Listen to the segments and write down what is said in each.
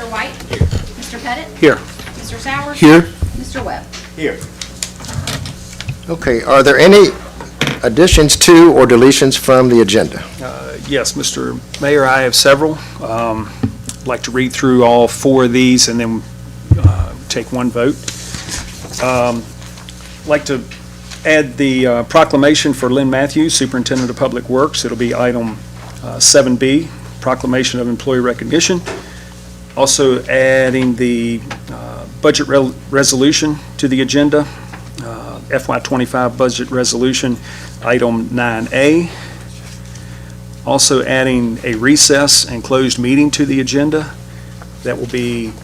Mr. White? Here. Mr. Pettit? Here. Mr. Sowers? Here. Mr. Webb? Here. Okay, are there any additions to or deletions from the agenda? Yes, Mr. Mayor, I have several. I'd like to read through all four of these and then take one vote. I'd like to add the proclamation for Lynn Matthews, Superintendent of Public Works. It'll be item 7B, proclamation of employee recognition. Also adding the budget resolution to the agenda, FY25 budget resolution, item 9A. Also adding a recess and closed meeting to the agenda. That will be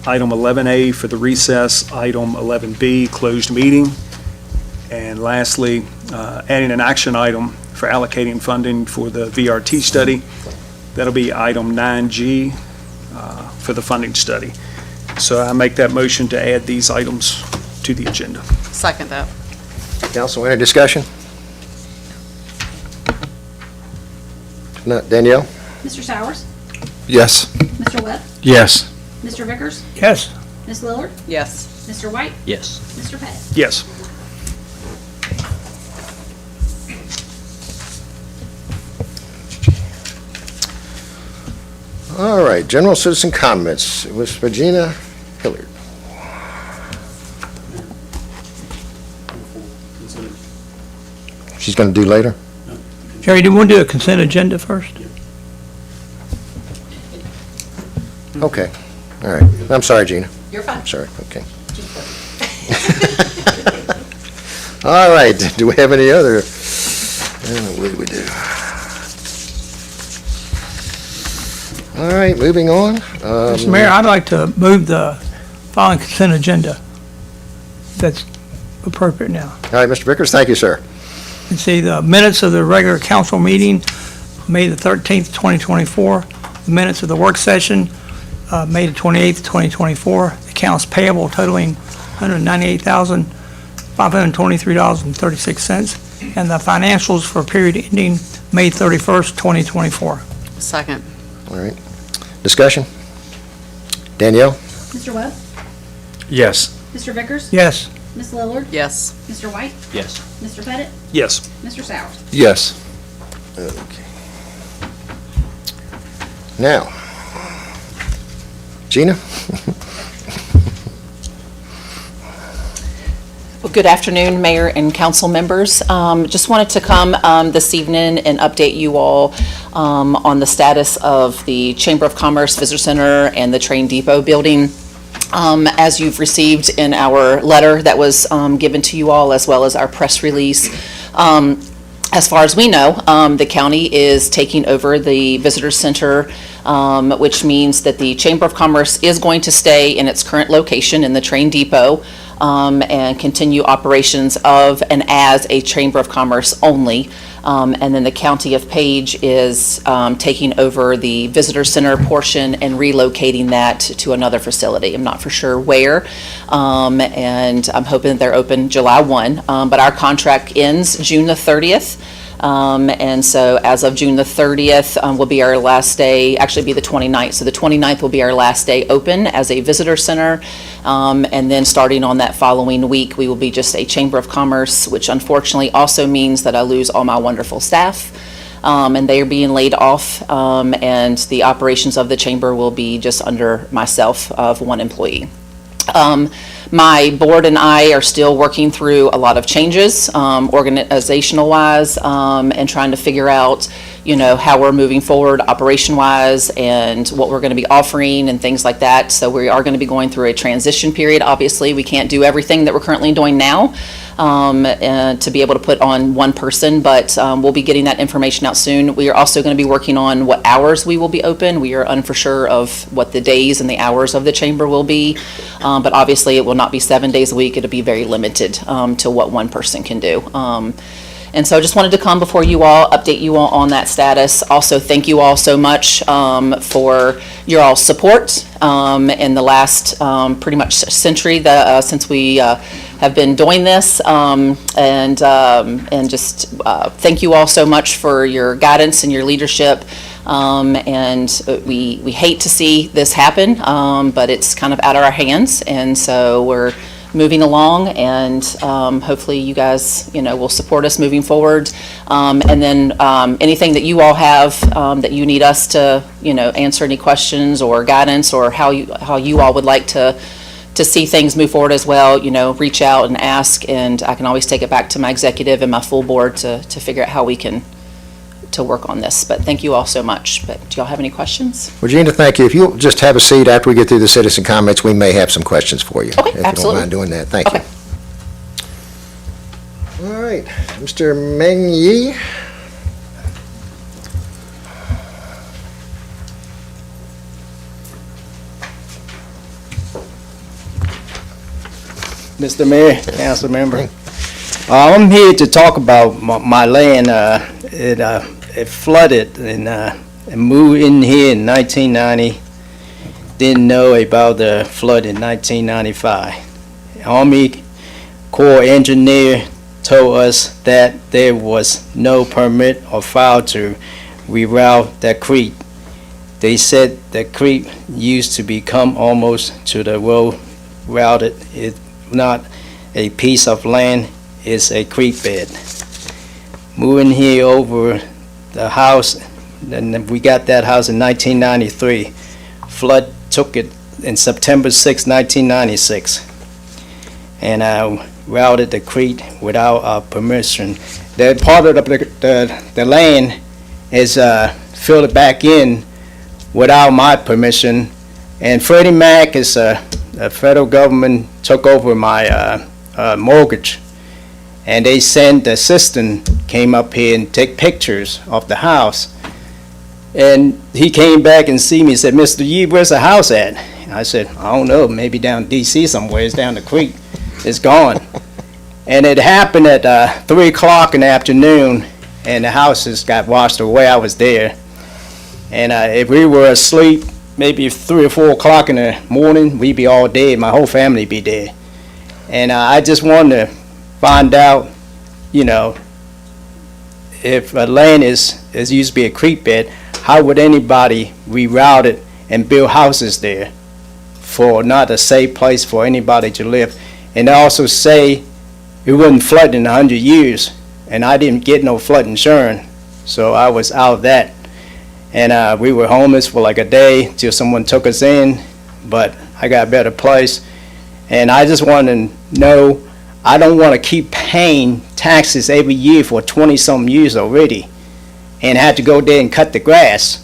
item 11A for the recess, item 11B, closed meeting. And lastly, adding an action item for allocating funding for the VRT study. That'll be item 9G for the funding study. So I make that motion to add these items to the agenda. Second that. Council, any discussion? If not, Danielle? Mr. Sowers? Yes. Mr. Webb? Yes. Mr. Vickers? Yes. Ms. Lillard? Yes. Mr. White? Yes. Mr. Pettit? Yes. All right, general citizen comments with Regina Hillard. She's going to do later? Jerry, do you want to do a consent agenda first? Okay, all right. I'm sorry, Gina. You're fine. Sorry, okay. All right, do we have any other? What do we do? All right, moving on. Mr. Mayor, I'd like to move the following consent agenda. That's appropriate now. All right, Mr. Vickers, thank you, sir. You see the minutes of the regular council meeting May the 13th, 2024. The minutes of the work session, May the 28th, 2024. Accounts payable totaling $198,523.36. And the financials for period ending May 31st, 2024. Second. All right. Discussion? Danielle? Mr. Webb? Yes. Mr. Vickers? Yes. Ms. Lillard? Yes. Mr. White? Yes. Mr. Pettit? Yes. Mr. Sowers? Yes. Okay. Now, Gina? Well, good afternoon, Mayor and council members. Just wanted to come this evening and update you all on the status of the Chamber of Commerce Visitor Center and the Train Depot building. As you've received in our letter that was given to you all, as well as our press release, as far as we know, the county is taking over the visitor center, which means that the Chamber of Commerce is going to stay in its current location in the Train Depot and continue operations of and as a Chamber of Commerce only. And then the County of Page is taking over the visitor center portion and relocating that to another facility. I'm not for sure where, and I'm hoping that they're open July 1. But our contract ends June the 30th. And so as of June the 30th will be our last day, actually be the 29th. So the 29th will be our last day open as a visitor center. And then starting on that following week, we will be just a Chamber of Commerce, which unfortunately also means that I lose all my wonderful staff. And they are being laid off. And the operations of the chamber will be just under myself of one employee. My board and I are still working through a lot of changes, organizational wise, and trying to figure out, how we're moving forward operation wise and what we're going to be offering and things like that. So we are going to be going through a transition period. Obviously, we can't do everything that we're currently doing now to be able to put on one person, but we'll be getting that information out soon. We are also going to be working on what hours we will be open. We are for sure of what the days and the hours of the chamber will be, but obviously it will not be 7 days a week. It'll be very limited to what one person can do. And so I just wanted to come before you all, update you all on that status. Also, thank you all so much for your all support in the last pretty much century since we have been doing this. And just thank you all so much for your guidance and your leadership. And we hate to see this happen, but it's kind of out of our hands. And so we're moving along, and hopefully you guys, will support us moving forward. And then anything that you all have that you need us to, answer any questions or guidance, or how you all would like to see things move forward as well, reach out and ask, and I can always take it back to my executive and my full board to figure out how we can to work on this. But thank you all so much. But do y'all have any questions? Well, Gina, thank you. If you'll just have a seat after we get through the citizen comments, we may have some questions for you. Okay, If you absolutely. don't mind doing that. Thank Okay. you. All right, Mr. Meng Yi. Mr. Mayor, council member. I'm here to talk about my land. It flooded and moved in here in 1990. Didn't know about the flood in 1995. Army Corps engineer told us that there was no permit or file to reroute that creek. They said the creek used to become almost to the road routed. It's not a piece of land, it's a creek bed. Moving here over the house, and we got that house in 1993. Flood took it in September 6, 1996. And I routed the creek without our permission. That part of the land is filled back in without my permission. And Freddie Mac is the federal government took over my mortgage. And they sent the assistant, came up here and take pictures of the house. And he came back and see me and said, Mr. Yee, where's the house at? I said, I don't know, maybe down D.C. somewhere. It's down the creek. It's gone. And it happened at 3 o'clock in the afternoon, and the houses got washed away. I was there. And if we were asleep, maybe 3 or 4 o'clock in the morning, we'd be all dead. My whole family be dead. And I just wanted to find out, you know, if land is used to be a creek bed, how would anybody reroute it and build houses there for not a safe place for anybody to live? And they also say it wouldn't flood in 100 years, and I didn't get no flood insurance, so I was out of that. And we were homeless for like a day till someone took us in, but I got a better place. And I just want to know, I don't want to keep paying taxes every year for 20-some years already and have to go there and cut the grass.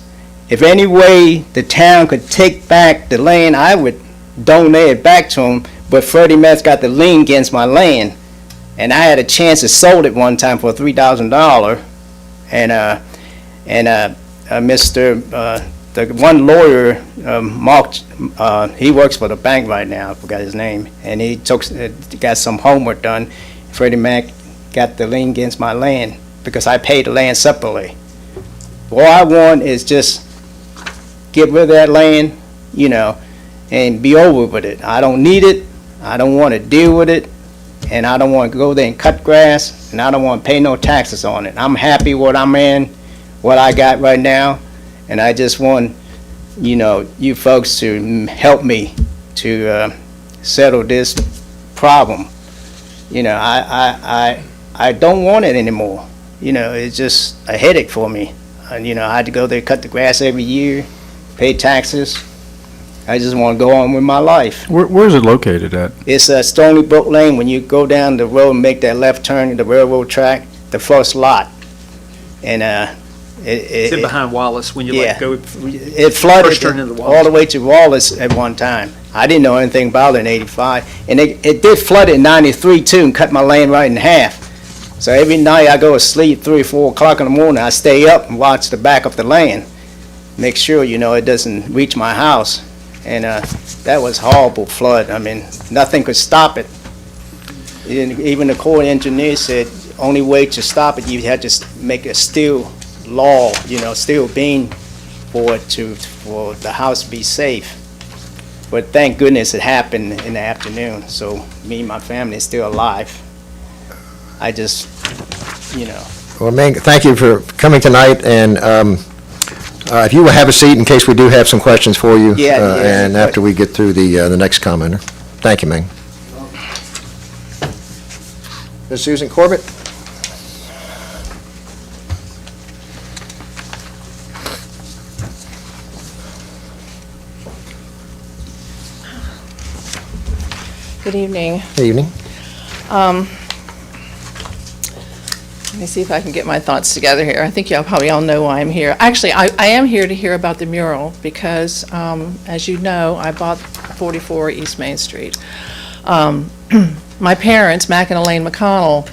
If any way the town could take back the land, I would donate it back to them, but Freddie Mac's got the lien against my land. And I had a chance to sold it one time for $3,000, and the one lawyer, Mark, he works for the bank right now, I forgot his name, and he got some homework done. Freddie Mac got the lien against my land because I paid the land separately. All I want is just get rid of that land, you know, and be over with it. I don't need it, I don't want to deal with it, and I don't want to go there and cut grass, and I don't want to pay no taxes on it. I'm happy what I'm in, what I got right now, and I just want, you know, you folks to help me to settle this problem. You know, I don't want it anymore. You know, it's just a headache for me. And, you know, I had to go there, cut the grass every year, pay taxes. I just want to go on with my life. Where is it located at? It's Stony Brook Lane. When you go down the road and make that left turn, the railroad track, the first lot. And It's in behind Wallace when you yeah. go. It flooded First turn into Wallace. all the way to Wallace at one time. I didn't know anything about it in '85. And it did flood in '93 too and cut my land right in half. So every night I go to sleep 3 or 4 o'clock in the morning, I stay up and watch the back of the land. Make sure, you know, it doesn't reach my house. And that was horrible flood. I mean, nothing could stop it. Even the Corps engineer said only way to stop it, you had to make a steel law, you know, steel beam for the house to be safe. But thank goodness it happened in the afternoon, so me and my family is still alive. I just, you know. Well, Ming, thank you for coming tonight, and if you will have a seat in case we do have some questions for you. Yeah, and after we get through the next commenter. Thank you, Ming. Ms. Susan Corbett? Good evening. Good evening. Let me see if I can get my thoughts together here. I think y'all probably all know why I'm here. Actually, I am here to hear about the mural because, as you know, I bought 44 East Main Street. My parents, Mac and Elaine McConnell,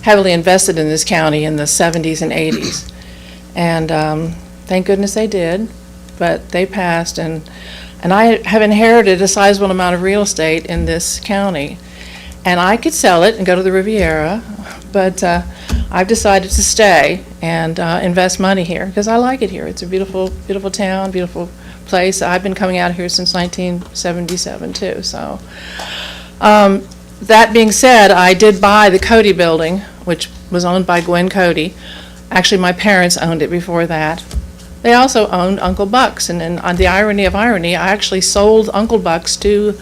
heavily invested in this county in the 70s and 80s. And thank goodness they did, but they passed. And I have inherited a sizable amount of real estate in this county. And I could sell it and go to the Riviera, but I've decided to stay and invest money here because I like it here. It's a beautiful, beautiful town, beautiful place. I've been coming out here since 1977 too. So that being said, I did buy the Cody building, which was owned by Gwen Cody. Actually, my parents owned it before that. They also owned Uncle Buck's, and then on the irony of irony, I actually sold Uncle Buck's to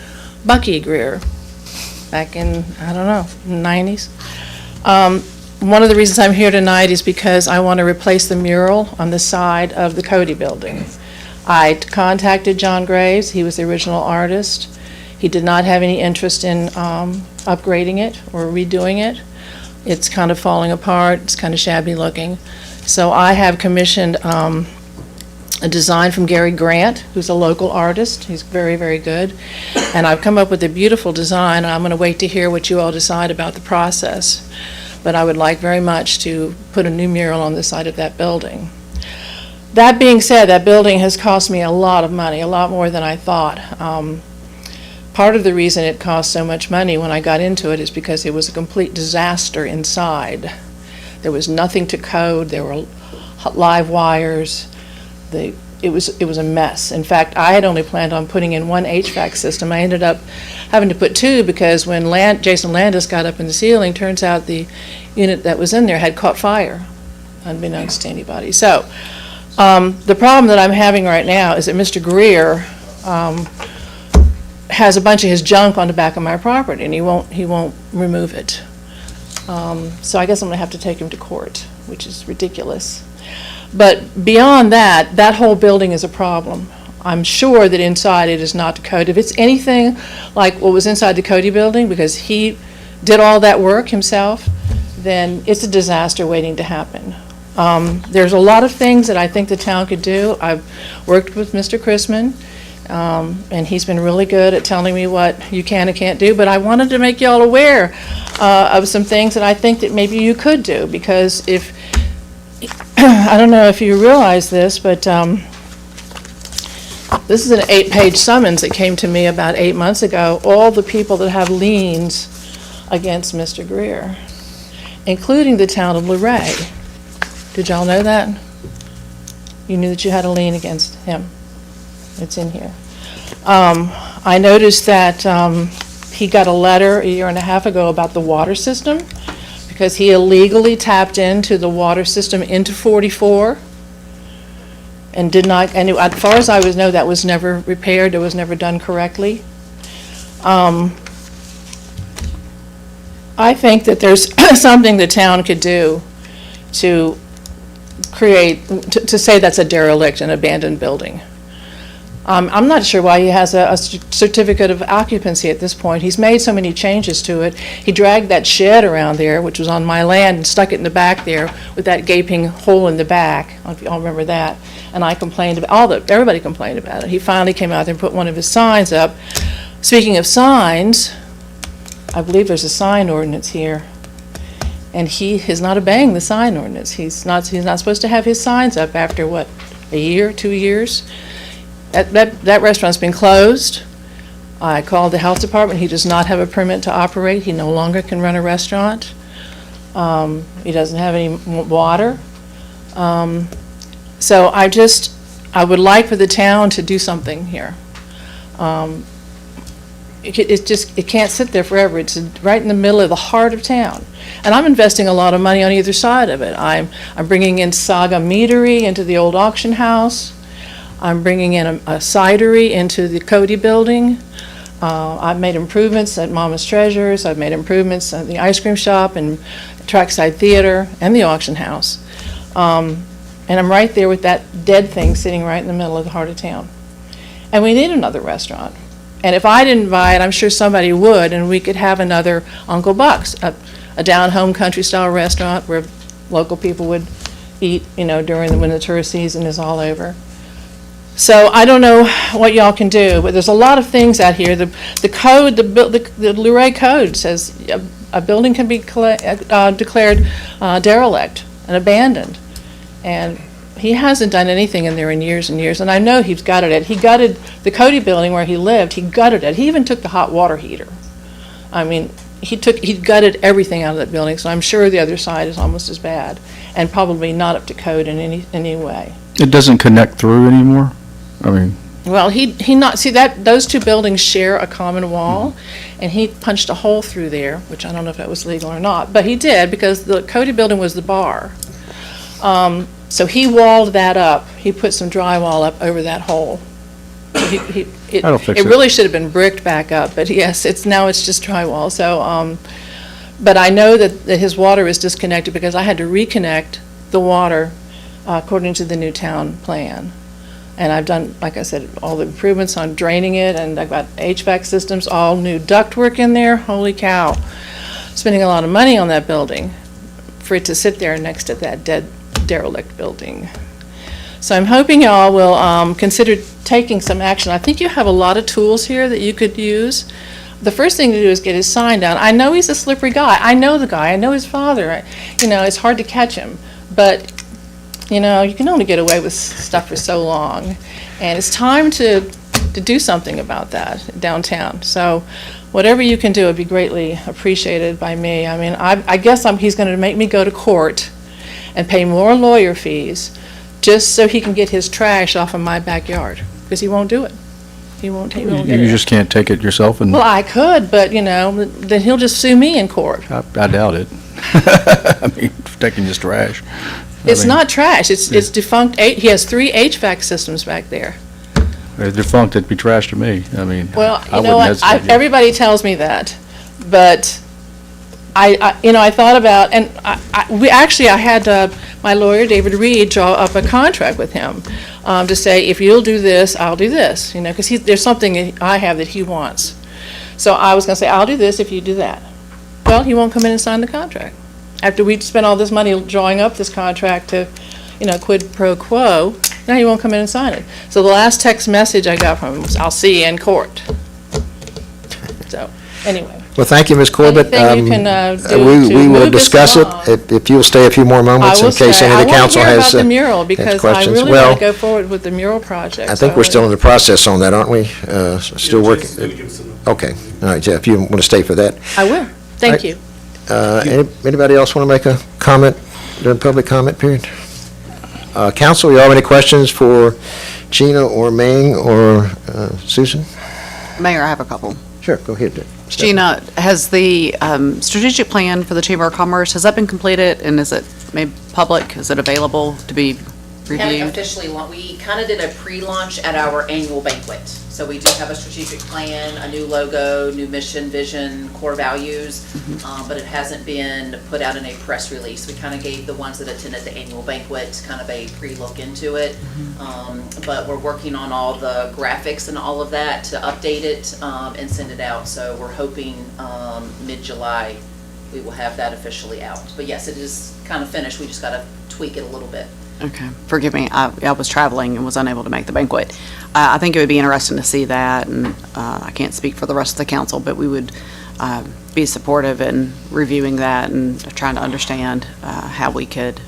Bucky Greer back in, I don't know, the 90s. One of the reasons I'm here tonight is because I want to replace the mural on the side of the Cody building. I contacted John Graves. He was the original artist. He did not have any interest in upgrading it or redoing it. It's kind of falling apart. It's kind of shabby looking. So I have commissioned a design from Gary Grant, who's a local artist. He's very, very good. And I've come up with a beautiful design, and I'm going to wait to hear what you all decide about the process. But I would like very much to put a new mural on the side of that building. That being said, that building has cost me a lot of money, a lot more than I thought. Part of the reason it cost so much money when I got into it is because it was a complete disaster inside. There was nothing to code. There were live wires. It was a mess. In fact, I had only planned on putting in one HVAC system. I ended up having to put two because when Jason Landis got up in the ceiling, turns out the unit that was in there had caught fire, unbeknownst to anybody. So the problem that I'm having right now is that Mr. Greer has a bunch of his junk on the back of my property, and he won't remove it. So I guess I'm going to have to take him to court, which is ridiculous. But beyond that, that whole building is a problem. I'm sure that inside it is not code. If it's anything like what was inside the Cody building, because he did all that work himself, then it's a disaster waiting to happen. There's a lot of things that I think the town could do. I've worked with Mr. Chrisman, and he's been really good at telling me what you can and can't do, but I wanted to make you all aware of some things that I think that maybe you could do, because if I don't know if you realize this, but this is an 8-page summons that came to me about 8 months ago. All the people that have liens against Mr. Greer, including the town of Luray. Did y'all know that? You knew that you had a lien against him. It's in here. I noticed that he got a letter a year and a half ago about the water system, because he illegally tapped into the water system into 44 and did not, and as far as I know, that was never repaired, it was never done correctly. I think that there's something the town could do to create, to say that's a derelict, an abandoned building. I'm not sure why he has a certificate of occupancy at this point. He's made so many changes to it. He dragged that shed around there, which was on my land, and stuck it in the back there with that gaping hole in the back. I don't know if you all remember that. And I complained about everybody complained about it. He finally came out there and put one of his signs up. Speaking of signs, I believe there's a sign ordinance here. And he is not obeying the sign ordinance. He's not supposed to have his signs up after, what, a year, 2 years? That restaurant's been closed. I called the health department. He does not have a permit to operate. He no longer can run a restaurant. He doesn't have any water. So I would like for the town to do something here. It can't sit there forever. It's right in the middle of the heart of town. And I'm investing a lot of money on either side of it. I'm bringing in Saga Meadery into the old auction house. I'm bringing in a cidery into the Cody building. I've made improvements at Mama's Treasures. I've made improvements at the ice cream shop and Trackside Theater and the auction house. And I'm right there with that dead thing sitting right in the middle of the heart of town. And we need another restaurant. And if I didn't buy it, I'm sure somebody would, and we could have another Uncle Buck's, a down-home country-style restaurant where local people would eat, when the tourist season is all over. So I don't know what y'all can do, but there's a lot of things out here. The code, the Luray code says a building can be declared derelict and abandoned. And he hasn't done anything in there in years and years, and I know he's gutted it. He gutted the Cody building where he lived. He gutted it. He even took the hot water heater. I mean, he gutted everything out of that building, so I'm sure the other side is almost as bad, and probably not up to code in any way. It doesn't connect through anymore? I mean... Well, those two buildings share a common wall, and he punched a hole through there, which I don't know if that was legal or not, but he did, because the Cody building was the bar. So he walled that up. He put some drywall up over that hole. That'll fix it. It really should have been bricked back up, but yes, now it's just drywall. So, but I know that his water is disconnected because I had to reconnect the water according to the new town plan. And I've done, like I said, all the improvements on draining it, and I've got HVAC systems, all new ductwork in there. Holy cow. Spending a lot of money on that building for it to sit there next to that derelict building. So I'm hoping y'all will consider taking some action. I think you have a lot of tools here that you could use. The first thing to do is get his sign down. I know he's a slippery guy. I know the guy. I know his father. It's hard to catch him. But you can only get away with stuff for so long. And it's time to do something about that downtown. So whatever you can do would be greatly appreciated by me. I mean, I guess he's going to make me go to court and pay more lawyer fees just so he can get his trash off of my backyard, because he won't do it. He won't get it. You just can't take it yourself and, Well, I could, but, then he'll just sue me in court. I doubt it. I mean, for taking his trash. It's not trash, it's defunct, he has 3 HVAC systems back there. If they're defunct, it'd be trash to me. I mean, Well, I you know wouldn't what, hesitate. everybody tells me that, but I thought about, and I had my lawyer, David Reed, draw up a contract with him to say, if you'll do this, I'll do this, because there's something I have that he wants. So I was going to say, I'll do this if you do that. Well, he won't come in and sign the contract. After we spent all this money drawing up this contract to, quid pro quo, now he won't come in and sign it. So the last text message I got from him was, I'll see you in court. So, anyway. Well, thank you, Ms. Corbett. Anything you can do We to will move this discuss it, along. if you'll stay a few more moments in case any of the council I want has to hear about the mural, has because I questions. really Well, want to go forward with the mural project. I think we're still in the process on that, aren't we? Still working? Okay, all right, Jeff, you want to stay for that? I will. Thank you. Anybody else want to make a comment during public comment period? Council, you have any questions for Gina or Ming or Susan? Mayor, I have a couple. Sure, go ahead. Gina, has the strategic plan for the Chamber of Commerce, has that been completed, and is it made public? Is it available to be We haven't reviewed? officially, we kind of did a pre-launch at our annual banquet. So we do have a strategic plan, a new logo, new mission, vision, core values, but it hasn't been put out in a press release. We kind of gave the ones that attended the annual banquet kind of a pre-look into it. But we're working on all the graphics and all of that to update it and send it out. So we're hoping mid-July we will have that officially out. But yes, it is kind of finished. We just got to tweak it a little bit. Okay, forgive me, I was traveling and was unable to make the banquet. I think it would be interesting to see that, and I can't speak for the rest of the council, but we would be supportive in reviewing that and trying to understand how we could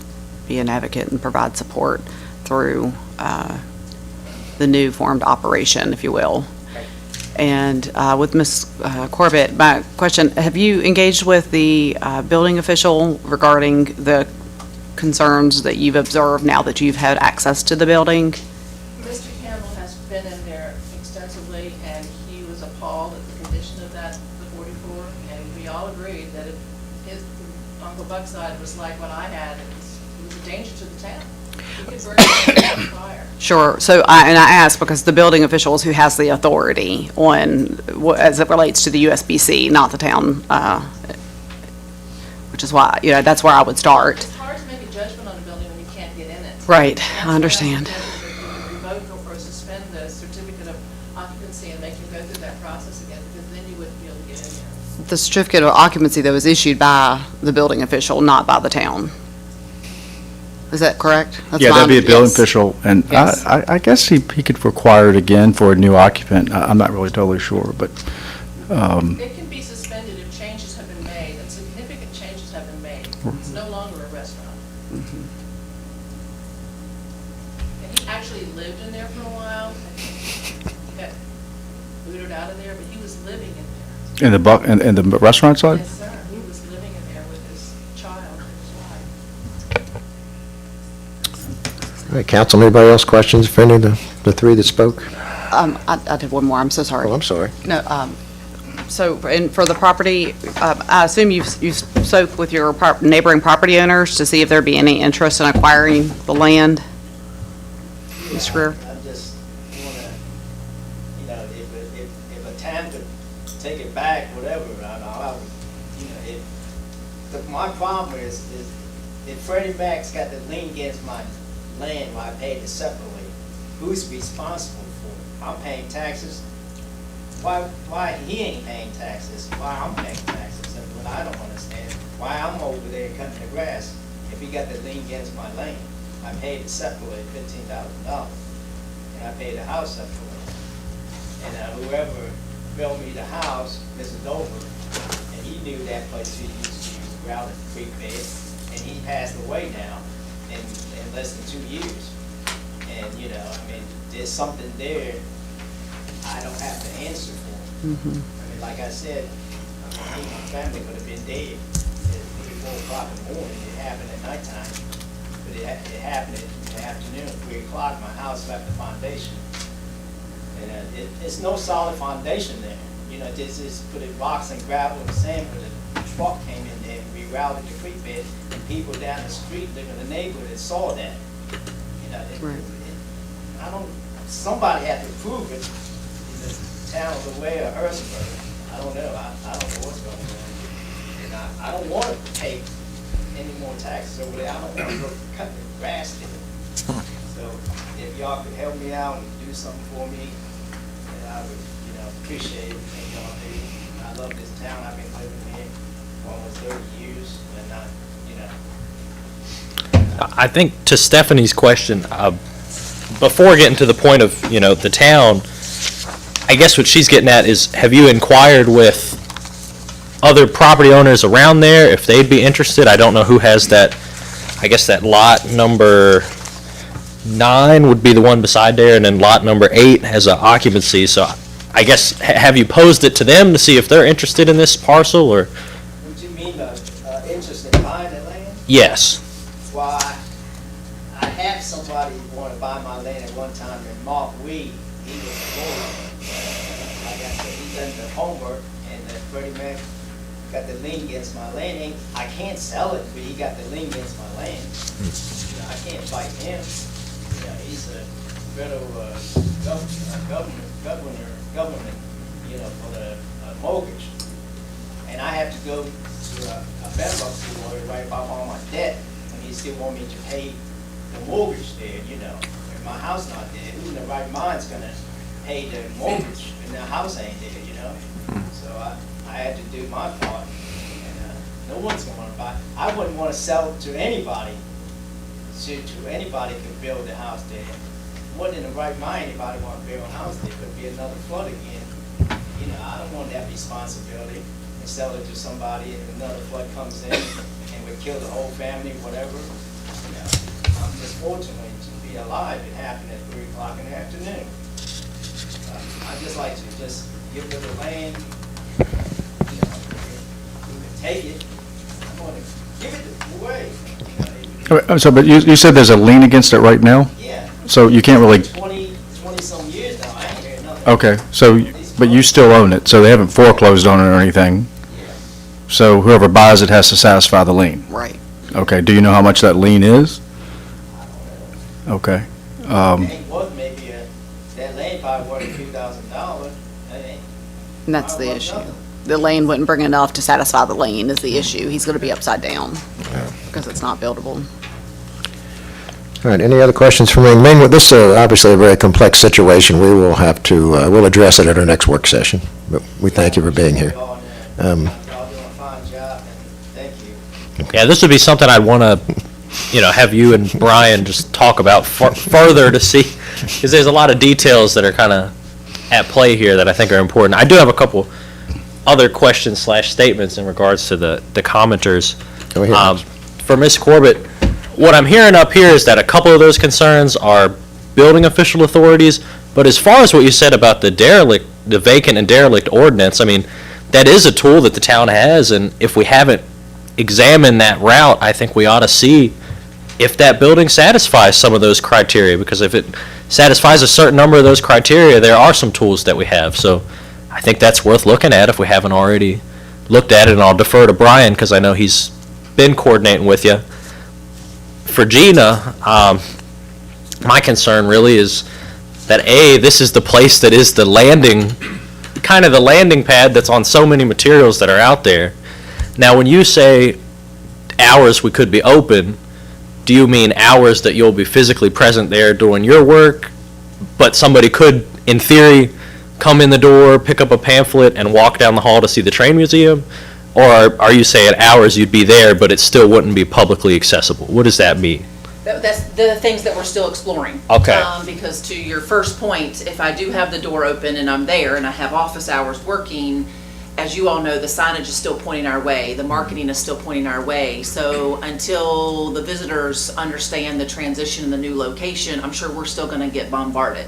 be an advocate and provide support through the new formed operation, if you will. And with Ms. Corbett, my question, have you engaged with the building official regarding the concerns that you've observed now that you've had access to the building? Mr. Campbell has been in there extensively, and he was appalled at the condition of the 44, and we all agreed that if his Uncle Buck's side was like what I had, it was a danger to the town. He could burn it on fire. Sure. So I ask because the building officials who has the authority on, as it relates to the USBC, not the town, which is why, that's where I would start. It's hard to make a judgment on a building when you can't get in it. Right, I understand. That's why I suggested that you could revoke or suspend the certificate of occupancy and make him go through that process again, because then you wouldn't be able to get in there. The certificate of occupancy, though, is issued by the building official, not by the town. Is that correct? That's Yeah, my that'd be a building yes. official, and Yes. I guess he could require it again for a new occupant. I'm not really totally sure, but, It can be suspended if changes have been made, and significant changes have been made. It's no longer a restaurant. And he actually lived in there for a while. He got booted out of there, but he was living in there. in the restaurant side? Yes, sir. He was living in there with his child and his wife. All right, council, anybody else questions for any of the three that spoke? I did one more, I'm so sorry. Oh, I'm sorry. No, so, and for the property, I assume you spoke with your neighboring property owners to see if there'd be any interest in acquiring the land? Mr. Greer? I just wanna, if a town could take it back, whatever, I would, my problem is if Freddie Mac's got the lien against my land where I paid it separately, who's responsible for it? I'm paying taxes. Why he ain't paying taxes? Why I'm paying taxes? And what I don't understand, why I'm over there cutting the grass if he got the lien against my land? I paid it separately, $15,000, and I paid the house separately. And whoever built me the house, Mr. Dover, and he knew that place he used to use ground and creek bed, and he passed away now in less than 2 years. And, there's something there I don't have to answer for. like I said, me and my family could have been dead at 3, 4 o'clock in the morning. It happened at nighttime, but it happened in the afternoon, 3 o'clock. My house left the foundation. And it's no solid foundation there. You know, this is put it rocks and gravel and sand, but the truck came in there and rerouted the creek bed, and people down the street living in the neighborhood saw that. You know, I don't, somebody had to prove it in the town of Luray or Harrisonburg. I don't know. I don't know what's going on. And I don't want to pay any more taxes over there. I don't want to go cut the grass there. So if y'all could help me out and do something for me, then I would, appreciate everything y'all do. I love this town. I've been living here for almost 30 years, and I think to Stephanie's question, before getting to the point of, the town, I guess what she's getting at is, have you inquired with other property owners around there if they'd be interested? I don't know who has that, I guess that lot number 9 would be the one beside there, and then lot number 8 has an occupancy, so I guess, have you posed it to them to see if they're interested in this parcel, or? what do you mean, interest in buying the land? Yes. Why, I had somebody want to buy my land at one time, and Mark Weed, he was a lawyer. Like I said, he done the homework, and Freddie Mac got the lien against my land. I can't sell it, but he got the lien against my land. I can't fight him. He's a federal government, for the mortgage. And I have to go to a bankruptcy lawyer right about all my debt, and he still want me to pay the mortgage there, If my house not there, who in the right mind's gonna pay the mortgage and the house ain't there, So I had to do my part, and no one's gonna buy. I wouldn't wanna sell it to anybody, to anybody could build a house there. Wasn't in the right mind, anybody want to build a house there, could be another flood again. I don't want that responsibility and sell it to somebody and another flood comes in and would kill the whole family, whatever. I'm just fortunate to be alive. It happened at 3 o'clock in the afternoon. I'd just like to just give them the land. You can take it. I'm going to give it away. So, but you said there's a lien against it right now? Yeah. So you can't really, 20-some years now, I ain't heard nothing. okay, so, but you still own it, so they haven't foreclosed on it or anything? Yeah. So whoever buys it has to satisfy the lien? Right. Okay, do you know how much that lien is? Okay. Ain't worth maybe that land probably worth $2,000. That ain't. And that's the worth issue. nothing. The lane wouldn't bring enough to satisfy the lien is the issue. He's going to be upside down because it's not buildable. All right, any other questions for Ming? Ming, this is obviously a very complex situation. We will have to, we'll address it at our next work session, but we thank you for being here. Y'all Um, doing a fine job, and thank you. Yeah, this would be something I'd want to, have you and Brian just talk about further to see, because there's a lot of details that are kind of at play here that I think are important. I do have a couple other questions / statements in regards to the commenters. Go ahead. For Ms. Corbett, what I'm hearing up here is that a couple of those concerns are building official authorities, but as far as what you said about the vacant and derelict ordinance, I mean, that is a tool that the town has, and if we haven't examined that route, I think we ought to see if that building satisfies some of those criteria, because if it satisfies a certain number of those criteria, there are some tools that we have. So I think that's worth looking at if we haven't already looked at it, and I'll defer to Brian because I know he's been coordinating with you. For Gina, my concern really is that this is the place that is the landing, kind of the landing pad that's on so many materials that are out there. Now, when you say hours we could be open, do you mean hours that you'll be physically present there doing your work, but somebody could, in theory, come in the door, pick up a pamphlet, and walk down the hall to see the train museum? Or are you saying hours you'd be there, but it still wouldn't be publicly accessible? What does that mean? That's the things that we're still exploring. Okay. Because to your first point, if I do have the door open and I'm there and I have office hours working, as you all know, the signage is still pointing our way, the marketing is still pointing our way. So until the visitors understand the transition in the new location, I'm sure we're still gonna get bombarded.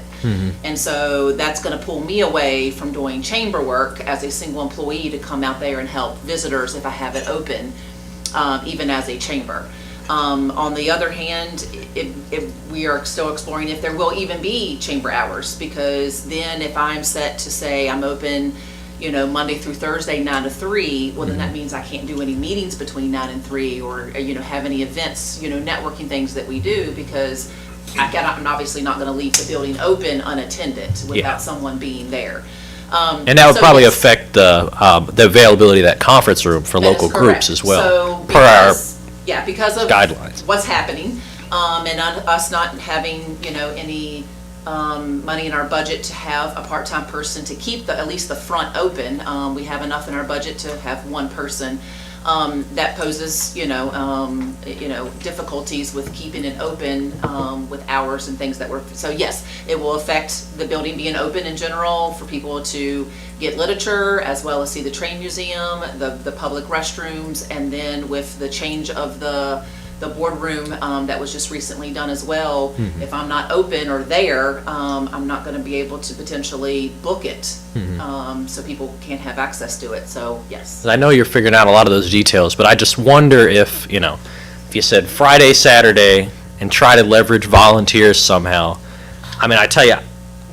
And so that's gonna pull me away from doing chamber work as a single employee to come out there and help visitors if I have it open, even as a chamber. On the other hand, we are still exploring if there will even be chamber hours, because then if I'm set to say I'm open, you know, Monday through Thursday, 9 to 3, well, then that means I can't do any meetings between 9 and 3 or, you know, have any events, you know, networking things that we do, because I'm obviously not going to leave the building open unattended without someone being there. And that would probably affect the availability of that conference room for local groups as well, So per our because of guidelines. what's happening, and us not having, you know, any money in our budget to have a part-time person to keep at least the front open. We have enough in our budget to have one person. That poses, you know, difficulties with keeping it open, with hours and things that were, so yes, it will affect the building being open in general for people to get literature, as well as see the train museum, the public restrooms, and then with the change of the boardroom that was just recently done as well. If I'm not open or there, I'm not going to be able to potentially book it, so people can't have access to it. So yes. I know you're figuring out a lot of those details, but I just wonder if, you know, if you said Friday, Saturday, and try to leverage volunteers somehow. I mean, I tell you,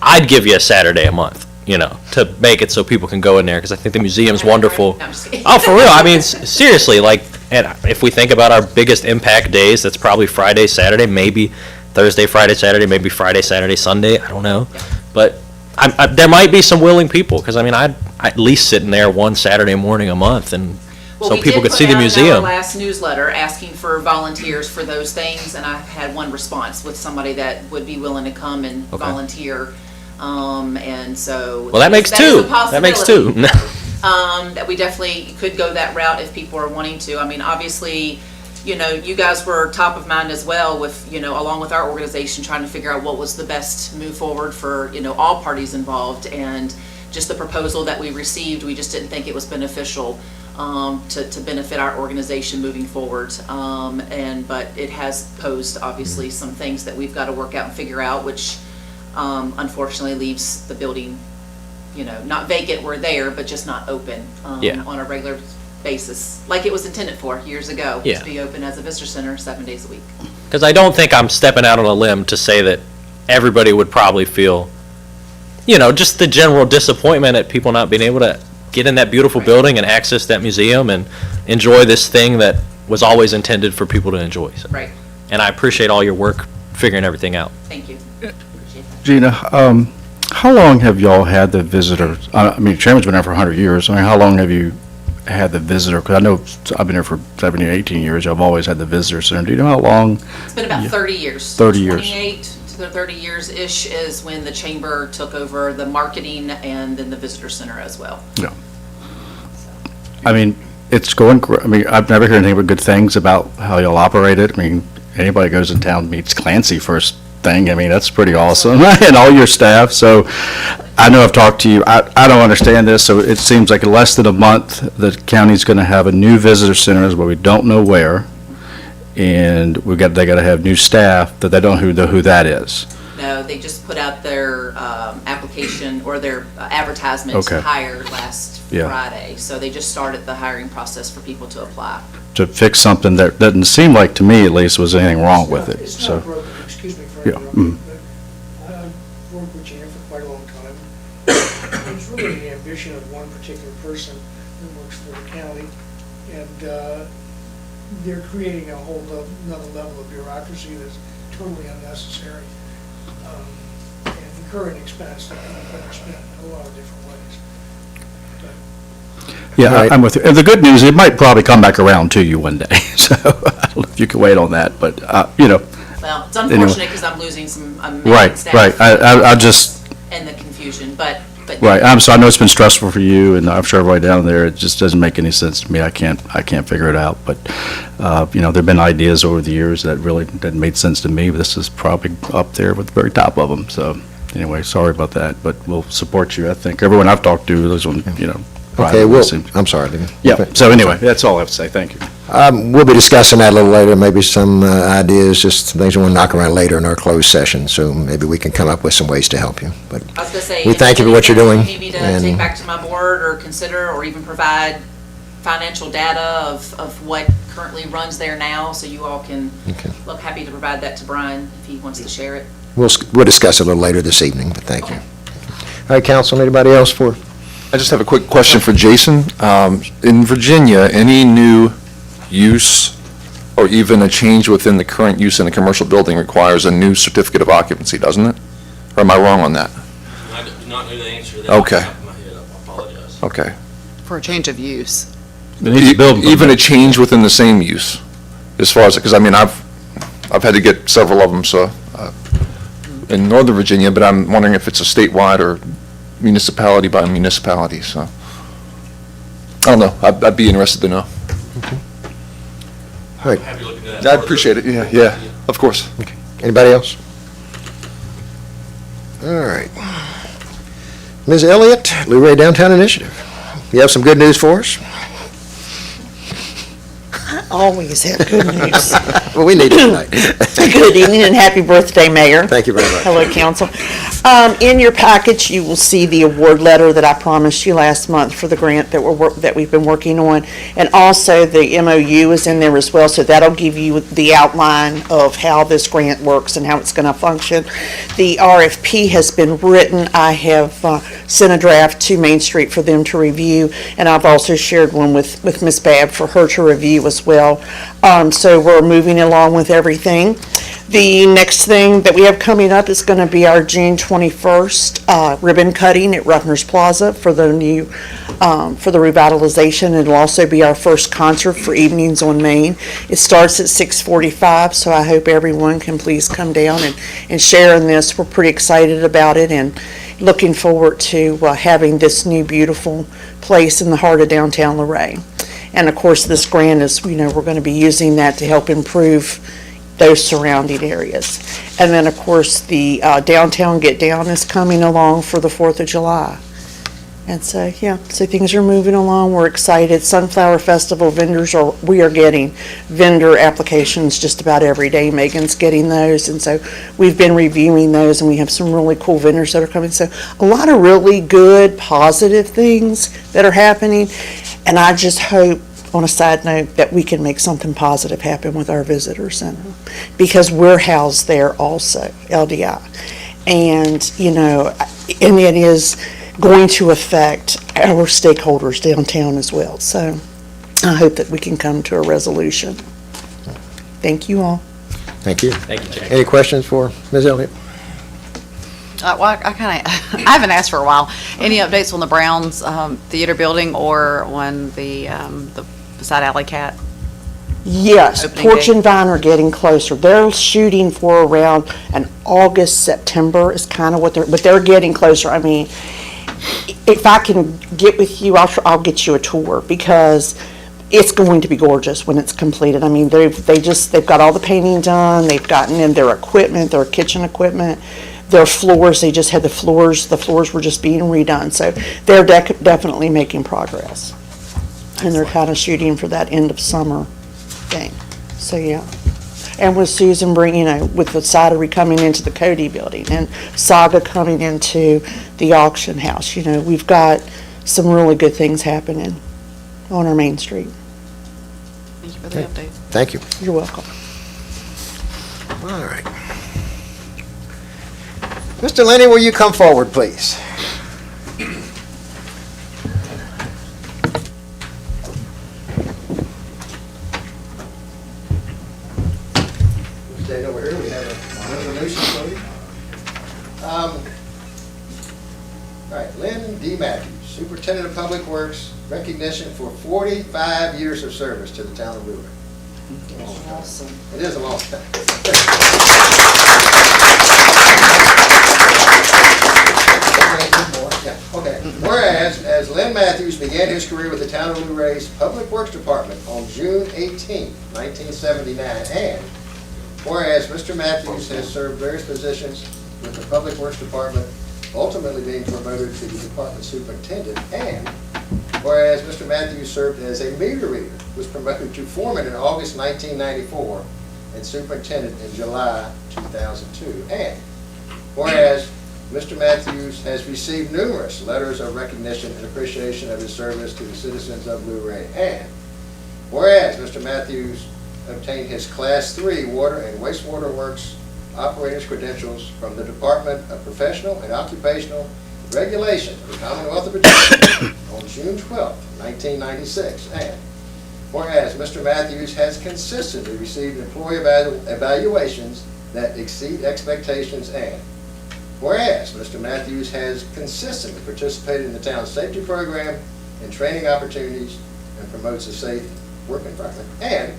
I'd give you a Saturday a month, you know, to make it so people can go in there, because I think the museum's wonderful. No, I'm just kidding. Oh, for real. I mean, seriously, like, and if we think about our biggest impact days, that's probably Friday, Saturday, maybe Thursday, Friday, Saturday, maybe Friday, Saturday, Sunday, I don't know. But there might be some willing people, because I mean, I'd at least sit in there one Saturday morning a month, and Well, so we people did could see put the out in our museum. last newsletter asking for volunteers for those things, and I had one response with somebody that would be willing to come and volunteer. And so. Well, that makes is two. a That makes two. possibility. That we definitely could go that route if people are wanting to. I mean, obviously, you know, you guys were top of mind as well with, you know, along with our organization, trying to figure out what was the best move forward for, you know, all parties involved. And just the proposal that we received, we just didn't think it was beneficial to benefit our organization moving forward. But it has posed, obviously, some things that we've got to work out and figure out, which unfortunately leaves the building, you know, not vacant, we're there, but just not open on a regular basis, like it was intended for years ago, to be open as a visitor center 7 days a week. Because I don't think I'm stepping out on a limb to say that everybody would probably feel, you know, just the general disappointment at people not being able to get in that beautiful building and access that museum and enjoy this thing that was always intended for people to enjoy. So. Right. And I appreciate all your work figuring everything out. Thank you. Appreciate that. Gina, how long have y'all had the visitor? I mean, Chairman's been there for 100 years. I mean, how long have you had the visitor? Because I know I've been here for 17 or 18 years. I've always had the visitor center. Do you know how long? It's been about 30 years. 30 years. 28 to 30 years-ish is when the chamber took over the marketing and then the visitor center as well. Yeah. I mean, it's going, I mean, I've never heard anything but good things about how y'all operate it. I mean, anybody goes in town meets Clancy first thing. I mean, that's pretty awesome. And all your staff. So I know I've talked to you. I don't understand this. So it seems like in less than a month, the county's going to have a new visitor center, but we don't know where. And they got to have new staff that they don't know who that is. No, they just put out their application or their advertisement to hire last Friday. So they just started the hiring process for people to apply. To fix something that doesn't seem like, to me at least, was anything wrong with it. It's So not broken, excuse me for interrupting, but I've worked with Gina for quite a long time. It's really the ambition of one particular person who works for the county, and they're creating a whole another level of bureaucracy that's totally unnecessary, and incurring expense that can be better spent in a lot of different ways. yeah, Right. I'm with you. And the good news, it might probably come back around to you one day. So I don't know if you can wait on that, but you know. Well, it's unfortunate because I'm losing some Right. staff. Right. I just. And the confusion, but. Right. I know it's been stressful for you, and I'm sure everybody down there. It just doesn't make any sense to me. I can't figure it out. But you know, there've been ideas over the years that really didn't make sense to me. But this is probably up there with the very top of them. So anyway, sorry about that. But we'll support you. I think everyone I've talked to, you know, Okay, well, seems- I'm sorry. Lee. Yeah, so anyway, that's all I have to say, thank you. We'll be discussing that a little later, maybe some ideas, just things we want to knock around later in our closed session, so maybe we can come up with some ways to help you. But I was gonna say. We if thank you for there's what you're doing, anything you need me to and- take back to my board or consider, or even provide financial data of what currently runs there now, so you all can, Okay. look, happy to provide that to Brian if he wants to share it. We'll discuss it a little later this evening, but thank you. All right, council, anybody else for? I just have a quick question for Jason. In Virginia, any new use or even a change within the current use in a commercial building requires a new certificate of occupancy, doesn't it? Or am I wrong on that? I do not know the answer to that. Okay. Off the top of my head. I apologize. Okay. For a change of use. It needs a building permit. Even a change within the same use, as far as, because I mean, I've had to get several of them, so, in Northern Virginia, but I'm wondering if it's a statewide or municipality by municipality, so. I don't know. I'd be interested to know. All right, Happy to look into that. I appreciate it. Yeah, of course. anybody else? All right. Ms. Elliott, Luray Downtown Initiative. You have some good news for us? Always have good news. Well, we need it tonight. Good evening and happy birthday, Mayor. Thank you very much. Hello, council. In your package, you will see the award letter that I promised you last month for the grant that we've been working on. And also the MOU is in there as well, so that'll give you the outline of how this grant works and how it's going to function. The RFP has been written. I have sent a draft to Main Street for them to review, and I've also shared one with Ms. Babb for her to review as well. So we're moving along with everything. The next thing that we have coming up is going to be our June 21st ribbon cutting at Ruffner's Plaza for the new, for the revitalization. It'll also be our first concert for Evenings on Main. It starts at 6:45, so I hope everyone can please come down and share in this. We're pretty excited about it and looking forward to having this new beautiful place in the heart of downtown Luray. And of course, this grant is, we're going to be using that to help improve those surrounding areas. And then, of course, the Downtown Get Down is coming along for the 4th of July. And so, so things are moving along. We're excited. Sunflower Festival vendors we are getting vendor applications just about every day. Megan's getting those. And so we've been reviewing those, and we have some really cool vendors that are coming. So a lot of really good, positive things that are happening. And I just hope, on a side note, that we can make something positive happen with our visitor center, because we're housed there also, LDI. And, and it is going to affect our stakeholders downtown as well. So I hope that we can come to a resolution. Thank you all. Thank you. Thank you, Jack. Any questions for Ms. Elliott? Well, I haven't asked for a while. Any updates on the Browns Theater building or on the Beside Alley Cat? Yes, Opening Porch day. and Vine are getting closer. They're shooting for around an August, September is kind of what but they're getting closer. I mean, if I can get with you, I'll get you a tour, because it's going to be gorgeous when it's completed. I mean, they've got all the painting done. They've gotten in their equipment, their kitchen equipment, their floors. They just had the floors were just being redone. So they're definitely making progress. And they're kind of shooting for that end of summer thing. So, yeah. And with Susan bringing, with the Cidery coming into the Cody building and Saga coming into the auction house, we've got some really good things happening on our Main Street. Thank you for the update. Thank you. You're welcome. All right. Mr. Lenny, will you come forward, please? Stay over here. We have a resolution for you. All right, Lynn D. Matthews, Superintendent of Public Works, recognition for 45 years of service to the town of Luray. Awesome. It is a long time. Okay. Whereas, as Lynn Matthews began his career with the town of Luray's Public Works Department on June 18, 1979, and whereas Mr. Matthews has served various positions with the Public Works Department, ultimately being promoted to the department superintendent, and Whereas Mr. Matthews served as a meter reader, was promoted to foreman in August 1994, and superintendent in July 2002. And whereas Mr. Matthews has received numerous letters of recognition and appreciation of his service to the citizens of Luray. And whereas Mr. Matthews obtained his Class 3 Water and Wastewater Works operator's credentials from the Department of Professional and Occupational Regulation of the Commonwealth of Virginia on June 12, 1996. And whereas Mr. Matthews has consistently received employee evaluations that exceed expectations. And whereas Mr. Matthews has consistently participated in the town's safety program and training opportunities and promotes a safe work environment. And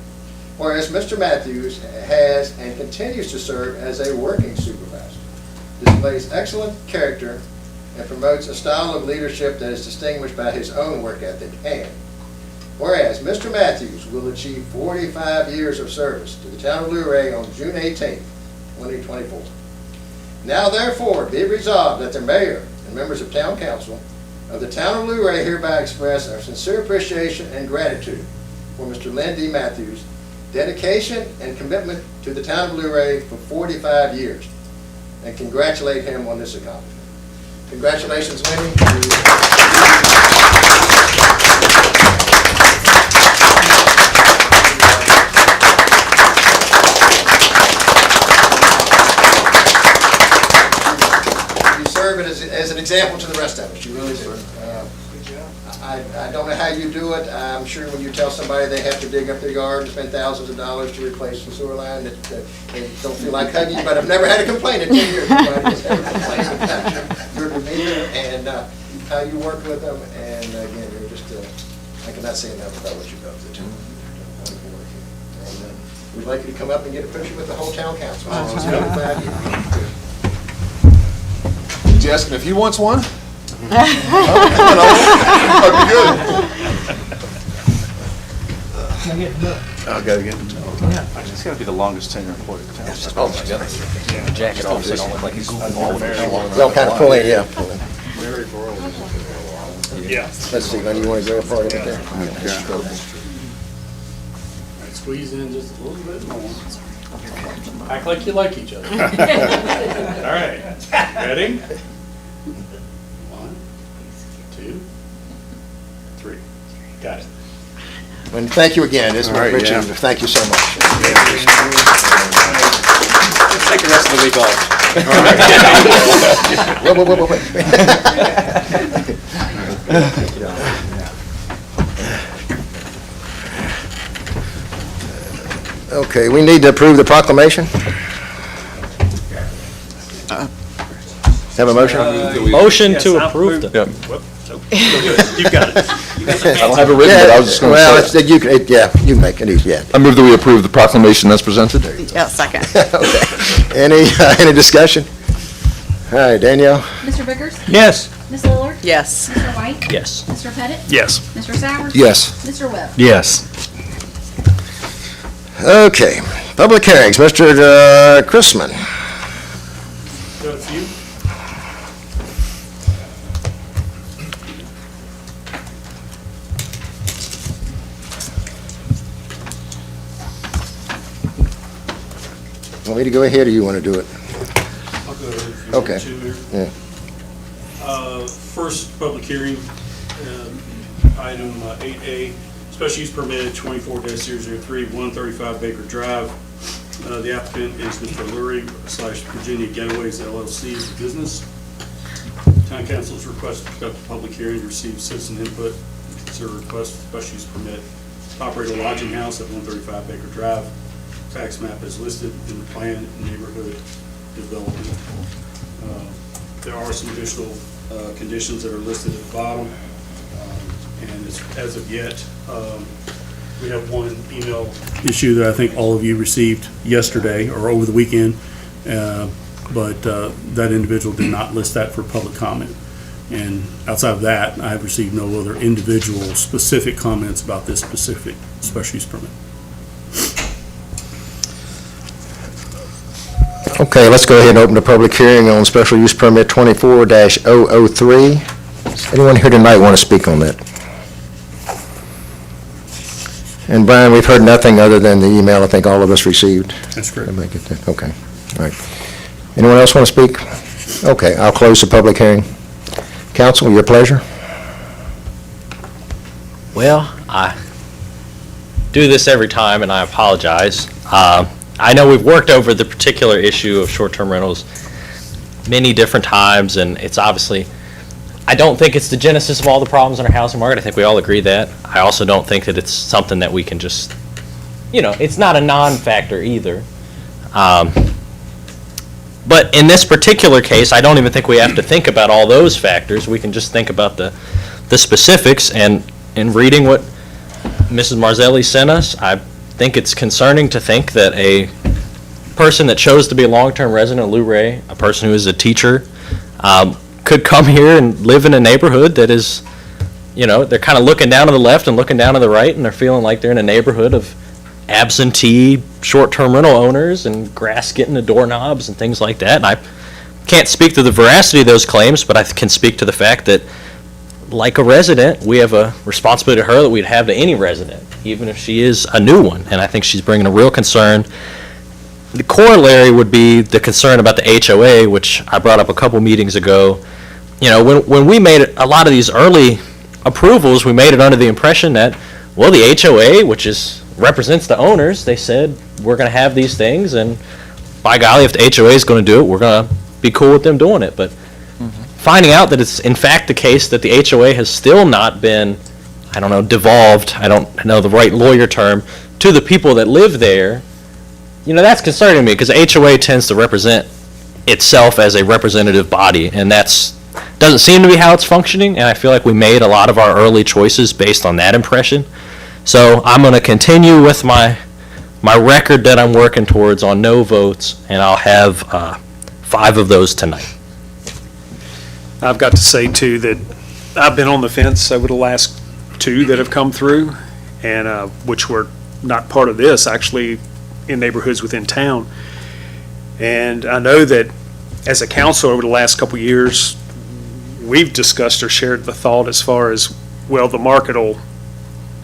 whereas Mr. Matthews has and continues to serve as a working supervisor, displays excellent character, and promotes a style of leadership that is distinguished by his own work ethic. And whereas Mr. Matthews will achieve 45 years of service to the town of Luray on June 18, 2024. Now therefore be it resolved that the mayor and members of town council of the town of Luray hereby express our sincere appreciation and gratitude for Mr. Lynn D. Matthews' dedication and commitment to the town of Luray for 45 years, and congratulate him on this accomplishment. Congratulations, Lenny. You serve it as an example to the rest of us. You really do. I don't know how you do it. I'm sure when you tell somebody they have to dig up their yard and spend thousands of dollars to replace the sewer line, that they don't feel like hugging you, but I've never had a complaint in 10 years. Nobody's had a complaint about your demeanor and how you work with them. And again, you're just, I cannot say enough about what you go to the town. Wonderful work here. And we'd like you to come up and get a picture with the whole town council. It's 45 years. Jessica, if he wants one? That'd be good. I'll go again. It's got to be the longest tenure employee of the town. Oh, my goodness. Jacket off, so it don't look like he's Well, kind of pull in, yeah. Yeah. Let's see, Lenny, you want to go a part of it there? Squeeze in just a little bit more. Act like you like each other. All right, ready? 1, 2, 3. Got it. And thank you again. This was Richard. yeah. Thank you so much. Let's take the rest of the week off. Okay, we need to approve the proclamation. Have a motion? Motion to approve the. Yep. You got it. I don't have it written, but I was just going Well, to say. you can, yeah, you can make it easy, yeah. I move that we approve the proclamation as presented. Yeah, second. Okay. Any discussion? All right, Danielle? Mr. Vickers? Yes. Ms. Lillard? Yes. Mr. White? Yes. Mr. Pettit? Yes. Mr. Sowers? Yes. Mr. Webb? Yes. Okay, public hearings, Mr. Chrisman. Got a few? Want me to go ahead, or you want to do it? I'll go ahead if you Okay. want to here. Yeah. First public hearing, item 8A, special use permit 24-003, 135 Baker Drive. The applicant is Mr. Luray / Virginia Getaways LLC as a business. Town council's request to conduct a public hearing to receive citizen input, and consider request for special use permit to operate a lodging house at 135 Baker Drive. Tax map is listed in the plan neighborhood development. There are some additional conditions that are listed at the bottom, and as of yet, we have one email issue that I think all of you received yesterday or over the weekend, but that individual did not list that for public comment. And outside of that, I have received no other individual specific comments about this specific special use permit. Okay, let's go ahead and open the public hearing on special use permit 24-003. Anyone here tonight want to speak on that? And Brian, we've heard nothing other than the email I think all of us received. That's correct. Okay, all right. Anyone else want to speak? Okay, I'll close the public hearing. Council, your pleasure. Well, I do this every time, and I apologize. I know we've worked over the particular issue of short-term rentals many different times, and it's obviously, I don't think it's the genesis of all the problems in our housing market. I think we all agree that. I also don't think that it's something that we can just, it's not a non-factor either. But in this particular case, I don't even think we have to think about all those factors. We can just think about the specifics, and in reading what Mrs. Marzelli sent us, I think it's concerning to think that a person that chose to be a long-term resident of Luray, a person who is a teacher, could come here and live in a neighborhood that is, they're kind of looking down to the left and looking down to the right, and they're feeling like they're in a neighborhood of absentee short-term rental owners and grass getting the doorknobs and things like that. And I can't speak to the veracity of those claims, but I can speak to the fact that, like a resident, we have a responsibility to her that we'd have to any resident, even if she is a new one. And I think she's bringing a real concern. The corollary would be the concern about the HOA, which I brought up a couple meetings ago. When we made a lot of these early approvals, we made it under the impression that, well, the HOA, which represents the owners, they said, we're going to have these things, and by golly, if the HOA is going to do it, we're going to be cool with them doing it. But finding out that it's in fact the case that the HOA has still not been, devolved, I don't know the right lawyer term, to the people that live there, that's concerning me, because the HOA tends to represent itself as a representative body, and doesn't seem to be how it's functioning, and I feel like we made a lot of our early choices based on that impression. So I'm going to continue with my record that I'm working towards on no votes, and I'll have 5 of those tonight. I've got to say, too, that I've been on the fence over the last 2 that have come through, and which were not part of this, actually, in neighborhoods within town. And I know that as a council over the last couple of years, we've discussed or shared the thought as far as, well, the market will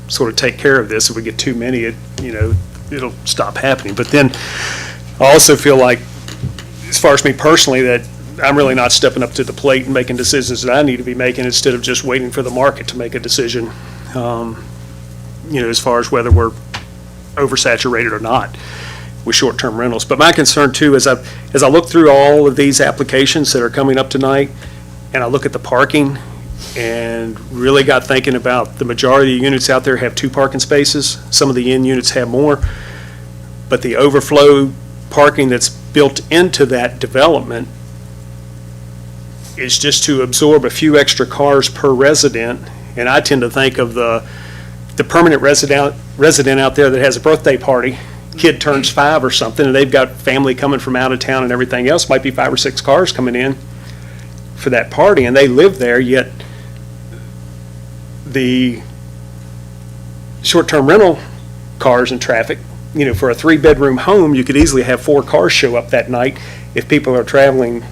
sort of take care of this. If we get too many, it'll stop happening. But then I also feel like, as far as me personally, that I'm really not stepping up to the plate and making decisions that I need to be making instead of just waiting for the market to make a decision, as far as whether we're oversaturated or not with short-term rentals. But my concern too is as I look through all of these applications that are coming up tonight, and I look at the parking, and really got thinking about the majority of the units out there have 2 parking spaces. Some of the inn units have more, but the overflow parking that's built into that development is just to absorb a few extra cars per resident. And I tend to think of the permanent resident out there that has a birthday party, kid turns 5 or something, and they've got family coming from out of town and everything else, might be 5 or 6 cars coming in for that party, and they live there, yet the short-term rental cars and traffic, for a 3-bedroom home, you could easily have 4 cars show up that night if people are traveling,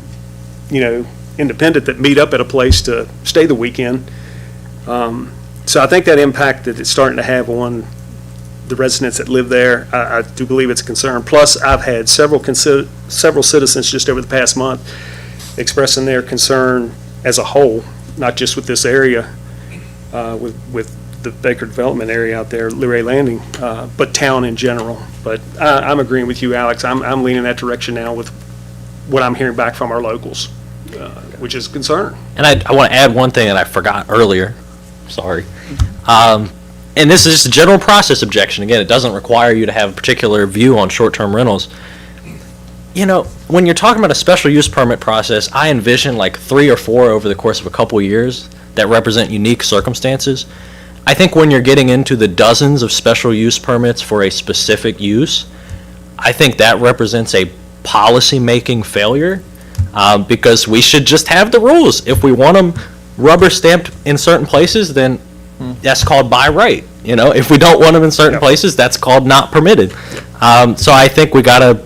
independent, that meet up at a place to stay the weekend. So I think that impact that it's starting to have on the residents that live there, I do believe it's a concern. Plus, I've had several citizens just over the past month expressing their concern as a whole, not just with this area, with the Baker Development area out there, Luray Landing, but town in general. But I'm agreeing with you, Alex. I'm leaning that direction now with what I'm hearing back from our locals, which is a concern. And I want to add one thing that I forgot earlier. Sorry. And this is just a general process objection. Again, it doesn't require you to have a particular view on short-term rentals. When you're talking about a special use permit process, I envision like 3 or 4 over the course of a couple of years that represent unique circumstances. I think when you're getting into the dozens of special use permits for a specific use, I think that represents a policy-making failure, because we should just have the rules. If we want them rubber stamped in certain places, then that's called by right. If we don't want them in certain places, that's called not permitted. So I think we gotta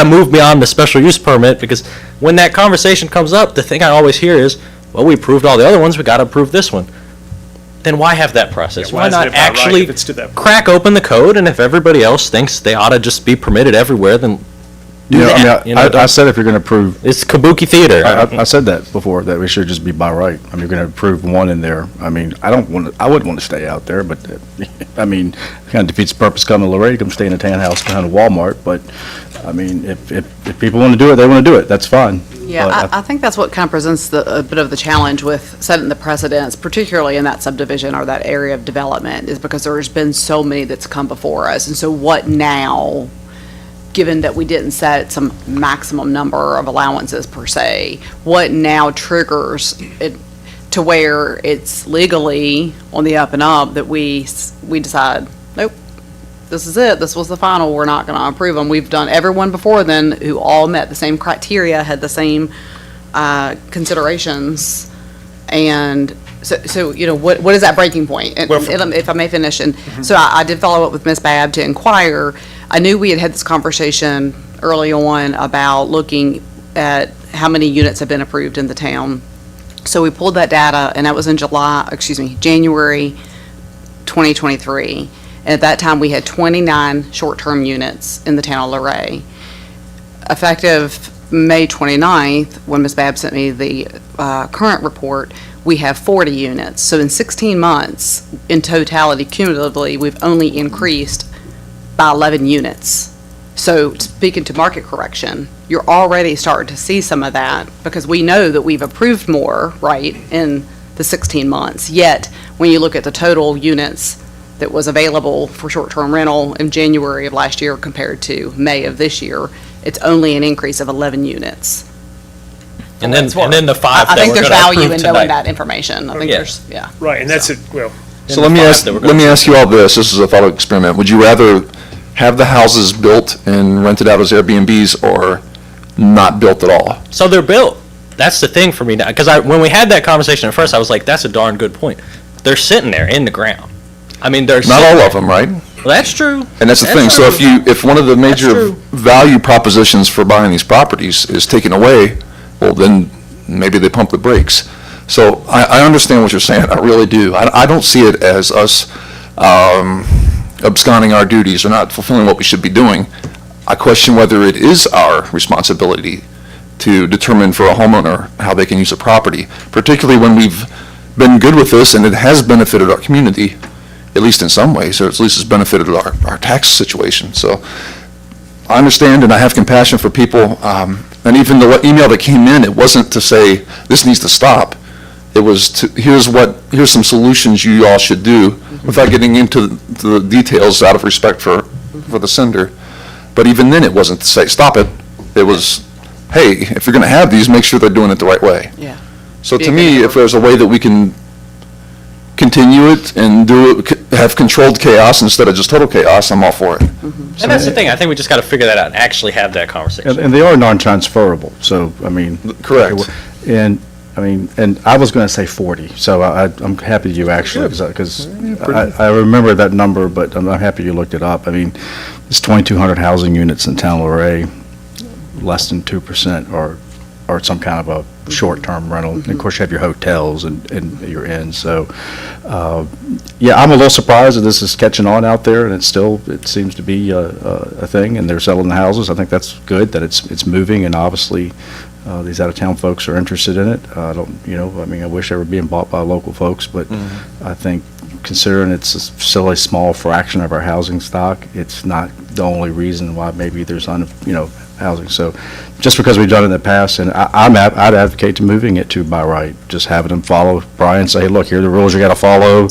move beyond the special use permit, because when that conversation comes up, the thing I always hear is, well, we approved all the other ones, we gotta approve this one. then why have that process? Yeah, why Why isn't not it by right actually if it's to that point? crack open the code, and if everybody else thinks they ought to just be permitted everywhere, then do You know, that. You know, I don't- said if you're going to approve, it's kabuki theater. I said that before, that we should just be by right. I mean, you're going to approve one in there. I mean, I wouldn't want to stay out there, but, I mean, kind of defeats the purpose coming to Luray, come stay in a townhouse behind a Walmart, but, I mean, if people want to do it, they want to do it, that's fine. Yeah, But I think that's what kind of presents a bit of the challenge with setting the precedents, particularly in that subdivision or that area of development, is because there's been so many that's come before us. And so what now, given that we didn't set some maximum number of allowances per se, what now triggers it to where it's legally on the up and up that we decide, nope, this is it, this was the final, we're not going to approve them. We've done everyone before then who all met the same criteria, had the same considerations, and so you know, what is that breaking point? And if I may finish, and so I did follow up with Ms. Babb to inquire. I knew we had had this conversation early on about looking at how many units have been approved in the town. So we pulled that data, and that was in January 2023. And at that time, we had 29 short-term units in the town of Luray. Effective May 29th, when Ms. Babb sent me the current report, we have 40 units. So in 16 months, in totality, cumulatively, we've only increased by 11 units. So speaking to market correction, you're already starting to see some of that, because we know that we've approved more, right, in the 16 months. Yet, when you look at the total units that was available for short-term rental in January of last year compared to May of this year, it's only an increase of 11 units. And then the five I that think we're there's gonna value approve in knowing tonight. that information. I think Yeah. there's, yeah. Right, and that's it, well, So let me ask you all this, this is a thought experiment. Would you rather have the houses built and rented out as Airbnbs or not built at all? So they're built. That's the thing for me now, because when we had that conversation at first, I was like, that's a darn good point. They're sitting there in the ground. I mean, they're Not all of them, right? Well, that's true. And that's the thing, so if one of the major value propositions for buying these properties is taken away, well, then maybe they pump the brakes. So I understand what you're saying, I really do. I don't see it as us absconding our duties or not fulfilling what we should be doing. I question whether it is our responsibility to determine for a homeowner how they can use a property, particularly when we've been good with this and it has benefited our community, at least in some ways, or at least it's benefited our tax situation. So I understand and I have compassion for people, and even the email that came in, it wasn't to say, this needs to stop. It was to, here's some solutions you all should do, without getting into the details out of respect for the sender. But even then, it wasn't to say, stop it. It was, hey, if you're gonna have these, make sure they're doing it the right way. Yeah. So Be to a me, good if there's a way that we can continue it and do it, have controlled chaos instead of just total chaos, I'm all for it. And that's the thing, I think we just got to figure that out and actually have that conversation. And they are non-transferable, so, I mean. Correct. And, I mean, and I was going to say 40, so I'm happy you actually, because I remember that number, but I'm happy you looked it up. I mean, it's 2,200 housing units in town of Luray, less than 2% are some kind of a short-term rental. And of course, you have your hotels and your inns, so, yeah, I'm a little surprised that this is catching on out there, and it seems to be a thing, and they're selling the houses. I think that's good, that it's moving, and obviously, these out-of-town folks are interested in it. I wish they were being bought by local folks, but I think considering it's still a small fraction of our housing stock, it's not the only reason why maybe there's housing. So just because we've done it in the past, and I'd advocate to moving it to by right, just having them follow Brian, say, hey, look, here are the rules you got to follow.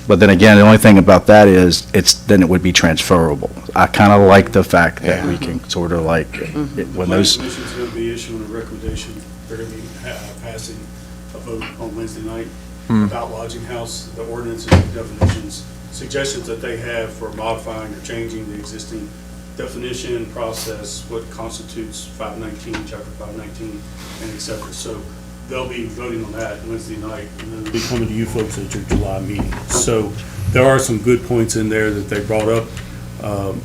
But then again, the only thing about that is then it would be transferable. I kind of like the fact that we can sort of like, when those. The Commission's going to be issuing a recommendation, they're going to be passing a vote on Wednesday night about lodging house, the ordinances and definitions, suggestions that they have for modifying or changing the existing definition, process, what constitutes 519, Chapter 519, and et cetera. So they'll be voting on that Wednesday night, and then they'll be coming to you folks at your July meeting. So there are some good points in there that they brought up,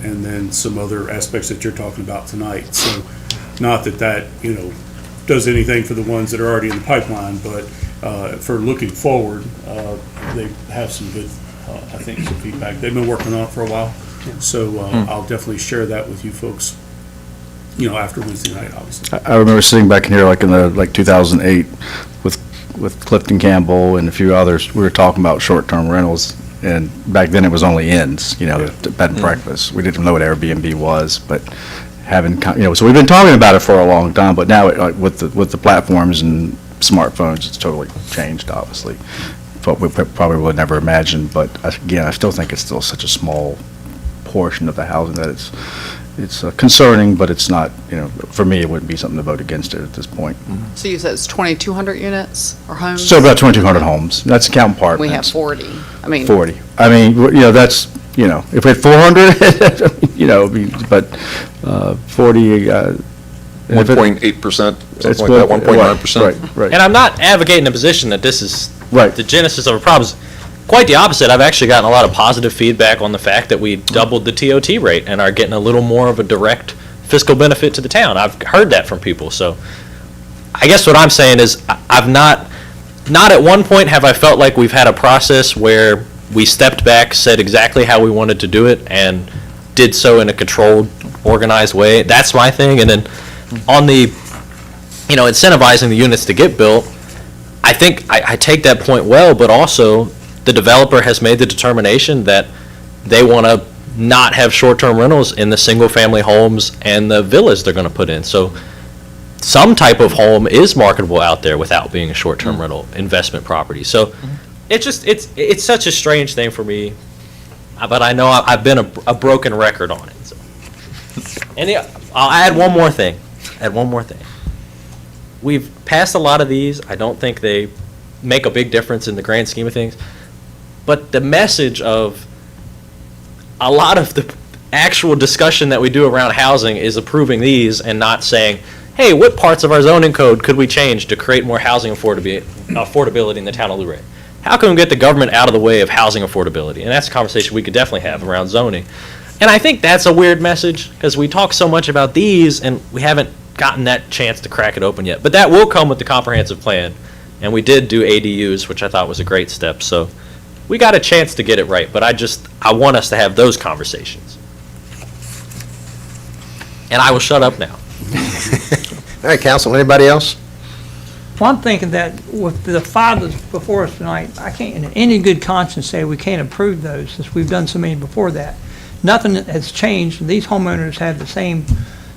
and then some other aspects that you're talking about tonight. So not that does anything for the ones that are already in the pipeline, but for looking forward, they have some good, I think, some feedback. They've been working on it for a while, so I'll definitely share that with you folks, after Wednesday night, obviously. I remember sitting back in here like in the, 2008 with Clifton Campbell and a few others. We were talking about short-term rentals, and back then it was only inns, the bed and breakfast. We didn't know what Airbnb was, but so we've been talking about it for a long time, but now with the platforms and smartphones, it's totally changed, obviously. But we probably would never imagine, but again, I still think it's still such a small portion of the housing that it's concerning, but it's not, for me, it wouldn't be something to vote against it at this point. So you said it's 2,200 units or homes? So about 2,200 homes. That's counting apartments. We have 40. 40. I mean, that's, if we had 400, but 40. 1.8%, something It's like that, 1.9%. Right. And I'm not advocating a position that this is Right. the genesis of a problem. Quite the opposite. I've actually gotten a lot of positive feedback on the fact that we doubled the TOT rate and are getting a little more of a direct fiscal benefit to the town. I've heard that from people. So I guess what I'm saying is I've not at one point have I felt like we've had a process where we stepped back, said exactly how we wanted to do it, and did so in a controlled, organized way. That's my thing. And then on the, incentivizing the units to get built, I think I take that point well, but also the developer has made the determination that they want to not have short-term rentals in the single-family homes and the villas they're going to put in. So some type of home is marketable out there without being a short-term rental investment property. So it's such a strange thing for me, but I know I've been a broken record on it. So. And I'll add one more thing. We've passed a lot of these. I don't think they make a big difference in the grand scheme of things. But the message of a lot of the actual discussion that we do around housing is approving these and not saying, hey, what parts of our zoning code could we change to create more housing affordability in the town of Luray? How can we get the government out of the way of housing affordability? And that's a conversation we could definitely have around zoning. And I think that's a weird message because we talk so much about these and we haven't gotten that chance to crack it open yet. But that will come with the comprehensive plan. And we did do ADUs, which I thought was a great step. So we got a chance to get it right, but I want us to have those conversations. And I will shut up now. All right, council, anybody else? Well, I'm thinking that with the five that's before us tonight, I can't, in any good conscience, say we can't approve those, since we've done so many before that. Nothing has changed, and these homeowners had the same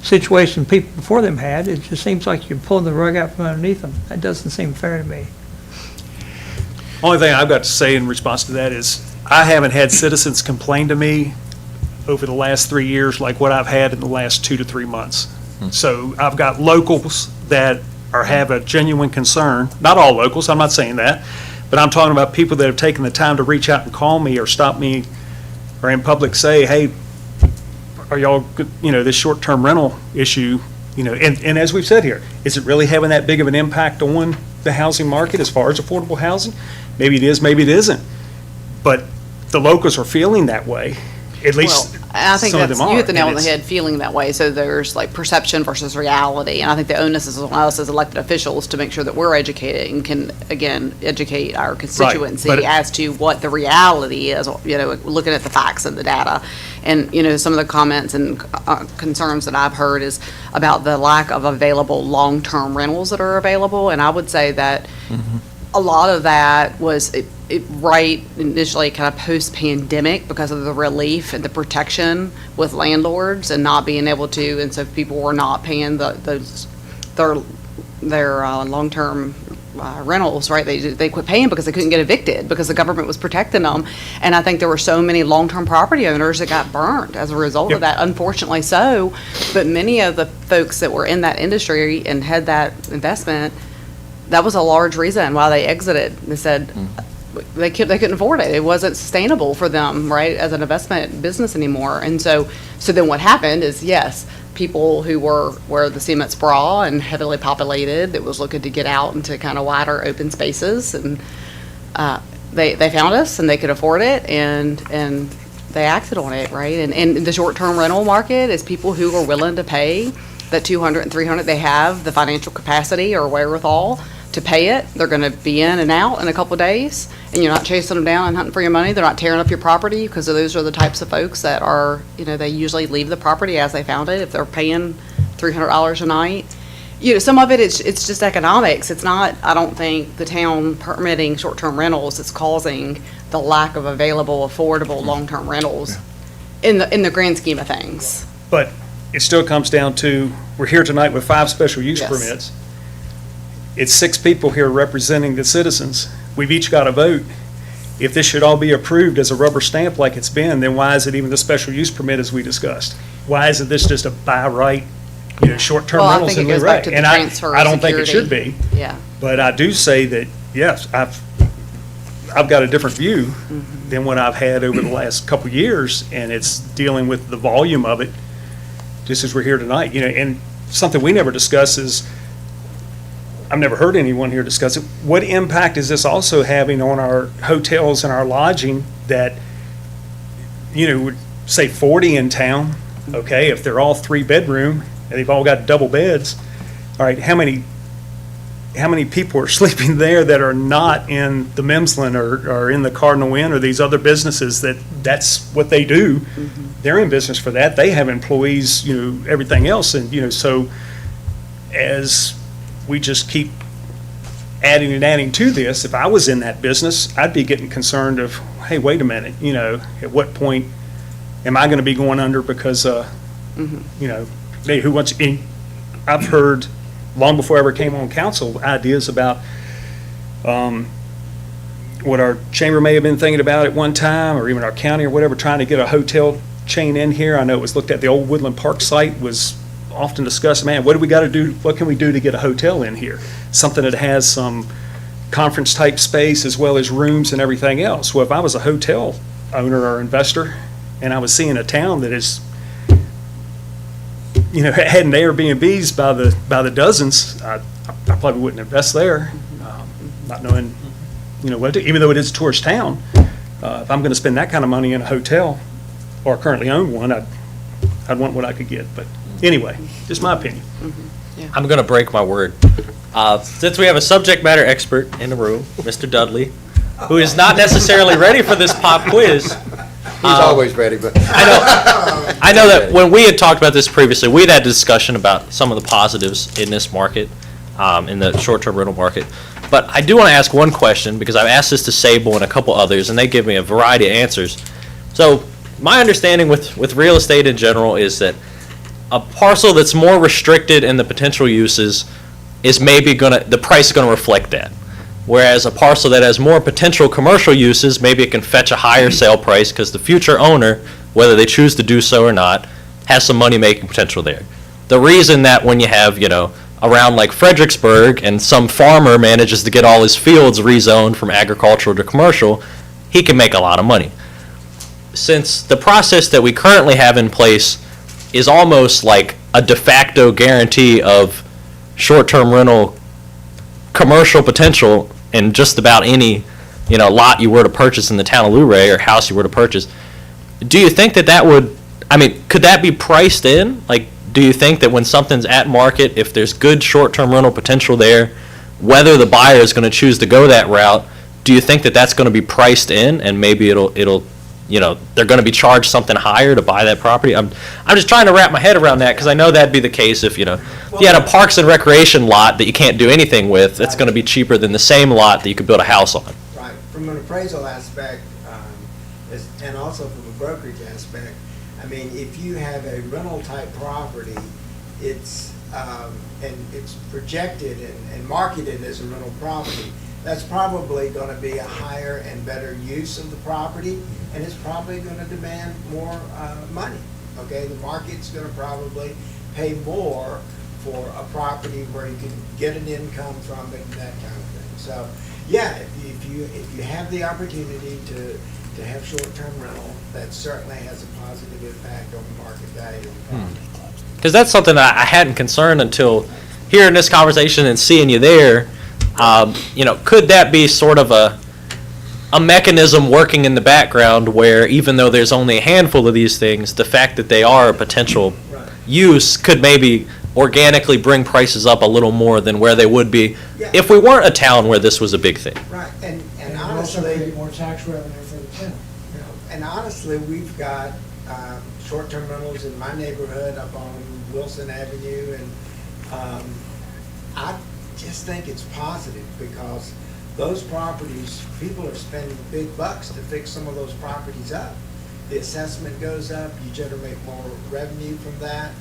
situation people before them had. It just seems like you're pulling the rug out from underneath them. That doesn't seem fair to me. Only thing I've got to say in response to that is I haven't had citizens complain to me over the last 3 years like what I've had in the last 2 to 3 months. So I've got locals that have a genuine concern, not all locals, I'm not saying that, but I'm talking about people that have taken the time to reach out and call me or stop me or in public say, hey, are y'all, this short-term rental issue, and as we've said here, is it really having that big of an impact on the housing market as far as affordable housing? Maybe it is, maybe it isn't. But the locals are feeling that way, at least I think some of them are. you hit the nail on the and head, feeling that way. So there's like perception versus reality. And I think the onus is on us as elected officials to make sure that we're educated and can, again, educate our constituency but- as to what the reality is, looking at the facts and the data. And, some of the comments and concerns that I've heard is about the lack of available long-term rentals that are available. And I would say that a lot of that was right initially kind of post-pandemic because of the relief and the protection with landlords and not being able to, and so people were not paying their long-term rentals, right? They quit paying because they couldn't get evicted because the government was protecting them. And I think there were so many long-term property owners that got burned as a result of that, unfortunately so. But many of the folks that were in that industry and had that investment, that was a large reason why they exited. They said they couldn't afford it. It wasn't sustainable for them, right, as an investment business anymore. And so then what happened is, yes, people who were where the cement sprawl and heavily populated that was looking to get out into kind of wider open spaces, and they found us and they could afford it and they acted on it, right? And the short-term rental market is people who are willing to pay that $200 and $300. They have the financial capacity or wherewithal to pay it. They're going to be in and out in a couple of days, and you're not chasing them down and hunting for your money. They're not tearing up your property, because those are the types of folks that are, they usually leave the property as they found it if they're paying $300 a night. Some of it, it's just economics. It's not, I don't think, the town permitting short-term rentals that's causing the lack of available, affordable, long-term rentals in the grand scheme of things. But it still comes down to, we're here tonight with 5 special use Yes. permits. It's 6 people here representing the citizens. We've each got a vote. If this should all be approved as a rubber stamp like it's been, then why is it even the special use permit as we discussed? Why isn't this just a by right, short-term Well, I rentals think in it goes Luray? back to the And transfer I of don't think it should security. be, Yeah. but I do say that, yes, I've got a different view than what I've had over the last couple of years, and it's dealing with the volume of it, just as we're here tonight, and something we never discuss is, I've never heard anyone here discuss it, what impact is this also having on our hotels and our lodging that, would say 40 in town, okay, if they're all 3-bedroom, and they've all got double beds, all right, how many people are sleeping there that are not in the Memsland or in the Cardinal Inn or these other businesses that's what they do? They're in business for that. They have employees, everything else. And, so as we just keep adding and adding to this, if I was in that business, I'd be getting concerned of, hey, wait a minute, at what point am I going to be going under because, hey, who wants, I've heard long before I ever came on council, ideas about what our chamber may have been thinking about at one time, or even our county or whatever, trying to get a hotel chain in here. I know it was looked at, the old Woodland Park site was often discussed, man, what do we got to do, what can we do to get a hotel in here? Something that has some conference type space as well as rooms and everything else. Well, if I was a hotel owner or investor and I was seeing a town that is heading to Airbnbs by the dozens, I probably wouldn't invest there, not knowing, what to, even though it is a tourist town. If I'm going to spend that kind of money in a hotel, or currently own one, I'd want what I could get. But anyway, just my opinion. I'm going to break my word. Since we have a subject matter expert in the room, Mr. Dudley, who is not necessarily ready for this pop quiz. He's always ready, but. I know that when we had talked about this previously, we'd had a discussion about some of the positives in this market, in the short-term rental market. But I do want to ask one question, because I've asked this to Sable and a couple others, and they give me a variety of answers. So my understanding with real estate in general is that a parcel that's more restricted in the potential uses is maybe the price is going to reflect that. Whereas a parcel that has more potential commercial uses, maybe it can fetch a higher sale price because the future owner, whether they choose to do so or not, has some money-making potential there. The reason that when you have, around like Fredericksburg and some farmer manages to get all his fields rezoned from agricultural to commercial, he can make a lot of money. Since the process that we currently have in place is almost like a de facto guarantee of short-term rental commercial potential in just about any, lot you were to purchase in the town of Luray or house you were to purchase, do you think that would, could that be priced in? Like, do you think that when something's at market, if there's good short-term rental potential there, whether the buyer is going to choose to go that route, do you think that that's going to be priced in and maybe it'll they're going to be charged something higher to buy that property? I'm just trying to wrap my head around that, because I know that'd be the case if, if you had a parks and recreation lot that you can't do anything with, it's going to be cheaper than the same lot that you could build a house on. Right, from an appraisal aspect, and also from a brokerage aspect, if you have a rental type property, it's, and it's projected and marketed as a rental property, that's probably going to be a higher and better use of the property, and it's probably going to demand more money. Okay, the market's going to probably pay more for a property where you can get an income from it and that kind of thing. So, yeah, if you have the opportunity to have short-term rental, that certainly has a positive impact on the market value of the property. Because that's something I hadn't concerned until hearing this conversation and seeing you there. Could that be sort of a mechanism working in the background where even though there's only a handful of these things, the fact that they are a potential use could maybe, organically bring prices up a little more than where they would be Yeah. if we weren't a town where this was a big thing. Right, and also honestly, create more tax revenue for the town. you know, and honestly, we've got short-term rentals in my neighborhood up on Wilson Avenue, and I just think it's positive because those properties, people are spending big bucks to fix some of those properties up. The assessment goes up, you generate more revenue from that.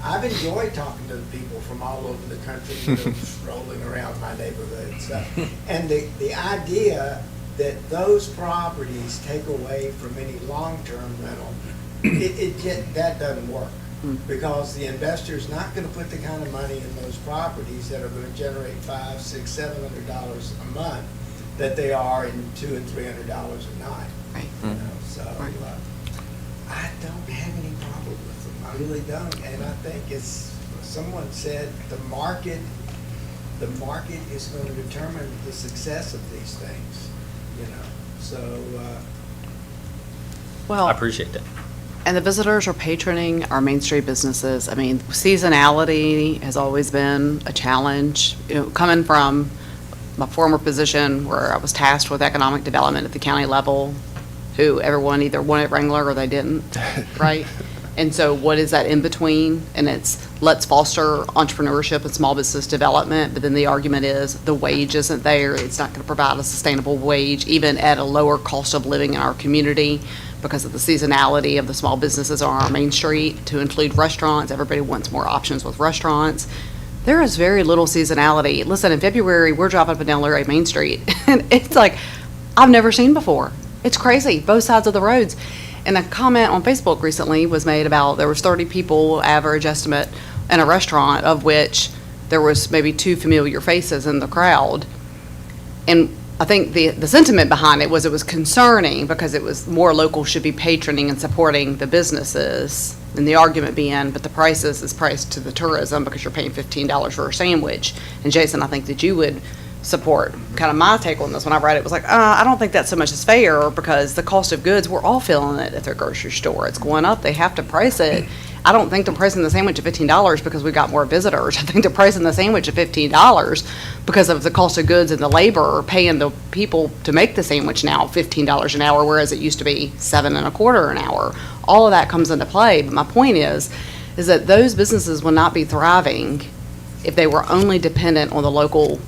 I've enjoyed talking to the people from all over the country that are strolling around my neighborhood and stuff. And the idea that those properties take away from any long-term rental, that doesn't work. Because the investor's not gonna put the kind of money in those properties that are gonna generate $500, $600, $700 a month that they are in $200 and $300 a night. Right. You know, so, I don't have any problem with them, I really don't, and I think someone said, the market is gonna determine the success of these things, you know, so, Well, I appreciate that. and the visitors are patroning our Main Street businesses. I mean, seasonality has always been a challenge. You know, coming from my former position where I was tasked with economic development at the county level, who everyone either wanted Wrangler or they didn't, right? And so what is that in between? And it's, let's foster entrepreneurship and small business development, but then the argument is the wage isn't there. It's not going to provide a sustainable wage, even at a lower cost of living in our community, because of the seasonality of the small businesses on our Main Street, to include restaurants. Everybody wants more options with restaurants. There is very little seasonality. Listen, in February, we're driving up and down Luray Main Street, and it's like, I've never seen before. It's crazy, both sides of the roads. And a comment on Facebook recently was made about there was 30 people, average estimate, in a restaurant, of which there was maybe 2 familiar faces in the crowd. And I think the sentiment behind it was concerning because it was more locals should be patroning and supporting the businesses. And the argument being, but the prices is priced to the tourism because you're paying $15 for a sandwich. And Jason, I think that you would support kind of my take on this when I read it was like, I don't think that so much is fair because the cost of goods, we're all feeling it at their grocery store. It's going up. They have to price it. I don't think they're pricing the sandwich at $15 because we got more visitors. I think they're pricing the sandwich at $15 because of the cost of goods and the labor, paying the people to make the sandwich now $15 an hour, whereas it used to be $7.25 an hour. All of that comes into play. But my point is that those businesses will not be thriving if they were only dependent on the local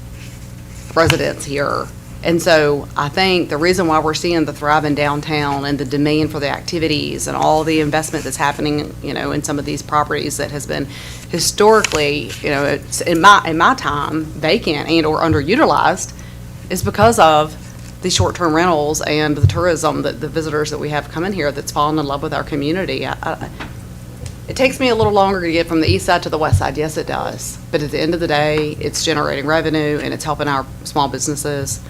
residents here. And so I think the reason why we're seeing the thriving downtown and the demand for the activities and all the investment that's happening, you know, in some of these properties that has been historically, you know, it's in my time vacant and or underutilized, is because of the short-term rentals and the tourism, the visitors that we have coming here that's fallen in love with our community. It takes me a little longer to get from the east side to the west side. Yes, it does. But at the end of the day, it's generating revenue and it's helping our small businesses.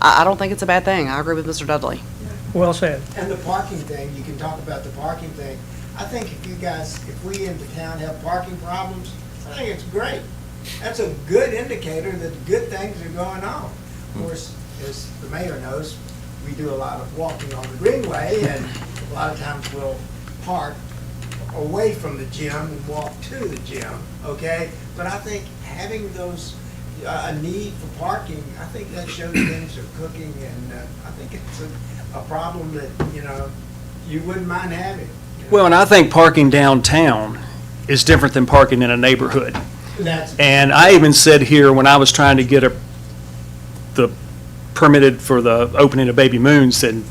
I don't think it's a bad thing. I agree with Mr. Dudley. Well said. and the parking thing, you can talk about the parking thing. I think if we in the town have parking problems, I think it's great. That's a good indicator that good things are going on. Of course, as the mayor knows, we do a lot of walking on the Greenway, and a lot of times we'll park away from the gym and walk to the gym, okay? But I think having those, a need for parking, I think that shows things are cooking, and I think it's a problem that, you know, you wouldn't mind having. You know? Well, and I think parking downtown is different than parking in a neighborhood. And I even said here, when I was trying to get the permitted for the opening of Baby Moons, and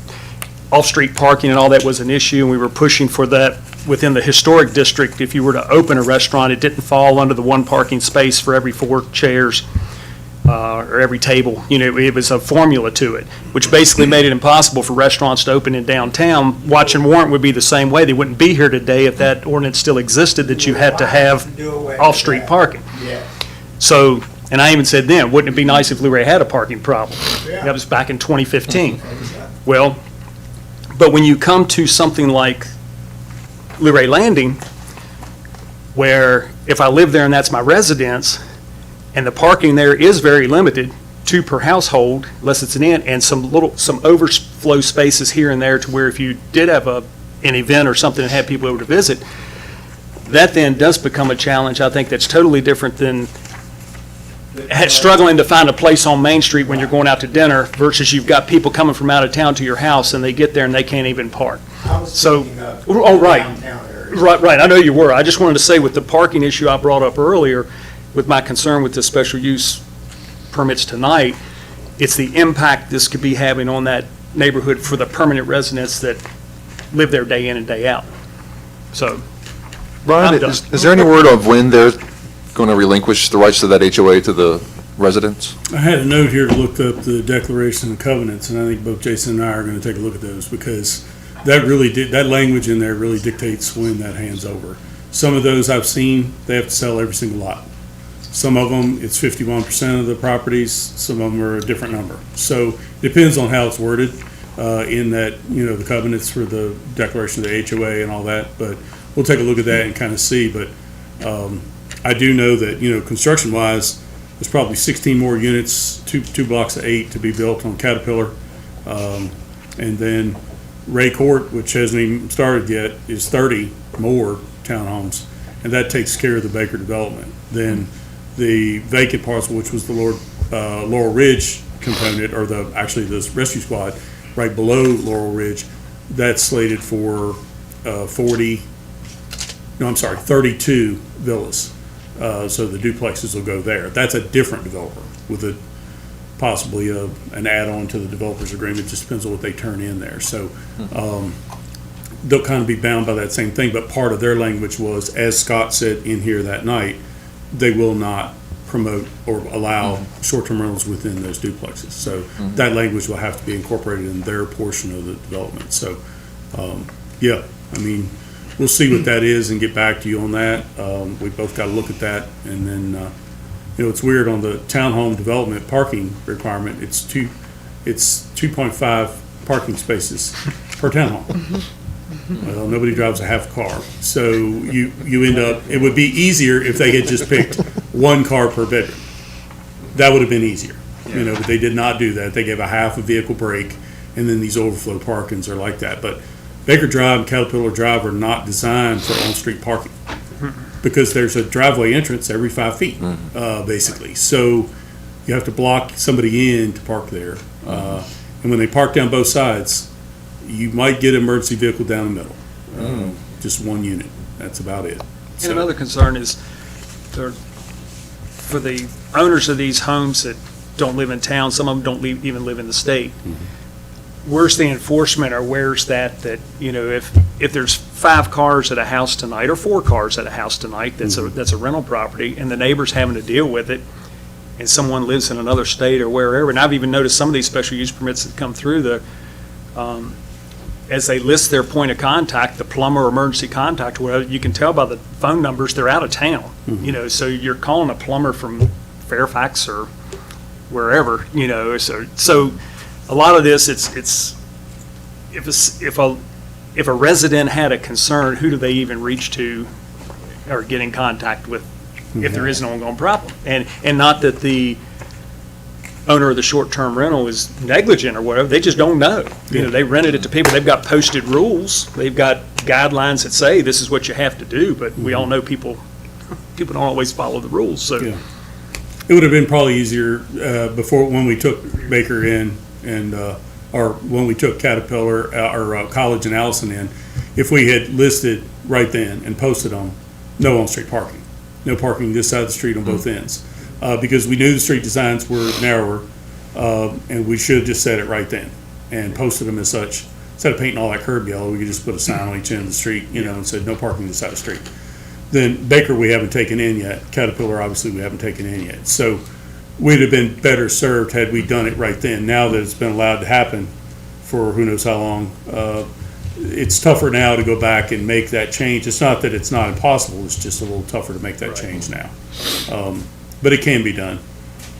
off-street parking and all that was an issue, and we were pushing for that within the historic district. If you were to open a restaurant, it didn't fall under the one parking space for every 4 chairs or every table. You know, it was a formula to it, which basically made it impossible for restaurants to open in downtown. Watch and Warrant would be the same way. They wouldn't be here today if that ordinance still existed, that you had to have off-street parking. Yeah. So, and I even said then, wouldn't it be nice if Luray had a parking problem? That was back in 2015. Well, but when you come to something like Luray Landing, where if I live there and that's my residence, and the parking there is very limited, 2 per household, unless it's an inn, and some overflow spaces here and there to where if you did have an event or something and had people over to visit, that then does become a challenge, I think, that's totally different than struggling to find a place on Main Street when you're going out to dinner versus you've got people coming from out of town to your house and they get there and they can't even park. I was So, thinking of oh, right. downtown area. Right, I know you were. I just wanted to say with the parking issue I brought up earlier, with my concern with the special use permits tonight, it's the impact this could be having on that neighborhood for the permanent residents that live there day in and day out. So, Brian, I'm done. is there any word of when they're going to relinquish the rights to that HOA to the residents? I had a note here to look up the declaration and covenants, and I think both Jason and I are going to take a look at those, because that really that language in there really dictates when that hands over. Some of those I've seen, they have to sell every single lot. Some of them, it's 51% of the properties, some of them are a different number. So it depends on how it's worded in that, the covenants for the declaration of the HOA and all that, but we'll take a look at that and kind of see. But I do know that, construction-wise, there's probably 16 more units, two blocks of 8 to be built on Caterpillar. And then Ray Court, which hasn't even started yet, is 30 more townhomes, and that takes care of the Baker development. Then the vacant parcel, which was the Laurel Ridge component, or actually this rescue squad, right below Laurel Ridge, that's slated for 32 villas. So the duplexes will go there. That's a different developer with possibly an add-on to the developer's agreement. Just depends on what they turn in there. So they'll kind of be bound by that same thing, but part of their language was, as Scott said in here that night, they will not promote or allow short-term rentals within those duplexes. So that language will have to be incorporated in their portion of the development. So, we'll see what that is and get back to you on that. We both got to look at that. And then, it's weird on the townhome development parking requirement, it's 2.5 parking spaces per townhome. Well, nobody drives a half car. So you end up, it would be easier if they had just picked one car per bedroom. That would have been easier, but they did not do that. They gave a half a vehicle break, and then these overflow parkings are like that. But Baker Drive and Caterpillar Drive are not designed for on-street parking because there's a driveway entrance every 5 feet, basically. So you have to block somebody in to park there. And when they park down both sides, you might get an emergency vehicle down the middle. Just one unit. That's about it. And another concern is for the owners of these homes that don't live in town, some of them don't even live in the state. Where's the enforcement, or where's that, if there's 5 cars at a house tonight or 4 cars at a house tonight, that's a rental property, and the neighbor's having to deal with it, and someone lives in another state or wherever, and I've even noticed some of these special use permits that come through, as they list their point of contact, the plumber or emergency contact, whatever, you can tell by the phone numbers they're out of town. So you're calling a plumber from Fairfax or wherever, so a lot of this, it's if a resident had a concern, who do they even reach to or get in contact with if there is an ongoing problem? And not that the owner of the short-term rental is negligent or whatever, they just don't know. They rented it to people, they've got posted rules, they've got guidelines that say this is what you have to do, but we all know people don't always follow the rules, so. Yeah. It would have been probably easier before, when we took Baker in, and or when we took Caterpillar or College and Allison in, if we had listed right then and posted on no on-street parking, no parking this side of the street on both ends, because we knew the street designs were narrower, and we should have just said it right then and posted them as such. Instead of painting all that curb yellow, we could just put a sign on each end of the street, and said no parking this side of the street. Then Baker we haven't taken in yet. Caterpillar obviously we haven't taken in yet. So we'd have been better served had we done it right then. Now that it's been allowed to happen for who knows how long, it's tougher now to go back and make that change. It's not that it's not impossible, it's just a little tougher to make that change now. But it can be done.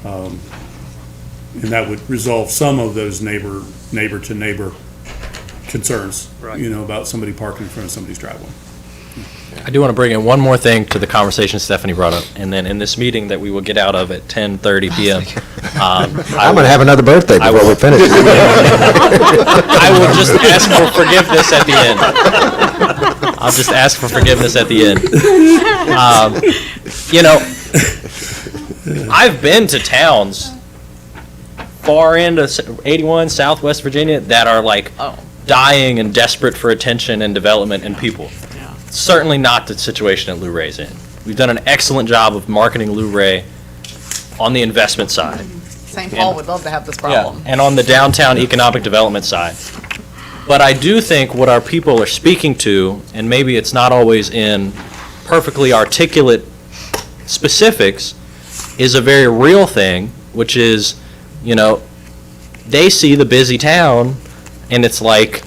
And that would resolve some of those neighbor to neighbor concerns, about somebody parking in front of somebody's driveway. I do want to bring in one more thing to the conversation Stephanie brought up, and then in this meeting that we will get out of at 10:30 p.m. I'm going to have another birthday before we finish. I will just ask for forgiveness at the end. I'll just ask for forgiveness at the end. You know, I've been to towns far into 81, Southwest Virginia, that are like dying and desperate for attention and development and people. Certainly not the situation that Luray's in. We've done an excellent job of marketing Luray on the investment side. St. Paul would love to have this problem. And on the downtown economic development side. But I do think what our people are speaking to, and maybe it's not always in perfectly articulate specifics, is a very real thing, which is, you know, they see the busy town, and it's like,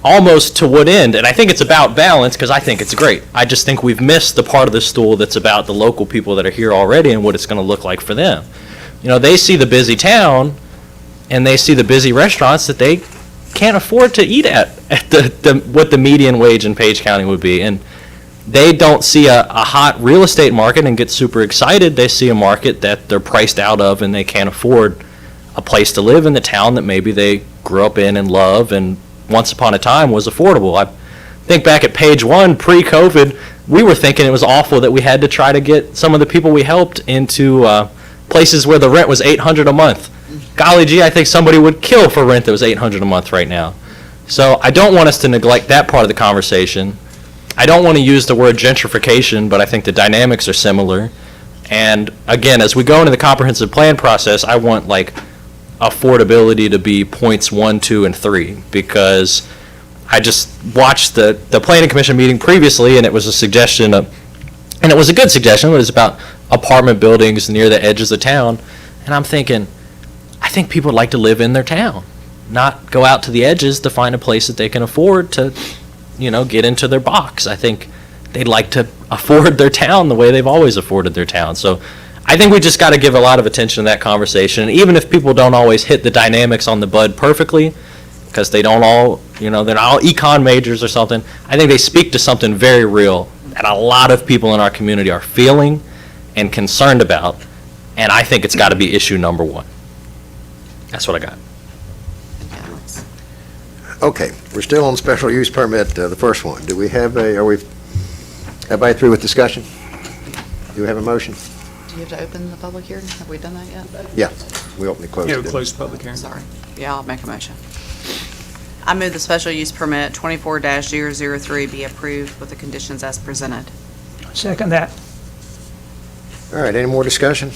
almost to what end? And I think it's about balance, because I think it's great. I just think we've missed the part of the stool that's about the local people that are here already and what it's going to look like for them. You know, they see the busy town, and they see the busy restaurants that they can't afford to eat at what the median wage in Page County would be. And they don't see a hot real estate market and get super excited. They see a market that they're priced out of, and they can't afford a place to live in the town that maybe they grew up in and love and once upon a time was affordable. I think back at Page One, pre-COVID, we were thinking it was awful that we had to try to get some of the people we helped into places where the rent was $800 a month. Golly gee, I think somebody would kill for rent that was $800 a month right now. So I don't want us to neglect that part of the conversation. I don't want to use the word gentrification, but I think the dynamics are similar. And again, as we go into the comprehensive plan process, I want like affordability to be points 1, 2, and 3, because I just watched the planning commission meeting previously, and it was a suggestion of, and it was a good suggestion, but it was about apartment buildings near the edges of town. And I'm thinking, I think people would like to live in their town, not go out to the edges to find a place that they can afford to, you know, get into their box. I think they'd like to afford their town the way they've always afforded their town. So I think we just got to give a lot of attention to that conversation. And even if people don't always hit the dynamics on the bud perfectly, because they don't all, you know, they're not all econ majors or something, I think they speak to something very real that a lot of people in our community are feeling and concerned about. And I think it's got to be issue number 1. That's what I got. Okay, we're still on special use permit, the first one. Do we have everybody through with discussion? Do we have a motion? Do you have to open the public hearing? Have we done that yet? Yeah, we openly closed it. Yeah, we closed the public hearing. Sorry. Yeah, I'll make a motion. I move the special use permit 24-003 be approved with the conditions as presented. Second that. All right, any more discussion?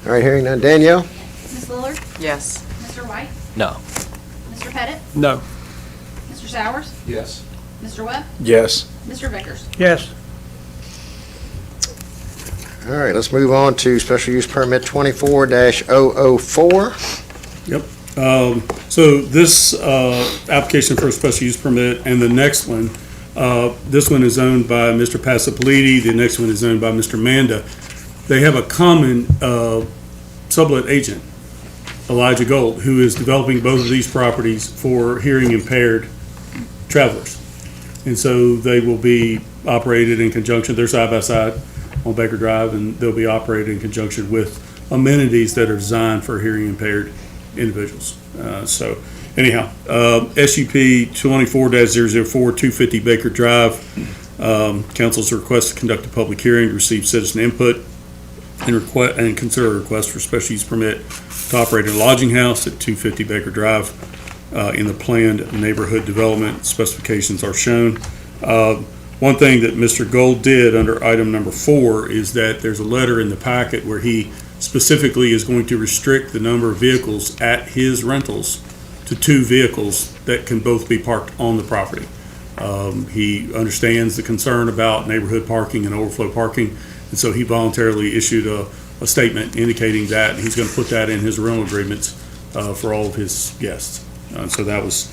All right, hearing none. Danielle? Ms. Lillard? Yes. Mr. White? No. Mr. Pettit? No. Mr. Sowers? Yes. Mr. Webb? Yes. Mr. Vickers? Yes. All right, let's move on to special use permit 24-004. Yep. So this application for a special use permit and the next one, this one is owned by Mr. Pasapolidi, the next one is owned by Mr. Manda. They have a common sublet agent, Elijah Gold, who is developing both of these properties for hearing impaired travelers. And so they will be operated in conjunction, they're side by side on Baker Drive, and they'll be operated in conjunction with amenities that are designed for hearing impaired individuals. So anyhow, SUP 24-004, 250 Baker Drive. Council's request to conduct a public hearing, receive citizen input, and consider a request for special use permit to operate a lodging house at 250 Baker Drive. In the planned neighborhood development, specifications are shown. One thing that Mr. Gold did under item number 4 is that there's a letter in the packet where he specifically is going to restrict the number of vehicles at his rentals to 2 vehicles that can both be parked on the property. He understands the concern about neighborhood parking and overflow parking, and so he voluntarily issued a statement indicating that he's going to put that in his rental agreements for all of his guests. So that was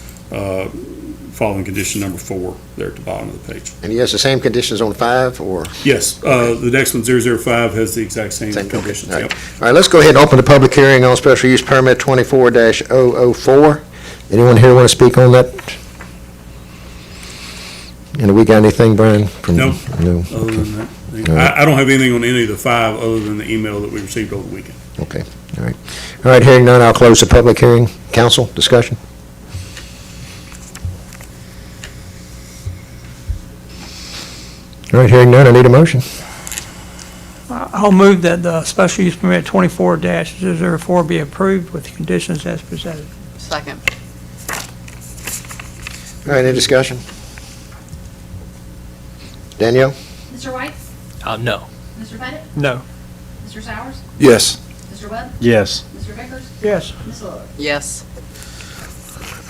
following condition number 4 there at the bottom of the page. And he has the same conditions on 5, or? Yes, the next one, 005, has the exact same conditions. Okay. All right. Yep. All right, let's go ahead and open the public hearing on special use permit 24-004. Anyone here want to speak on that? And we got anything, Brian? No. No. Other than that, All right. I don't have anything on any of the 5 other than the email that we received over the weekend. Okay, all right. All right, hearing none, I'll close the public hearing. Council, discussion? All right, hearing none, I need a motion. I'll move that the special use permit 24-004 be approved with the conditions as presented. Second. All right, any discussion? Danielle? Mr. White? No. Mr. Pettit? No. Mr. Sowers? Yes. Mr. Webb? Yes. Mr. Vickers? Yes. Ms. Lillard? Yes.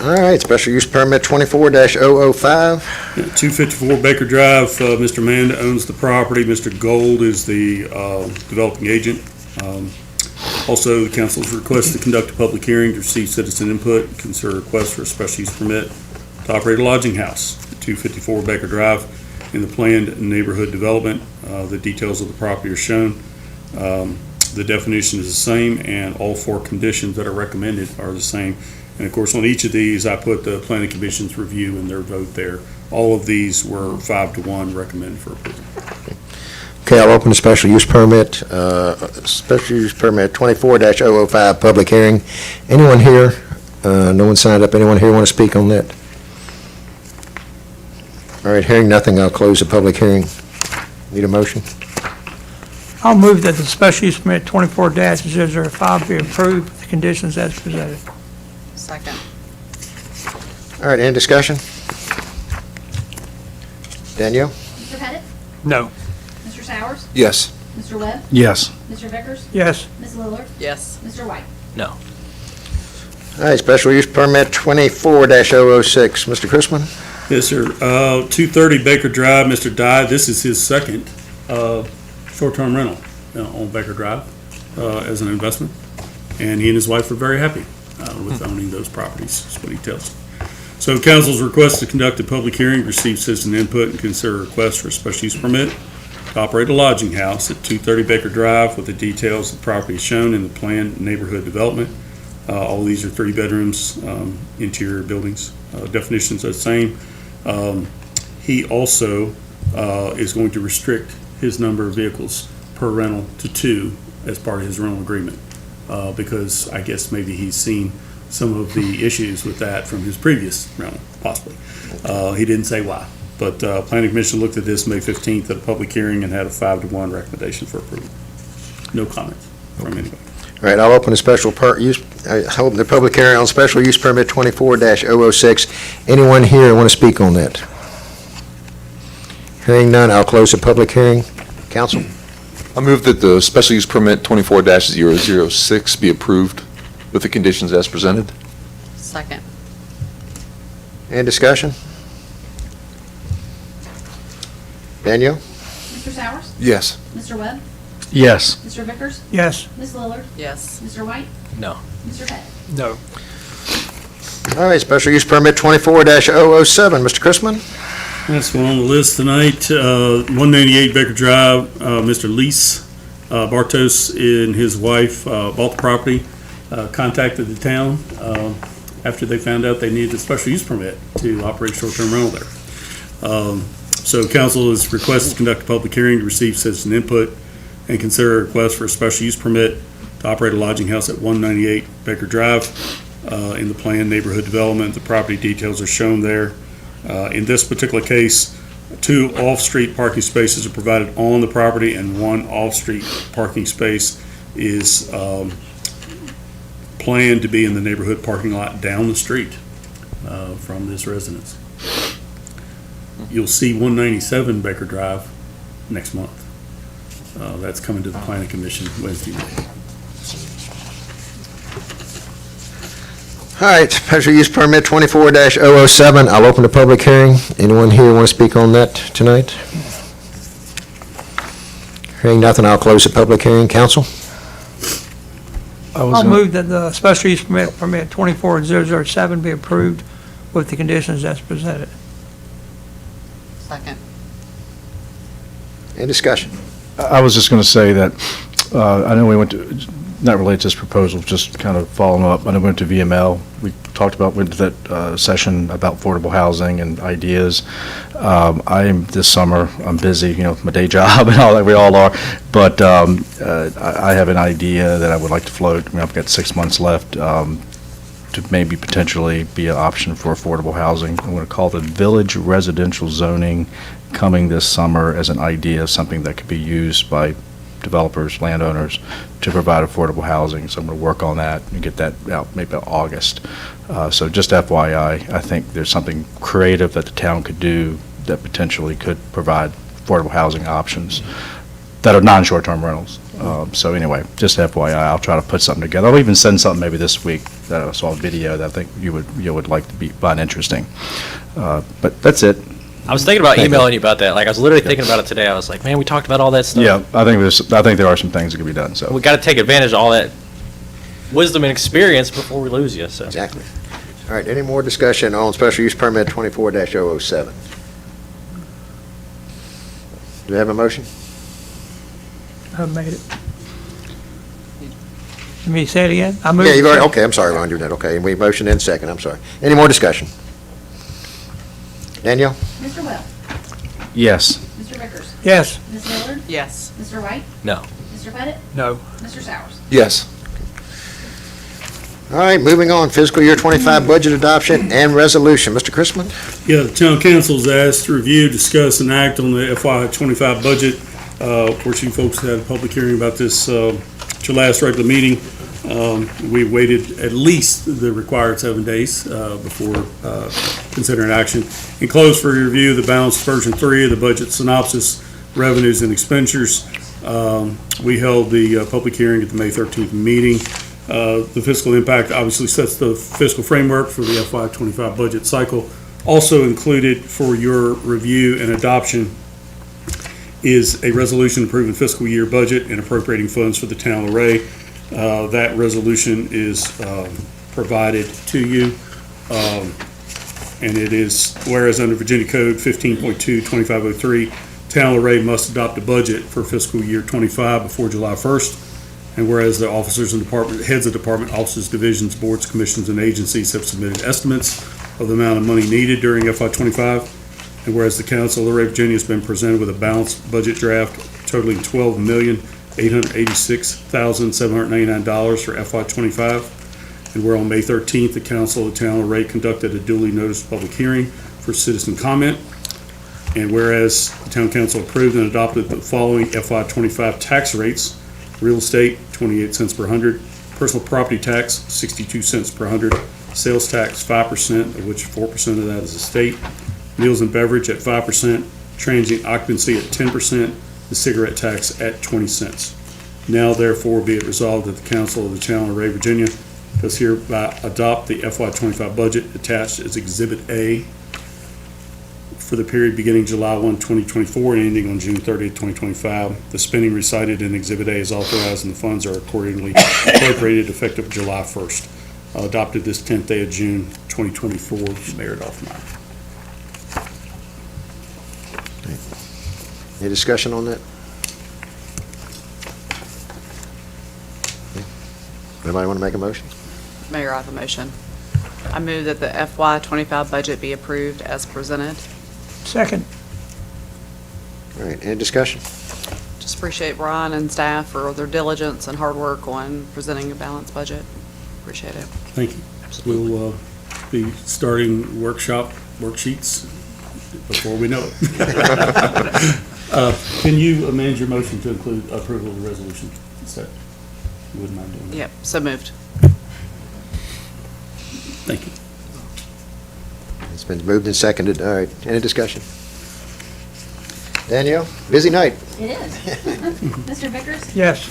All right, special use permit 24-005. 254 Baker Drive, Mr. Manda owns the property, Mr. Gold is the developing agent. Also, the council's request to conduct a public hearing to receive citizen input, consider a request for a special use permit to operate a lodging house at 254 Baker Drive in the planned neighborhood development. The details of the property are shown. The definition is the same, and all four conditions that are recommended are the same. And of course, on each of these, I put the planning commission's review and their vote there. All of these were 5-1 recommended for approval. Okay, I'll open the special use permit 24-005, public hearing. Anyone here? No one signed up. Anyone here want to speak on that? All right, hearing nothing, I'll close the public hearing. Need a motion? I'll move that the special use permit 24-005 be approved with the conditions as presented. Second. All right, any discussion? Danielle? Mr. Pettit? No. Mr. Sowers? Yes. Mr. Webb? Yes. Mr. Vickers? Yes. Ms. Lillard? Yes. Mr. White? No. All right, special use permit 24-006, Mr. Chrisman? Yes, sir. 230 Baker Drive, Mr. Dye, this is his second short-term rental on Baker Drive as an investment. And he and his wife are very happy with owning those properties, is what he tells us. So council's request to conduct a public hearing, receive citizen input, and consider a request for a special use permit to operate a lodging house at 230 Baker Drive with the details of the property shown in the planned neighborhood development. All these are 3 bedrooms, interior buildings. Definitions are the same. He also is going to restrict his number of vehicles per rental to 2 as part of his rental agreement, because I guess maybe he's seen some of the issues with that from his previous rental, possibly. He didn't say why, but Planning Commission looked at this May 15th at a public hearing and had a 5-1 recommendation for approval. No comments from anybody. All right, I'll open the I'll open the public hearing on special use permit 24-006. Anyone here want to speak on that? Hearing none, I'll close the public hearing. Council? I move that the special use permit 24-006 be approved with the conditions as presented. Second. Any discussion? Danielle? Mr. Sowers? Yes. Mr. Webb? Yes. Mr. Vickers? Yes. Ms. Lillard? Yes. Mr. White? No. Mr. Pettit? No. All right, special use permit 24-007, Mr. Chrisman? That's one on the list tonight. 198 Baker Drive, Mr. Lease Bartos and his wife bought the property, contacted the town after they found out they needed a special use permit to operate short-term rental there. So council is requested to conduct a public hearing to receive citizen input and consider a request for a special use permit to operate a lodging house at 198 Baker Drive in the planned neighborhood development. The property details are shown there. In this particular case, 2 off-street parking spaces are provided on the property, and 1 off-street parking space is planned to be in the neighborhood parking lot down the street from this residence. You'll see 197 Baker Drive next month. That's coming to the Planning Commission Wednesday night. All right, special use permit 24-007. I'll open the public hearing. Anyone here want to speak on that tonight? Hearing nothing, I'll close the public hearing. Council? I'll move that the special use permit 24-007 be approved with the conditions as presented. Second. Any discussion? I was just going to say that, I know we went to, not related to this proposal, just kind of following up, I know we went to VML, we talked about, went to that session about affordable housing and ideas. This summer, I'm busy, with my day job and all that, we all are, but I have an idea that I would like to float. I've got 6 months left. to maybe potentially be an option for affordable housing. I'm going to call it village residential zoning coming this summer as an idea, something that could be used by developers, landowners, to provide affordable housing. So I'm going to work on that and get that out maybe August. So just FYI, I think there's something creative that the town could do that potentially could provide affordable housing options that are non-short-term rentals. So anyway, just FYI, I'll try to put something together. I'll even send something maybe this week that I saw a video that I think you would like to find interesting. But that's it. I was thinking about Thank you. emailing you about that. Like, I was literally thinking about it today. I was like, man, we talked about all that stuff. Yeah, I think there are some things that can be done, so. We got to take advantage of all that wisdom and experience before we lose you, so. Exactly. All right, any more discussion on special use permit 24-007? Do we have a motion? I made it. Let me say it again? I moved. Yeah, you've already, okay, I'm sorry, Ron, you're not, okay, we motion in second, I'm sorry. Any more discussion? Danielle? Mr. Webb? Yes. Mr. Vickers? Yes. Ms. Miller? Yes. Mr. White? No. Mr. Pettit? No. Mr. Sowers? Yes. All right, moving on, fiscal year 25 budget adoption and resolution. Mr. Chrisman? Yeah, the town council's asked to review, discuss, and act on the FY '25 budget. Of course, you folks had a public hearing about this at your last regular meeting. We waited at least the required 7 days before considering action. Enclosed for review, the balanced version 3 of the budget synopsis, revenues and expenditures. We held the public hearing at the May 13th meeting. The fiscal impact obviously sets the fiscal framework for the FY '25 budget cycle. Also included for your review and adoption is a resolution approving fiscal year budget and appropriating funds for the town of Luray. That resolution is provided to you. And it is, whereas under Virginia Code 15.2-2503, town of Luray must adopt a budget for fiscal year '25 before July 1st. And whereas the officers and heads of department, offices, divisions, boards, commissions, and agencies have submitted estimates of the amount of money needed during FY '25. And whereas the council of Luray, Virginia has been presented with a balanced budget draft totaling $12,886,799 for FY '25. And where on May 13th, the council of the town of Luray conducted a duly noticed public hearing for citizen comment. And whereas the town council approved and adopted the following FY '25 tax rates: real estate, 28 cents per hundred; personal property tax, 62 cents per hundred; sales tax, 5%, of which 4% of that is the state; meals and beverage at 5%; transient occupancy at 10%; the cigarette tax at 20 cents. Now therefore be it resolved that the council of the town of Luray, Virginia does hereby adopt the FY '25 budget attached as Exhibit A for the period beginning July 1, 2024 and ending on June 30, 2025. The spending recited in Exhibit A is authorized and the funds are accordingly appropriated effective July 1st. Adopted this 10th day of June, 2024, Mayor Dolphmeyer. Any discussion on that? Anybody want to make a motion? Mayor, I have a motion. I move that the FY '25 budget be approved as presented. Second. All right, any discussion? Just appreciate Ron and staff for their diligence and hard work on presenting a balanced budget. Appreciate it. Thank you. We'll be starting worksheets before we know it. Can you amend your motion to include approval of the resolution? You wouldn't mind doing that? Yep, so moved. Thank you. It's been moved and seconded. All right, any discussion? Danielle, busy night. It is. Mr. Vickers? Yes.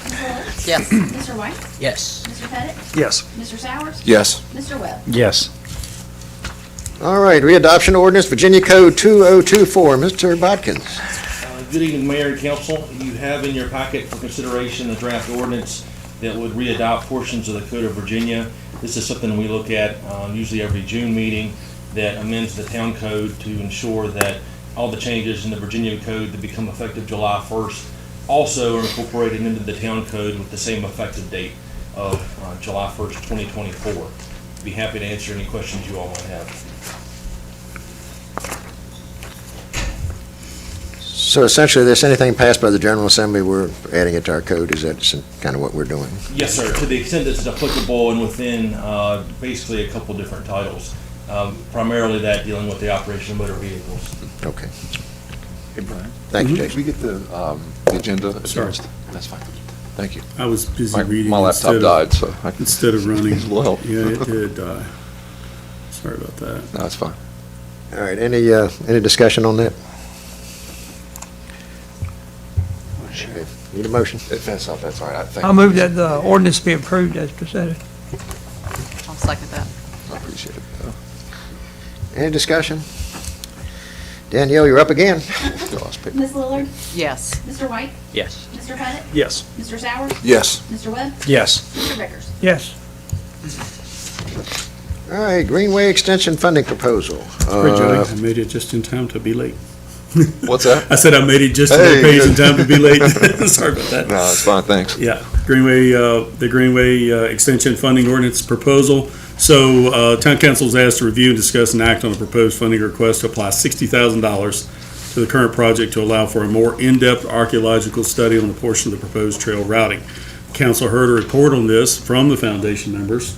Ms. Miller? Yes. Mr. White? Yes. Mr. Pettit? Yes. Mr. Sowers? Yes. Mr. Webb? Yes. All right, readoption ordinance, Virginia Code 2024. Mr. Bodkins. Good evening, Mayor and Council. You have in your packet for consideration a draft ordinance that would readopt portions of the Code of Virginia. This is something we look at usually every June meeting that amends the town code to ensure that all the changes in the Virginia Code that become effective July 1st also are incorporated into the town code with the same effective date of July 1st, 2024. Be happy to answer any questions you all might have. So essentially, this, anything passed by the General Assembly, we're adding it to our code, is that kind of what we're doing? Yes, sir, to the extent that it's applicable and within basically a couple different titles. Primarily that dealing with the operation of motor vehicles. Okay. Hey, Brian. Thank you, Can Jason. we get the agenda advanced? That's fine. Thank you. I was busy My reading. my laptop died, so I Instead of running. needs a little help. Yeah, it did die. Sorry about that. No, it's fine. All right, any discussion on that? Okay, need a motion? That's all right. I think. I move that the ordinance be approved as presented. I'll second that. I appreciate it. Any discussion? Danielle, you're up again. Ms. Lillard? Yes. Mr. White? Yes. Mr. Pettit? Yes. Mr. Sowers? Yes. Mr. Webb? Yes. Mr. Vickers? Yes. All right, Greenway Extension Funding Proposal. Sorry, Joey, I made it just in time to be late. What's that? I said I made it just to the page in time to be late. Sorry about that. No, it's fine, thanks. Yeah, Greenway, the Greenway Extension Funding Ordinance Proposal. So, Town Council is asked to review and discuss and act on a proposed funding request to apply $60,000 to the current project to allow for a more in-depth archaeological study on the portion of the proposed trail routing. Council heard a report on this from the foundation members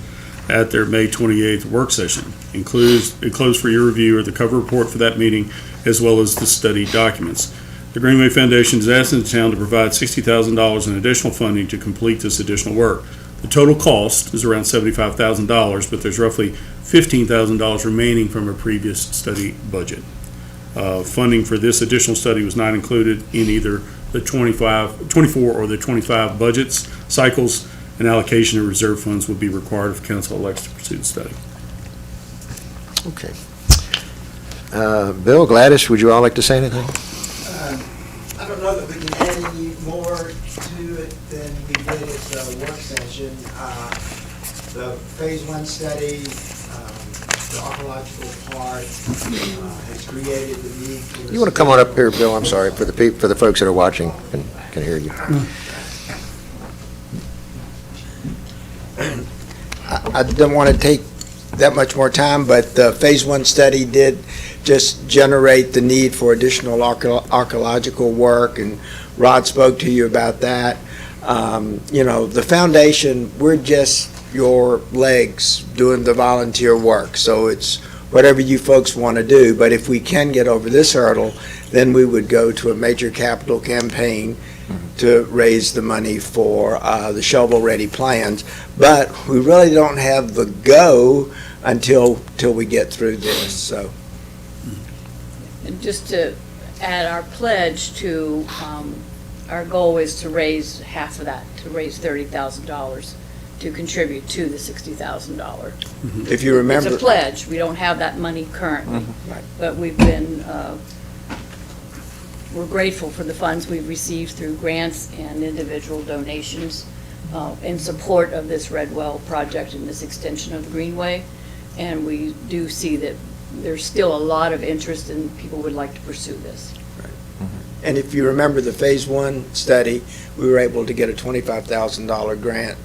at their May 28th work session. Enclosed for your review are the cover report for that meeting, as well as the study documents. The Greenway Foundation is asking the town to provide $60,000 in additional funding to complete this additional work. The total cost is around $75,000, but there's roughly $15,000 remaining from a previous study budget. Funding for this additional study was not included in either the 24 or the 25 budgets cycles. An allocation of reserve funds would be required if council elects to pursue the study. Okay. Bill, Gladys, would you all like to say anything? I don't know that we can add any more to it than we did at the work session. The phase one study, the archaeological part, has created the need for. You want to come on up here, Bill? I'm sorry, for the folks that are watching can hear you. I don't want to take that much more time, but the phase one study did just generate the need for additional archaeological work, and Rod spoke to you about that. The foundation, we're just your legs doing the volunteer work, so it's whatever you folks want to do, but if we can get over this hurdle, then we would go to a major capital campaign to raise the money for the shovel-ready plans. But we really don't have the go until we get through this, so. And just to add our pledge to, our goal is to raise half of that, to raise $30,000 to contribute to the $60,000. If you remember. It's a pledge. We don't have that money currently, Right. but we've been, we're grateful for the funds we've received through grants and individual donations in support of this Redwell project and this extension of the Greenway. And we do see that there's still a lot of interest and people would like to pursue this. And if you remember the phase one study, we were able to get a $25,000 grant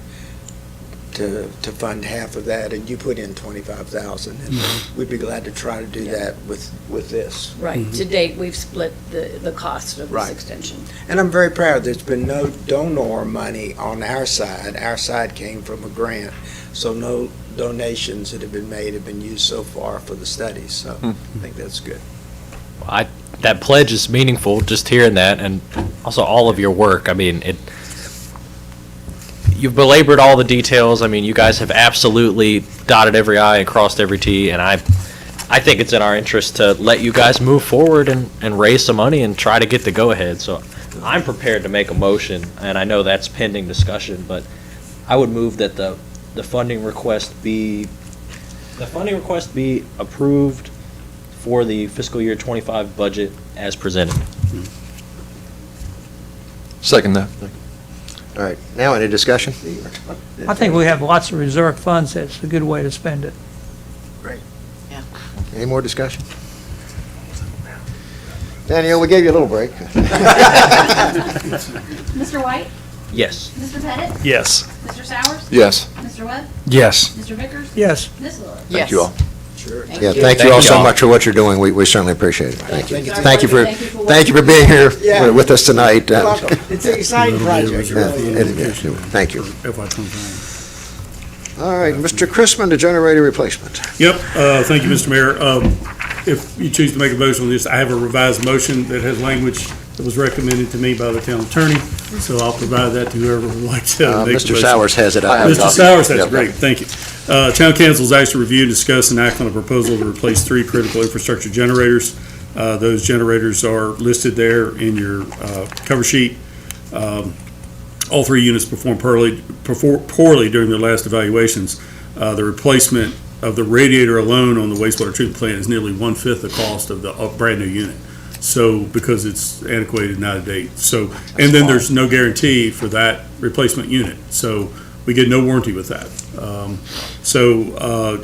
to fund half of that, and you put in $25,000. And we'd be glad to try to do that with this. Right. To date, we've split the cost of this Right. extension. And I'm very proud, there's been no donor money on our side. Our side came from a grant, so no donations that have been made have been used so far for the studies, so I think that's good. That pledge is meaningful, just hearing that, and also all of your work. I mean, you've belabored all the details. I mean, you guys have absolutely dotted every I and crossed every T, and I think it's in our interest to let you guys move forward and raise some money and try to get the go-ahead. So I'm prepared to make a motion, and I know that's pending discussion, but I would move that the funding request be approved for the fiscal year 25 budget as presented. Second that. All right, now any discussion? I think we have lots of reserve funds. That's a good way to spend it. Any more discussion? Danielle, we gave you a little break. Mr. White? Yes. Mr. Pettit? Yes. Mr. Sowers? Yes. Mr. Webb? Yes. Mr. Vickers? Yes. Ms. Lillard? Thank you all. Sure. Yeah, thank you all so much for what you're doing. We certainly appreciate it. Thank you. Thank you. Thank you for being here with us tonight. It's an exciting project. Yeah, it is. Thank you. FY25. All right, Mr. Chrisman, the generator replacement. Yep, thank you, Mr. Mayor. If you choose to make a motion on this, I have a revised motion that has language that was recommended to me by the town attorney, so I'll provide that to whoever would like to make a motion. Mr. Sowers has it. Mr. Sowers has it, great, thank you. Town council has actually reviewed, discussed, and act on a proposal to replace 3 critical infrastructure generators. Those generators are listed there in your cover sheet. All 3 units performed poorly during their last evaluations. The replacement of the radiator alone on the wastewater treatment plant is nearly 1/5 the cost of the brand-new unit. So, because it's antiquated and out of date. So, and then there's no guarantee for that replacement unit. So, we get no warranty with that.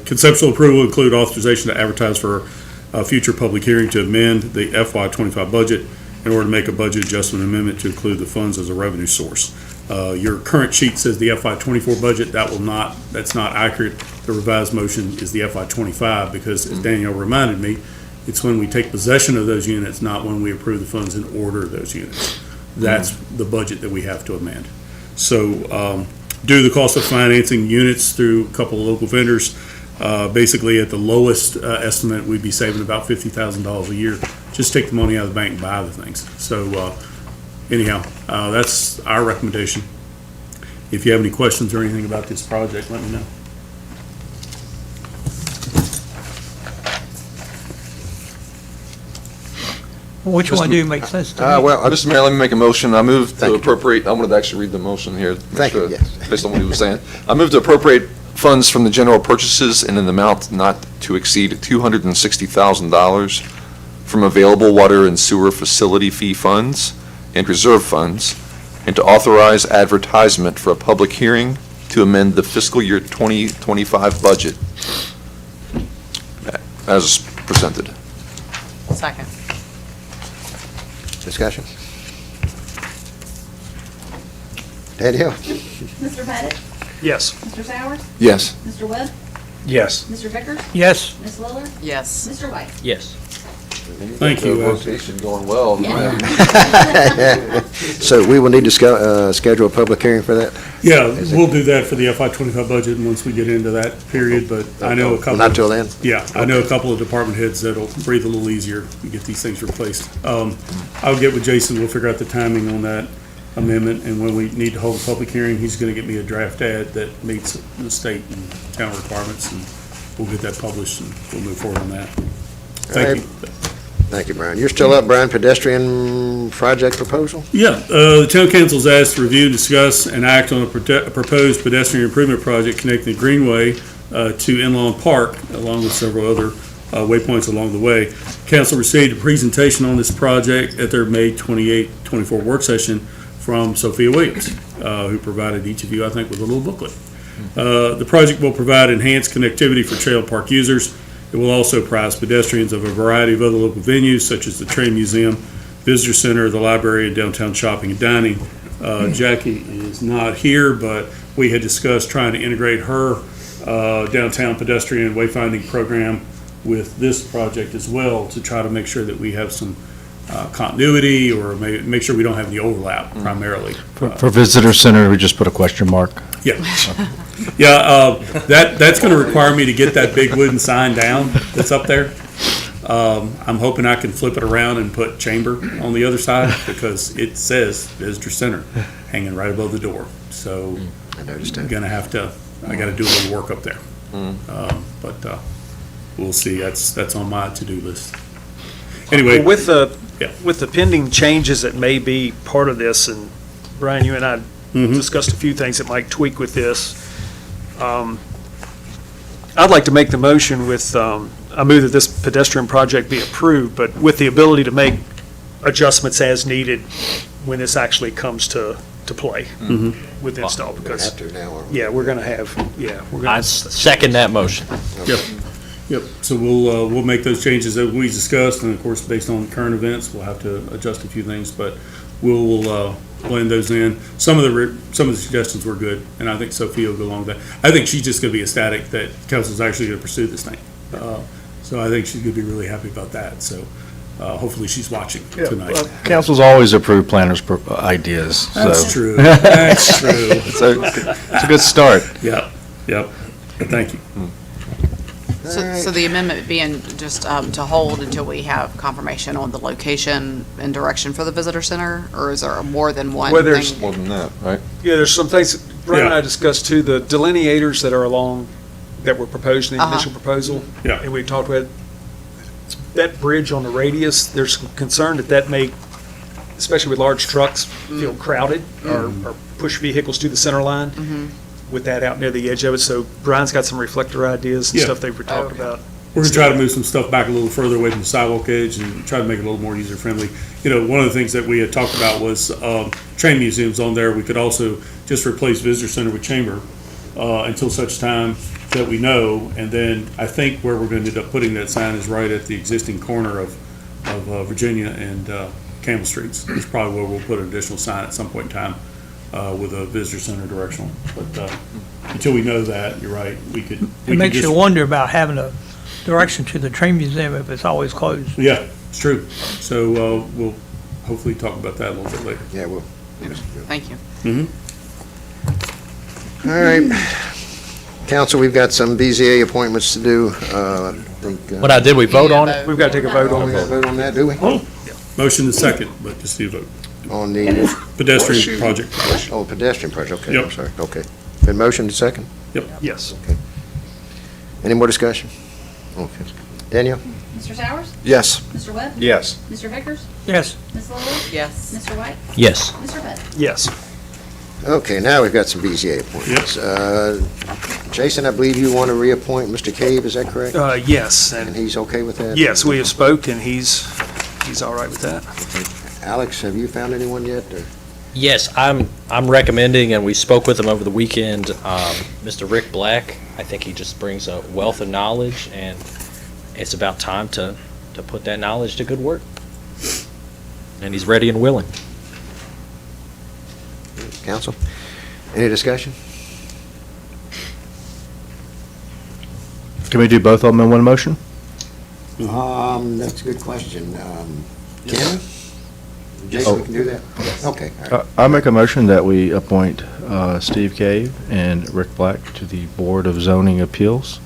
Conceptual approval include authorization to advertise for a future public hearing to amend the FY25 budget in order to make a budget adjustment amendment to include the funds as a revenue source. Your current sheet says the FY24 budget. That's not accurate. The revised motion is the FY25 because, as Danielle reminded me, it's when we take possession of those units, not when we approve the funds and order those units. That's the budget that we have to amend. So, due to the cost of financing units through a couple of local vendors, basically at the lowest estimate, we'd be saving about $50,000 a year. Just take the money out of the bank and buy the things. So, anyhow, that's our recommendation. If you have any questions or anything about this project, let me know. Which one do make sense to me? Mr. Mayor, let me make a motion. I move to appropriate, I wanted to actually read the motion here. Thank you, yes. Based on what he was saying. I move to appropriate funds from the general purchases in an amount not to exceed $260,000 from available water and sewer facility fee funds and reserve funds, and to authorize advertisement for a public hearing to amend the fiscal year 2025 budget as presented. Second. Discussion? Danielle? Mr. Pettit? Yes. Mr. Sowers? Yes. Mr. Webb? Yes. Mr. Vickers? Yes. Ms. Lillard? Yes. Mr. White? Yes. Thank you. Rotation going well. So we will need to schedule a public hearing for that? Yeah, we'll do that for the FY25 budget and once we get into that period, but I know a couple. Not till then? Yeah, I know a couple of department heads that'll breathe a little easier and get these things replaced. I'll get with Jason, we'll figure out the timing on that amendment, and when we need to hold a public hearing, he's gonna get me a draft ad that meets the state and town requirements, and we'll get that published and we'll move forward on that. Thank you. Thank you, Brian. You're still up, Brian, pedestrian project proposal? Yeah, the town council's asked to review, discuss, and act on a proposed pedestrian improvement project connecting the Greenway to Inlawn Park, along with several other waypoints along the way. Council received a presentation on this project at their May 28, 24 work session from Sophia Williams, who provided each of you, I think, with a little booklet. The project will provide enhanced connectivity for trail park users. It will also prize pedestrians of a variety of other local venues, such as the Train Museum, Visitor Center, the library, and downtown shopping and dining. Jackie is not here, but we had discussed trying to integrate her downtown pedestrian wayfinding program with this project as well, to try to make sure that we have some continuity, or make sure we don't have any overlap primarily. For visitor center, we just put a question mark. Yeah. Yeah, that's gonna require me to get that big wooden sign down that's up there. I'm hoping I can flip it around and put chamber on the other side, because it says visitor center hanging right above the door. So I noticed that. I gotta do a little work up there. But we'll see, that's on my to-do list. Anyway. With the pending changes that may be part of this, and Brian, you and I discussed a few things that might tweak with this. I'd like to make the motion with, I move that this pedestrian project be approved, but with the ability to make adjustments as needed when this actually comes to play with install. Because, yeah, we're going to have, I second that motion. Yep, so we'll make those changes that we discussed, and of course, based on current events, we'll have to adjust a few things, but we'll blend those in. Some of the suggestions were good, and I think Sophia will go along with that. I think she's just gonna be ecstatic that council's actually gonna pursue this thing. So I think she's going to be really happy about that. So hopefully she's watching tonight. Council's always approved planners' ideas, so. That's true. That's true. So it's a good start. Yep, yep. Thank you. So the amendment being just to hold until we have confirmation on the location and direction for the visitor center, or is there more than one Well, there's- thing? More than that, right? Yeah, there's some things, Brian and Yeah. I discussed too, the delineators that are along, that were proposed in the Uh-huh. initial proposal. Yeah. And we talked about that bridge on the radius, there's some concern that may, especially with large trucks, feel crowded or push vehicles to the center line with that out near the edge of it. So Brian's got some reflector ideas and Yeah. stuff they were talking about. We're going to try to move some stuff back a little further away from the sidewalk edge and try to make it a little more user-friendly. You know, one of the things that we had talked about was train museums on there. We could also just replace visitor center with chamber until such time that we know. And then I think where we're going to end up putting that sign is right at the existing corner of Virginia and Campbell Streets. It's probably where we'll put an additional sign at some point in time with a visitor center directional. But until we know that, you're right, we could. It makes you wonder about having a direction to the train museum if it's always closed. Yeah, it's true. So we'll hopefully talk about that a little bit later. Yeah, well. Thank you. All right. Council, we've got some BZA appointments to do. What I did, we vote on it? We've got to take a vote on We got to vote on that, do we? Motion is second, but just do a vote. On the Pedestrian project. Oh, pedestrian project, okay, I'm Yep. sorry, okay. Been motioned to second? Yes. Any more discussion? Okay. Danielle? Mr. Sowers? Yes. Mr. Webb? Yes. Mr. Vickers? Yes. Ms. Lillard? Yes. Mr. White? Yes. Mr. Pettit? Yes. Okay, now we've got some BZA appointments. Jason, I believe you want to reappoint Mr. Cave, is that correct? Yes, And and he's okay with that? yes, we have spoke and he's all right with that. Alex, have you found anyone yet, or? Yes, I'm recommending, and we spoke with him over the weekend, Mr. Rick Black. I think he just brings a wealth of knowledge, and it's about time to put that knowledge to good work. And he's ready and willing. Council, any discussion? Can we do both of them in one motion? That's a good question. Can we? Jason, we can do that? Okay, all right. I make a motion that we appoint Steve Cave and Rick Black to the Board of Zoning Appeals.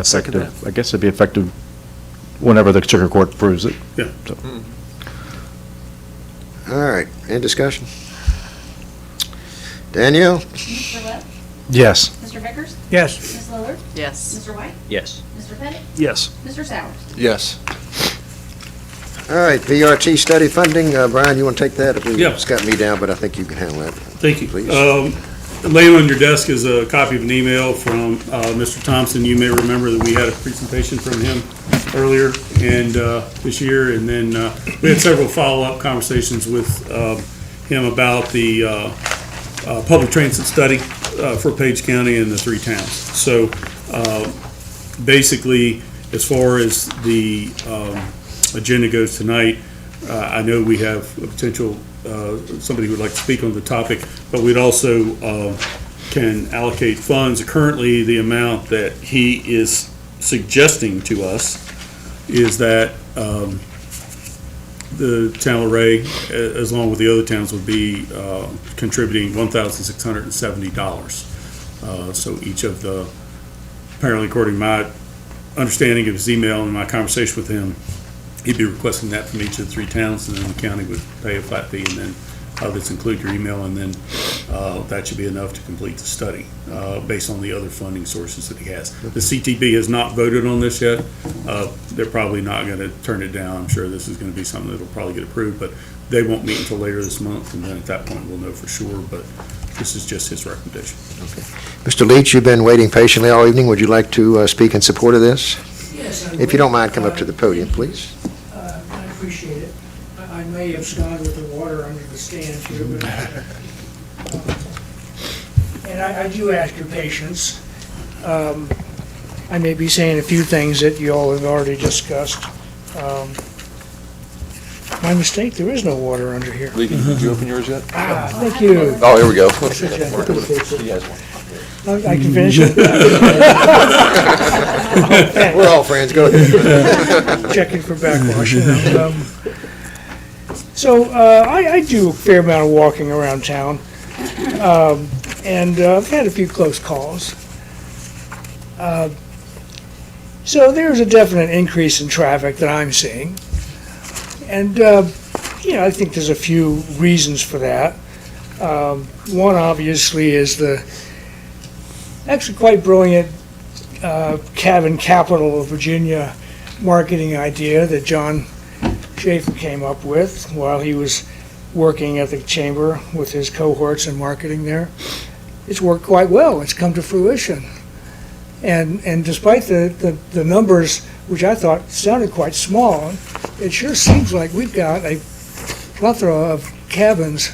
Second that. I guess it'd be effective whenever the circuit court approves it. Yeah. So, All right, any discussion? Danielle? Mr. Webb? yes. Mr. Vickers? Yes. Ms. Lillard? Yes. Mr. White? Yes. Mr. Pettit? Yes. Mr. Sowers? Yes. All right, VRT study funding, Brian, you want to take that? Yeah. It's got me down, but I think you can handle that. Thank you. Please. Laying on your desk is a copy of an email from Mr. Thompson. You may remember that we had a presentation from him earlier and this year, and then we had several follow-up conversations with him about the public transit study for Page County and the three towns. So basically, as far as the agenda goes tonight, I know we have a potential somebody who would like to speak on the topic, but we'd also can allocate funds. Currently, the amount that he is suggesting to us is that the town of Luray, as along with the other towns, would be contributing $1,670. So each of the, apparently according to my understanding of his email and my conversation with him, he'd be requesting that from each of the three towns, and then the county would pay a flat fee, and then let's include your email, and then that should be enough to complete the study, based on the other funding sources that he has. The CTB has not voted on this yet. They're probably not going to turn it down. I'm sure this is going to be something that'll probably get approved, but they won't meet until later this month, and then at that point, we'll know for sure, but this is just his recommendation. Okay. Mr. Leach, you've been waiting patiently all evening. Would you like to speak in support of this? Yes, I If you don't mind, come up to the podium, please. I appreciate it. I may abscond with the water under the stand here, but, and I do ask your patience. I may be saying a few things that you all have already discussed. My mistake, there is no water under here. Lee, did you open yours yet? Thank you. Oh, here we go. I can finish it. We're all friends, go ahead. Checking for backwash, you know. So, I do a fair amount of walking around town, and I've had a few close calls. So there's a definite increase in traffic that I'm seeing. And, I think there's a few reasons for that. One, obviously, is the actually quite brilliant cabin capital of Virginia marketing idea that John Schaefer came up with while he was working at the chamber with his cohorts in marketing there. It's worked quite well. It's come to fruition. And despite the numbers, which I thought sounded quite small, it sure seems like we've got a plethora of cabins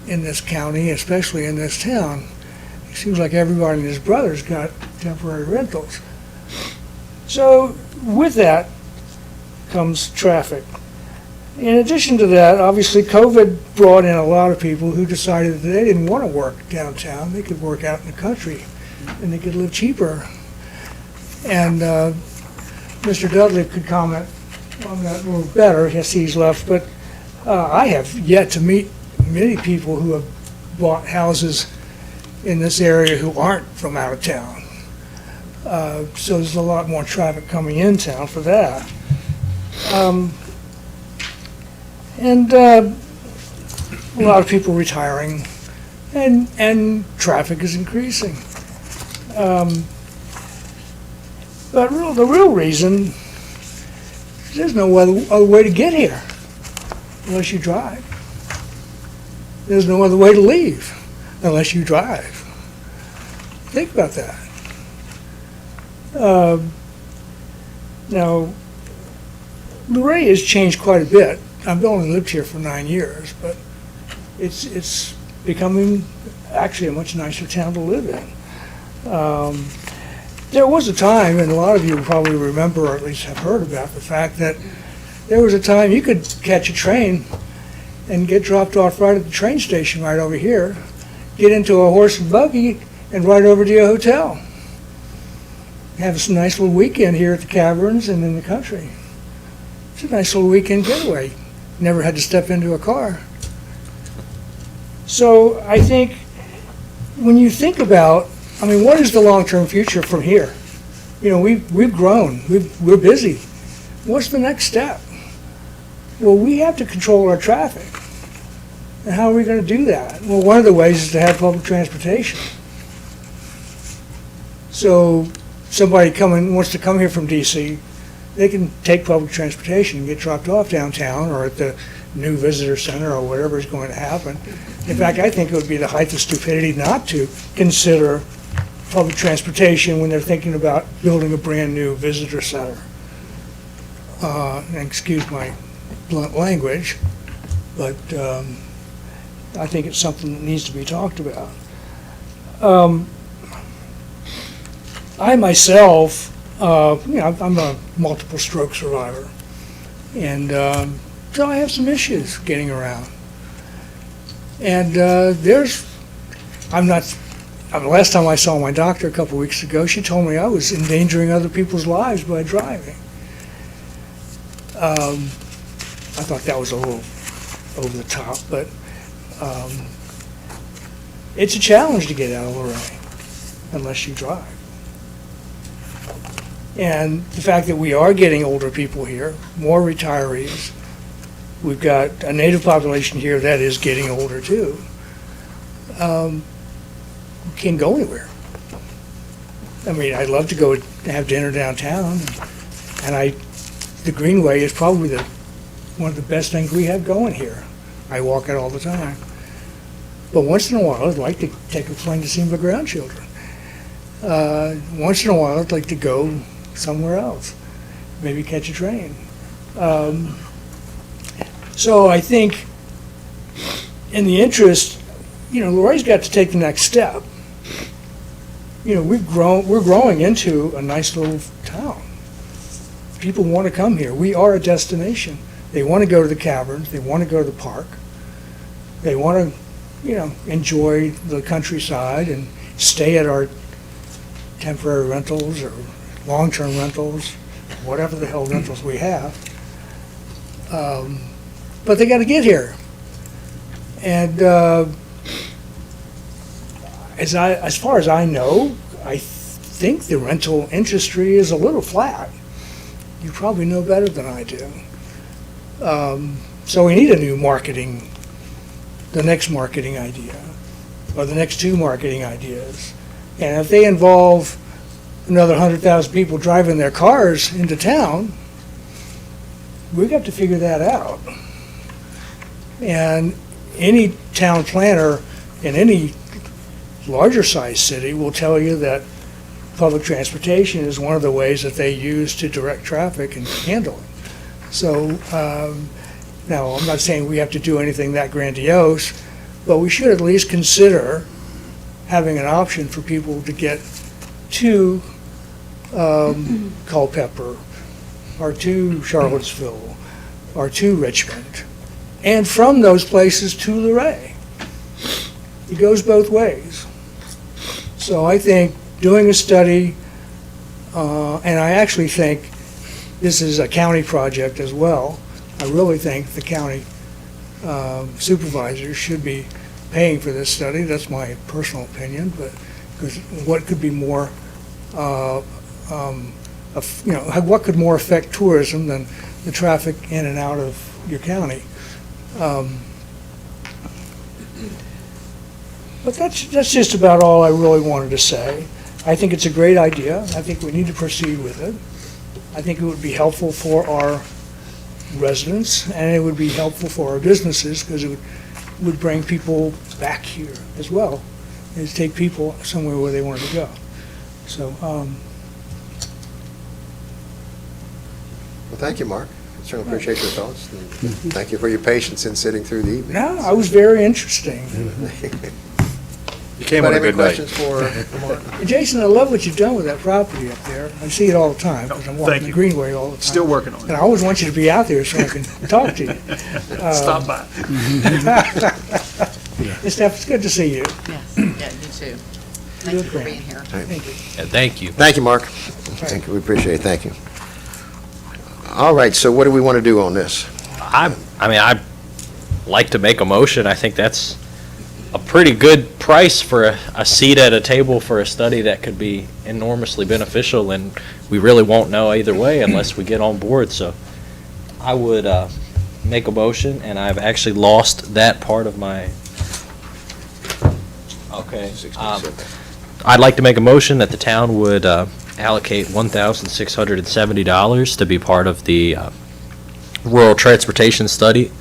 in this county, especially in this town. It seems like everybody and his brother's got temporary rentals. So with that comes traffic. In addition to that, obviously COVID brought in a lot of people who decided that they didn't want to work downtown. They could work out in the country and they could live cheaper. And Mr. Dudley could comment on that a little better. Yes, he's left, but I have yet to meet many people who have bought houses in this area who aren't from out of town. So there's a lot more traffic coming in town for that. And a lot of people retiring, and traffic is increasing. But the real reason, there's no other way to get here unless you drive. There's no other way to leave unless you drive. Think about that. Now, Luray has changed quite a bit. I've only lived here for 9 years, but it's becoming actually a much nicer town to live in. There was a time, and a lot of you probably remember, or at least have heard about the fact that there was a time you could catch a train and get dropped off right at the train station right over here, get into a horse and buggy, and ride over to your hotel. Have a nice little weekend here at the caverns and in the country. It's a nice little weekend getaway. Never had to step into a car. So I think when you think about, what is the long-term future from here? We've grown, we're busy. What's the next step? Well, we have to control our traffic. And how are we going to do that? Well, one of the ways is to have public transportation. So somebody wants to come here from DC, they can take public transportation and get dropped off downtown or at the new visitor center or whatever is going to happen. In fact, I think it would be the height of stupidity not to consider public transportation when they're thinking about building a brand-new visitor center. And excuse my blunt language, but I think it's something that needs to be talked about. I myself, I'm a multiple stroke survivor, and so I have some issues getting around. And last time I saw my doctor a couple weeks ago, she told me I was endangering other people's lives by driving. I thought that was a little over the top, but it's a challenge to get out of Luray unless you drive. And the fact that we are getting older people here, more retirees, we've got a native population here that is getting older too. We can't go anywhere. I'd love to go have dinner downtown, and the Greenway is probably one of the best things we have going here. I walk it all the time. But once in a while, I'd like to take a plane to see my grandchildren. Once in a while, I'd like to go somewhere else, maybe catch a train. So I think in the interest, Luray's got to take the next step. We're growing into a nice little town. People want to come here. We are a destination. They want to go to the caverns. They want to go to the park. They want to, enjoy the countryside and stay at our temporary rentals or long-term rentals, whatever the hell rentals we have. But they gotta get here. And, as far as I know, I think the rental industry is a little flat. You probably know better than I do. So we need a new marketing, the next marketing idea, or the next two marketing ideas. And if they involve another 100,000 people driving their cars into town, we've got to figure that out. And any town planner in any larger sized city will tell you that public transportation is one of the ways that they use to direct traffic and handle it. So, now, I'm not saying we have to do anything that grandiose, but we should at least consider having an option for people to get to Culpeper, or to Charlottesville, or to Richmond, and from those places to Luray. It goes both ways. So I think doing a study, and I actually think this is a county project as well. I really think the county supervisors should be paying for this study. That's my personal opinion, but because what could be more, what could more affect tourism than the traffic in and out of your county? But that's just about all I really wanted to say. I think it's a great idea. I think we need to proceed with it. I think it would be helpful for our residents, and it would be helpful for our businesses, because it would bring people back here as well, and take people somewhere where they wanted to go. So, Well, thank you, Mark. I certainly appreciate your thoughts. And thank you for your patience in sitting through the evening. no, I was very interesting. You came on a good night. Anybody have any questions for Mark? Jason, I love what you've done with that property up there. I see it all the time, because I'm walking Thank the you. Greenway all the time. Still working on And it. I always want you to be out there so I can talk to you. Stop by. Ms. Steph, it's good to see you. Yes, yeah, you too. Thank you for being here. Thank you. Thank you. Thank you, Mark. Thank you, we appreciate it, thank you. All right, so what do we want to do on this? I'd like to make a motion. I think that's a pretty good price for a seat at a table for a study that could be enormously beneficial, and we really won't know either way unless we get on board. So I would make a motion, and I've actually lost that part of my, okay. I'd like to make a motion that the town would allocate $1,670 to be part of the rural transportation study.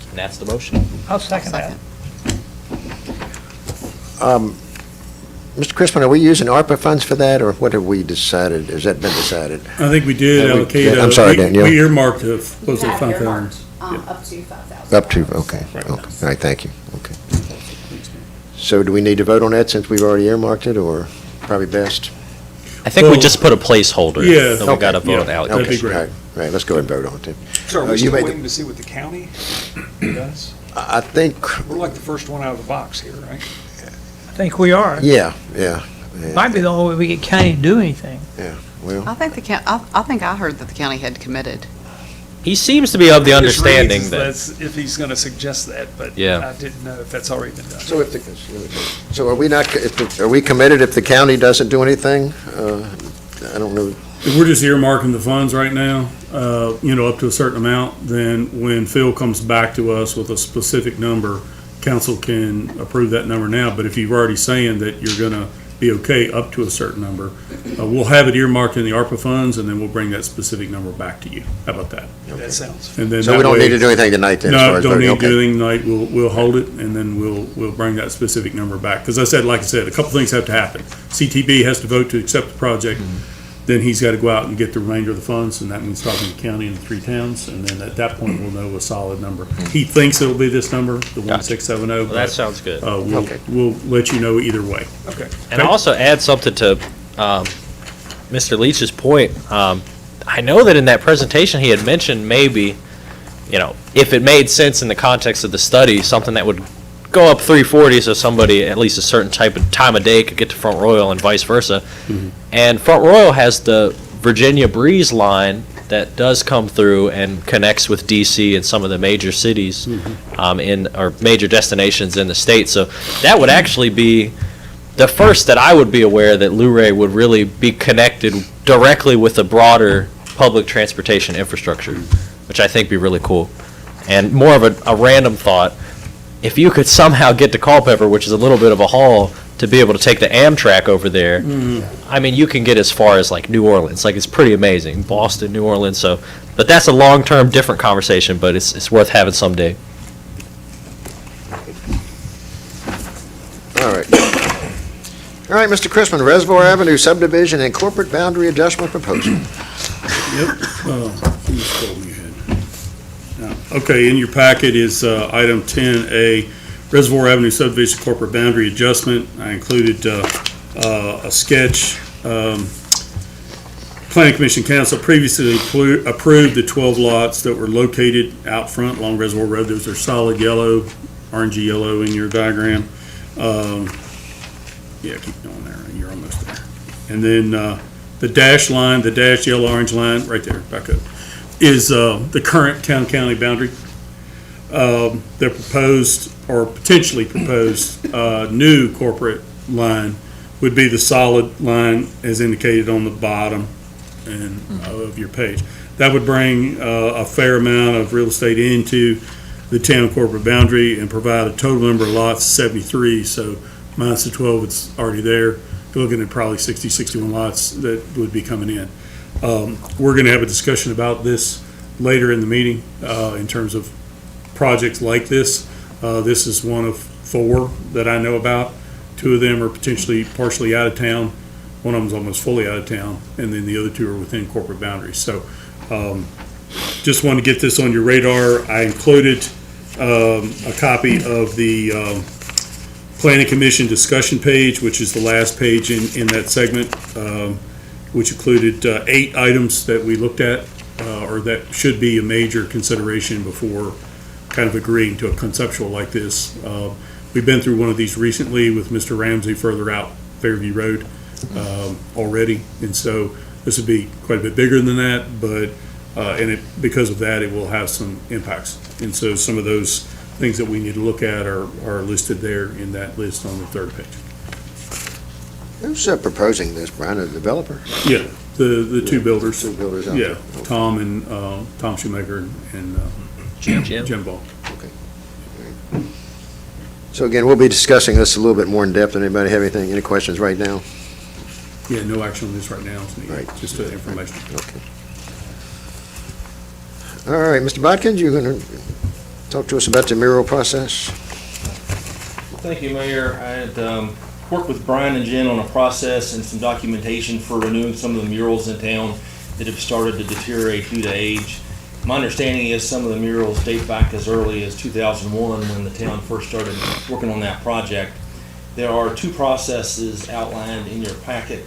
And that's the motion. I'll second that. Mr. Crispin, are we using ARPA funds for that, or what have we decided? Has that been decided? I think we did Have we- allocate. I'm sorry, we- Danielle. We earmarked, what was it, 5,000? Up to 5,000. Up to, okay, okay. All right, thank you, okay. So do we need to vote on that since we've already earmarked it, or probably best? I think we Well, just put a placeholder. yeah. Then we got to Okay, vote yeah, out. that'd be Okay, great. all right, all right, let's go ahead and vote on it. So are You we still made the- waiting to see what the county does? I think, We're like the first one out of the box here, right? I think we are. yeah. Might be the only way we get county to do anything. Yeah, well, I think I think I heard that the county had committed. He seems to be of the It just reads understanding as that, that's if he's going to suggest that, but Yeah. I didn't know if that's already been done. so so are we not, are we committed if the county doesn't do anything? I don't know. If we're just earmarking the funds right now, up to a certain amount, then when Phil comes back to us with a specific number, council can approve that number now. But if you're already saying that you're gonna be okay up to a certain number, we'll have it earmarked in the ARPA funds, and then we'll bring that specific number back to you. How about that? That sounds. And then So we that don't way- need to do anything tonight then? as far No, as don't voting? need to do Okay. anything tonight. We'll hold it, and then we'll bring that specific number back. Because like I said, a couple things have to happen. CTB has to vote to accept the project. Then he's got to go out and get the remainder of the funds, and that means talking to the county and the three towns. And then at that point, we'll know a solid number. He thinks it'll be this number, the 1670. well, that sounds good. Okay. We'll let you know either way. Okay. And I'll also add something to Mr. Leach's point. I know that in that presentation, he had mentioned maybe, if it made sense in the context of the study, something that would go up 340 so somebody at least a certain type of time of day could get to Front Royal and vice versa. And Front Royal has the Virginia Breeze line that does come through and connects with DC and some of the major cities or major destinations in the state. So that would actually be the first that I would be aware that Luray would really be connected directly with the broader public transportation infrastructure, which I think be really cool. And more of a random thought, if you could somehow get to Culpeper, which is a little bit of a haul, to be able to take the Amtrak over there, I mean, you can get as far as like New Orleans. Like, it's pretty amazing. Boston, New Orleans. So, but that's a long-term, different conversation, but it's worth having someday. All right. All right, Mr. Chrisman, Reservoir Avenue subdivision and corporate boundary adjustment proposal. Yep. Who's told me ahead? Okay, in your packet is item 10A, Reservoir Avenue subdivision corporate boundary adjustment. I included a sketch. Planning Commission Council previously approved the 12 lots that were located out front along Reservoir Road. Those are solid yellow, orangey yellow in your diagram. Yeah, keep going there. You're almost there. And then the dash line, the dash yellow orange line, right there, back up, is the current town-county boundary. The proposed or potentially proposed new corporate line would be the solid line as indicated on the bottom of your page. That would bring a fair amount of real estate into the town corporate boundary and provide a total number of lots, 73. So minus the 12, it's already there. You're looking at probably 60, 61 lots that would be coming in. We're going to have a discussion about this later in the meeting in terms of projects like this. This is one of 4 that I know about. 2 of them are potentially partially out of town. One of them's almost fully out of town, and then the other 2 are within corporate boundaries. So just want to get this on your radar. I included a copy of the Planning Commission discussion page, which is the last page in that segment, which included 8 items that we looked at, or that should be a major consideration before kind of agreeing to a conceptual like this. We've been through one of these recently with Mr. Ramsey further out Fairview Road already, and so this would be quite a bit bigger than that, but because of that, it will have some impacts. And so some of those things that we need to look at are listed there in that list on the 3rd page. Who's proposing this, Brian, a developer? Yeah, the 2 builders. 2 builders out Yeah, there. Okay. Tom and Tom Shoemaker and Jim Ball. Okay. So again, we'll be discussing this a little bit more in depth. Anybody have any questions right now? Yeah, no action on this right now. It's Right. just information. Okay. All right, Mr. Bodkins, you're going to talk to us about the mural process? Thank you, Mayor. I had worked with Brian and Jen on a process and some documentation for renewing some of the murals in town that have started to deteriorate due to age. My understanding is some of the murals date back as early as 2001 when the town first started working on that project. There are 2 processes outlined in your packet.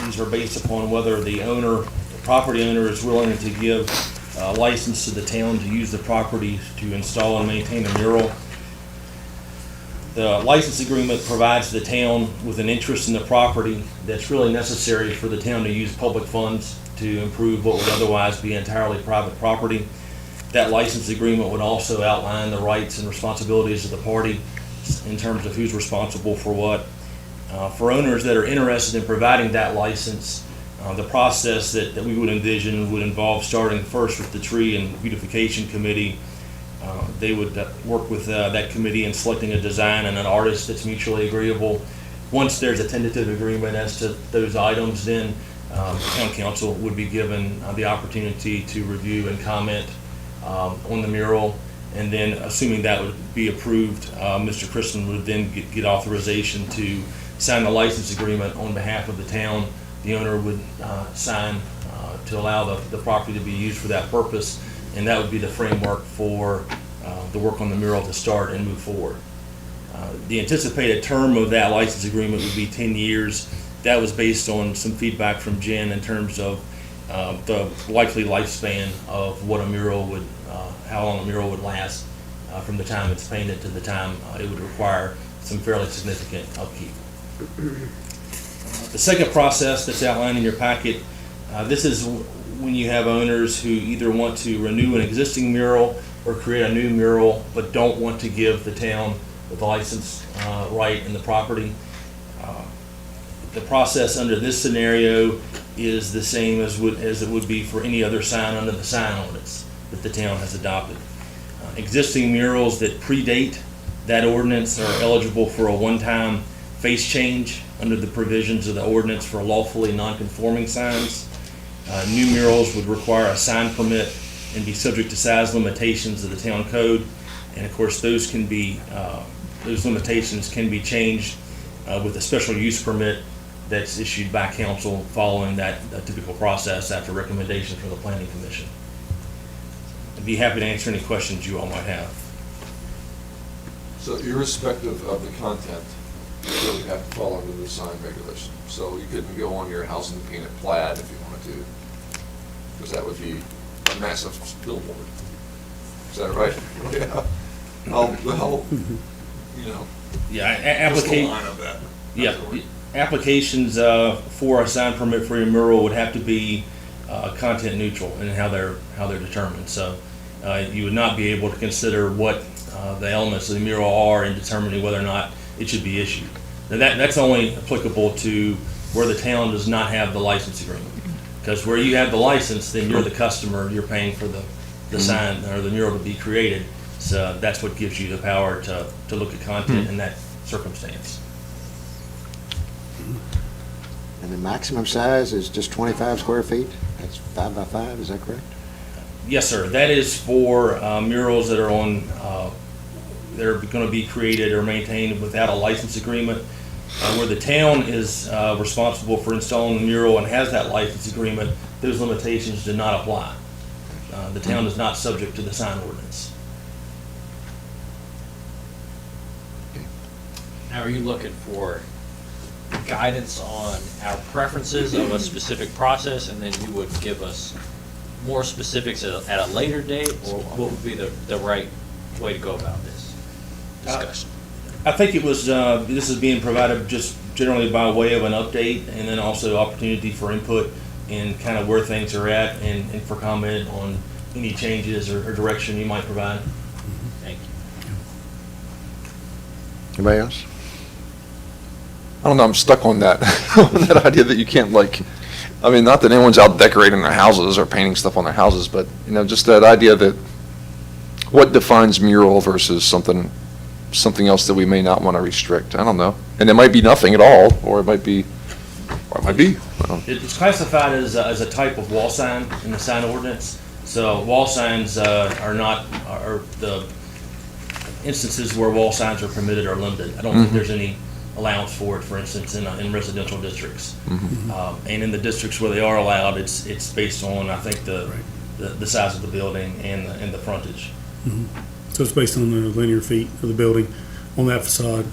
These are based upon whether the property owner is willing to give a license to the town to use the property to install and maintain a mural. The license agreement provides the town with an interest in the property that's really necessary for the town to use public funds to improve what would otherwise be entirely private property. That license agreement would also outline the rights and responsibilities of the party in terms of who's responsible for what. For owners that are interested in providing that license, the process that we would envision would involve starting first with the Tree and Beautification Committee. They would work with that committee in selecting a design and an artist that's mutually agreeable. Once there's a tentative agreement as to those items, then Town Council would be given the opportunity to review and comment on the mural. And then, assuming that would be approved, Mr. Chrisman would then get authorization to sign the license agreement on behalf of the town. The owner would sign to allow the property to be used for that purpose, and that would be the framework for the work on the mural to start and move forward. The anticipated term of that license agreement would be 10 years. That was based on some feedback from Jen in terms of the likely lifespan of what a mural would, how long a mural would last. from the time it's painted to the time it would require some fairly significant upkeep. The second process that's outlined in your packet, this is when you have owners who either want to renew an existing mural or create a new mural, but don't want to give the town the license right in the property. The process under this scenario is the same as it would be for any other sign under the sign ordinance that the town has adopted. Existing murals that predate that ordinance are eligible for a one-time face change under the provisions of the ordinance for lawfully non-conforming signs. New murals would require a sign permit and be subject to size limitations of the town code. And of course, those limitations can be changed with a special use permit that's issued by council following that typical process after recommendation from the planning commission. I'd be happy to answer any questions you all might have. So irrespective of the content, you really have to fall under the sign regulation. So you couldn't go on your house and paint it plaid if you wanted to, because that would be a massive billboard. Is that right? Yeah. Yeah, what's the line of that? Yeah, applications for a sign permit for your mural would have to be content neutral in how they're determined. So you would not be able to consider what the elements of the mural are in determining whether or not it should be issued. Now that's only applicable to where the town does not have the license agreement. Because where you have the license, then you're the customer, you're paying for the sign or the mural to be created. So that's what gives you the power to look at content in that circumstance. And the maximum size is just 25 square feet? That's 5 by 5, is that correct? Yes, sir. That is for murals that are on, they're going to be created or maintained without a license agreement. Where the town is responsible for installing the mural and has that license agreement, those limitations do not apply. The town is not subject to the sign ordinance. Now, are you looking for guidance on our preferences of a specific process, and then you would give us more specifics at a later date, or what would be the right way to go about this discussion? I think it was, this is being provided just generally by way of an update, and then also opportunity for input and kind of where things are at, and for comment on any changes or direction you might provide. Thank you. Anybody else? I don't know, I'm stuck on that, on that idea that you can't not that anyone's out decorating their houses or painting stuff on their houses, but, just that idea that what defines mural versus something else that we may not want to restrict. I don't know. And it might be nothing at all, or it might be. It's classified as a type of wall sign in the sign ordinance. So wall signs are the instances where wall signs are permitted are limited. I don't think there's any allowance for it, for instance, in residential districts. And in the districts where they are allowed, it's based on, I think, the size of the building and the frontage. So it's based on the linear feet of the building on that facade.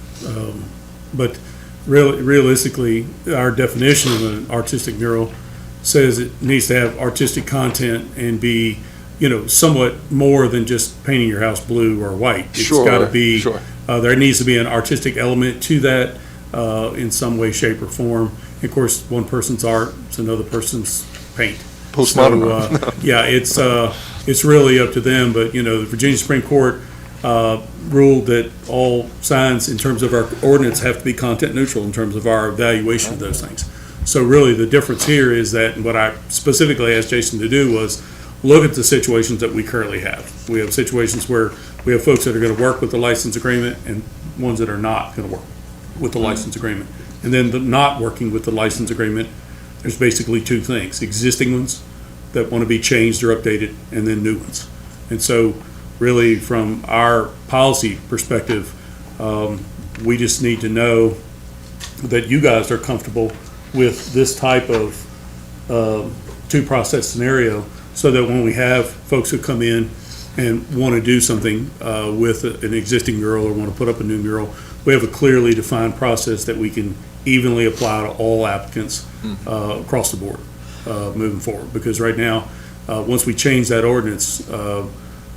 But realistically, our definition of an artistic mural says it needs to have artistic content and be, somewhat more than just painting your house blue or white. It's got to be, there needs to be an artistic element to that in some way, shape, or form. And of course, one person's art is another person's paint. Postmodern. So, it's really up to them, but, the Virginia Supreme Court ruled that all signs in terms of our ordinance have to be content neutral in terms of our evaluation of those things. So really the difference here is that what I specifically asked Jason to do was look at the situations that we currently have. We have situations where we have folks that are going to work with the license agreement and ones that are not going to work with the license agreement. And then the not working with the license agreement, there's basically two things: existing ones that want to be changed or updated, and then new ones. And so really from our policy perspective, we just need to know that you guys are comfortable with this type of two-process scenario, so that when we have folks who come in and want to do something with an existing mural or want to put up a new mural, we have a clearly defined process that we can evenly apply to all applicants across the board moving forward. Because right now, once we change that ordinance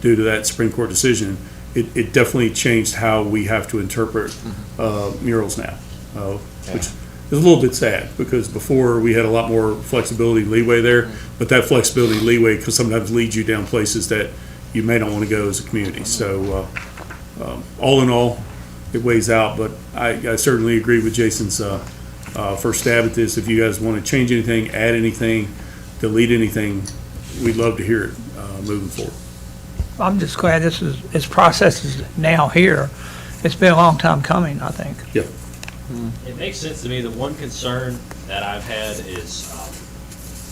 due to that Supreme Court decision, it definitely changed how we have to interpret murals now, which is a little bit sad, because before we had a lot more flexibility, leeway there, but that flexibility, leeway can sometimes lead you down places that you may not want to go as a community. So all in all, it weighs out, but I certainly agree with Jason's first stab at this. If you guys want to change anything, add anything, delete anything, we'd love to hear it moving forward. I'm just glad this process is now here. It's been a long time coming, I think. Yep. It makes sense to me. The one concern that I've had is,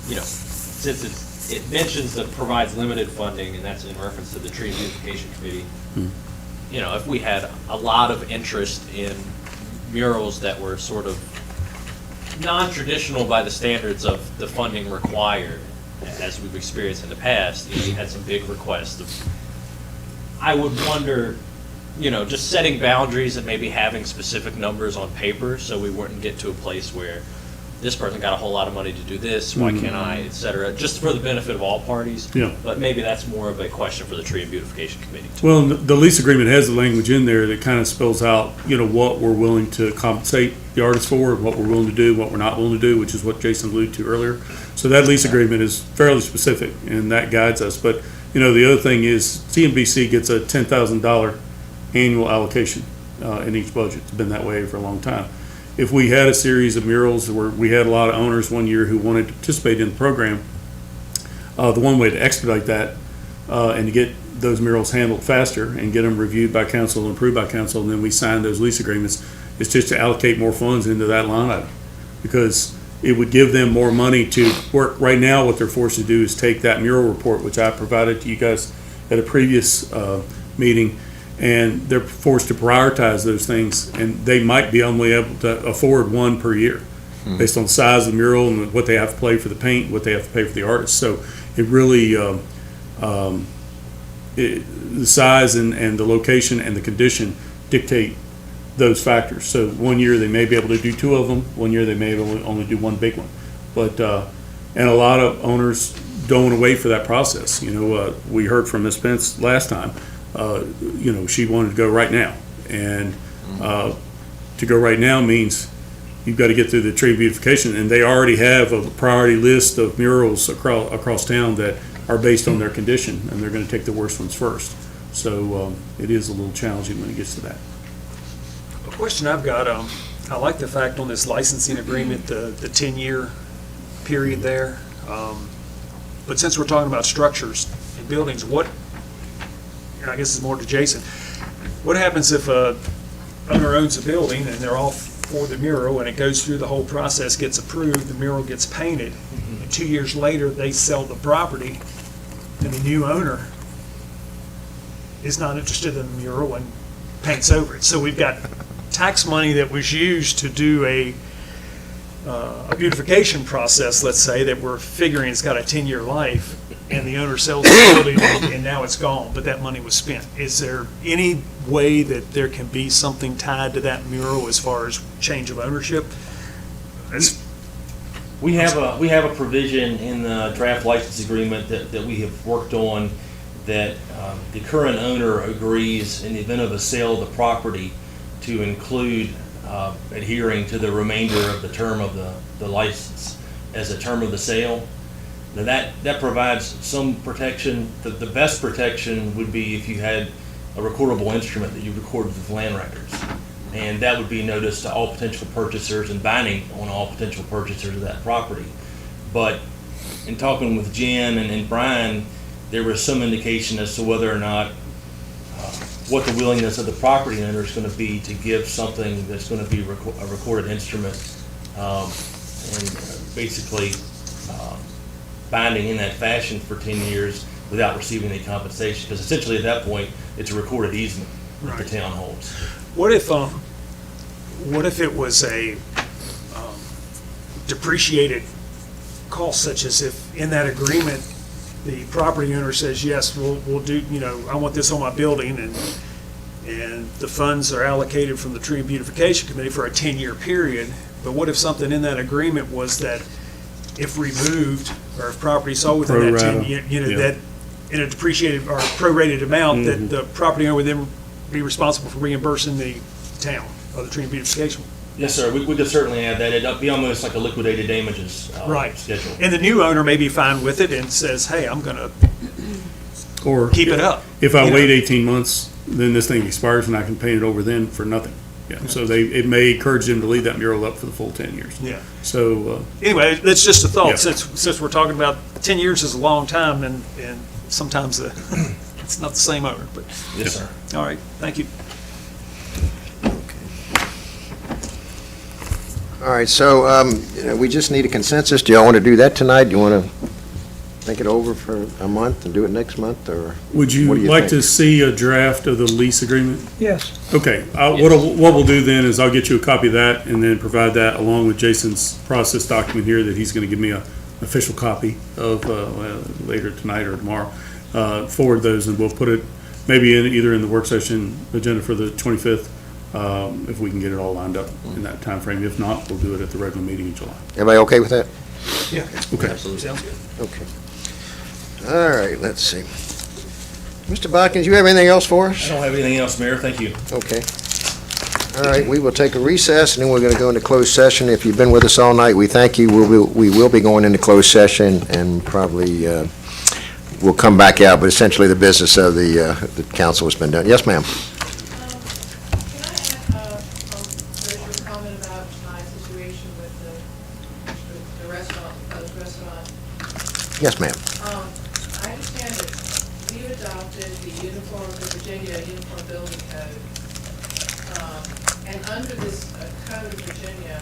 since it mentions that provides limited funding, and that's in reference to the Tree Beautification Committee. If we had a lot of interest in murals that were sort of non-traditional by the standards of the funding required, as we've experienced in the past, we had some big requests. I would wonder, just setting boundaries and maybe having specific numbers on paper, so we wouldn't get to a place where this person got a whole lot of money to do this, why can't I, et cetera, just for the benefit of all parties. Yeah. But maybe that's more of a question for the Tree and Beautification Committee. Well, the lease agreement has the language in there that kind of spells out, what we're willing to compensate the artist for, what we're willing to do, what we're not willing to do, which is what Jason alluded to earlier. So that lease agreement is fairly specific, and that guides us. But, the other thing is TNBC gets a $10,000 annual allocation in each budget. It's been that way for a long time. If we had a series of murals where we had a lot of owners one year who wanted to participate in the program, the one way to expedite that and to get those murals handled faster and get them reviewed by council and approved by council, and then we sign those lease agreements, is just to allocate more funds into that line item, because it would give them more money to work. Right now, what they're forced to do is take that mural report, which I provided to you guys at a previous meeting, and they're forced to prioritize those things, and they might be only able to afford one per year based on the size of the mural and what they have to pay for the paint, what they have to pay for the artist. So it really, the size and the location and the condition dictate those factors. So one year they may be able to do two of them, one year they may only do one big one. But, and a lot of owners don't want to wait for that process. We heard from Ms. Pence last time. She wanted to go right now, and to go right now means you've got to get through the tree beautification, and they already have a priority list of murals across town that are based on their condition, and they're going to take the worst ones first. So it is a little challenging when it gets to that. A question I've got, I like the fact on this licensing agreement, the 10-year period there. But since we're talking about structures and buildings, I guess it's more to Jason. What happens if a owner owns a building and they're all for the mural, and it goes through the whole process, gets approved, the mural gets painted, and 2 years later they sell the property, and the new owner is not interested in the mural and paints over it? So we've got tax money that was used to do a beautification process, let's say, that we're figuring it's got a 10-year life, and the owner sells the building and now it's gone, but that money was spent. Is there any way that there can be something tied to that mural as far as change of ownership? We have a provision in the draft license agreement that we have worked on, that the current owner agrees in the event of a sale of the property to include adhering to the remainder of the term of the license as a term of the sale. Now that provides some protection. The best protection would be if you had a recordable instrument that you recorded with land records, and that would be noticed to all potential purchasers and binding on all potential purchasers of that property. But in talking with Jen and Brian, there was some indication as to whether or not what the willingness of the property owner is going to be to give something that's going to be a recorded instrument, and basically binding in that fashion for 10 years without receiving any compensation, because essentially at that point it's a recorded easement that the town holds. What if it was a depreciated cost, such as if in that agreement the property owner says, yes, we'll do, I want this on my building, and the funds are allocated from the Tree and Beautification Committee for a 10-year period. But what if something in that agreement was that if removed, or if property sold within that 10 year, that in a depreciated or prorated amount, that the property owner would then be responsible for reimbursing the town or the tree and beautification. Yes, sir, we could certainly add that. It'd be almost like a liquidated damages Right. schedule. And the new owner may be fine with it and says, hey, I'm going to Or keep it up. if I You know. wait 18 months, then this thing expires and I can paint it over then for nothing. Yeah, so it may encourage them to leave that mural up for the full 10 years. Yeah. So, Anyway, that's just a Yeah. thought, since we're talking about 10 years is a long time, and sometimes it's not the same owner, but, Yes, sir. all right, thank you. All right, so, we just need a consensus. Do y'all want to do that tonight? Do you want to think it over for a month and do it next month, or? would you What do you like think? to see a draft of the lease agreement? Yes. Okay, what we'll do then is I'll get you a copy of that and then provide that along with Jason's process document here that he's going to give me an official copy of later tonight or tomorrow. Forward those and we'll put it maybe either in the work session agenda for the 25th, if we can get it all lined up in that time frame. If not, we'll do it at the regular meeting in July. Everybody okay with that? Yeah. Okay. Absolutely. Sounds good. Okay. All right, let's see. Mr. Bodkins, you have anything else for I us? don't have anything else, Mayor, thank you. Okay. All right, we will take a recess, and then we're going to go into closed session. If you've been with us all night, we thank you. We will be going into closed session, and probably we'll come back out, but essentially the business of the council has been done. Yes, ma'am? Can I add, your comment about my situation with the restaurant, proposed restaurant? Yes, ma'am. I understand that we've adopted the Virginia Uniform Building Code. And under this code of Virginia,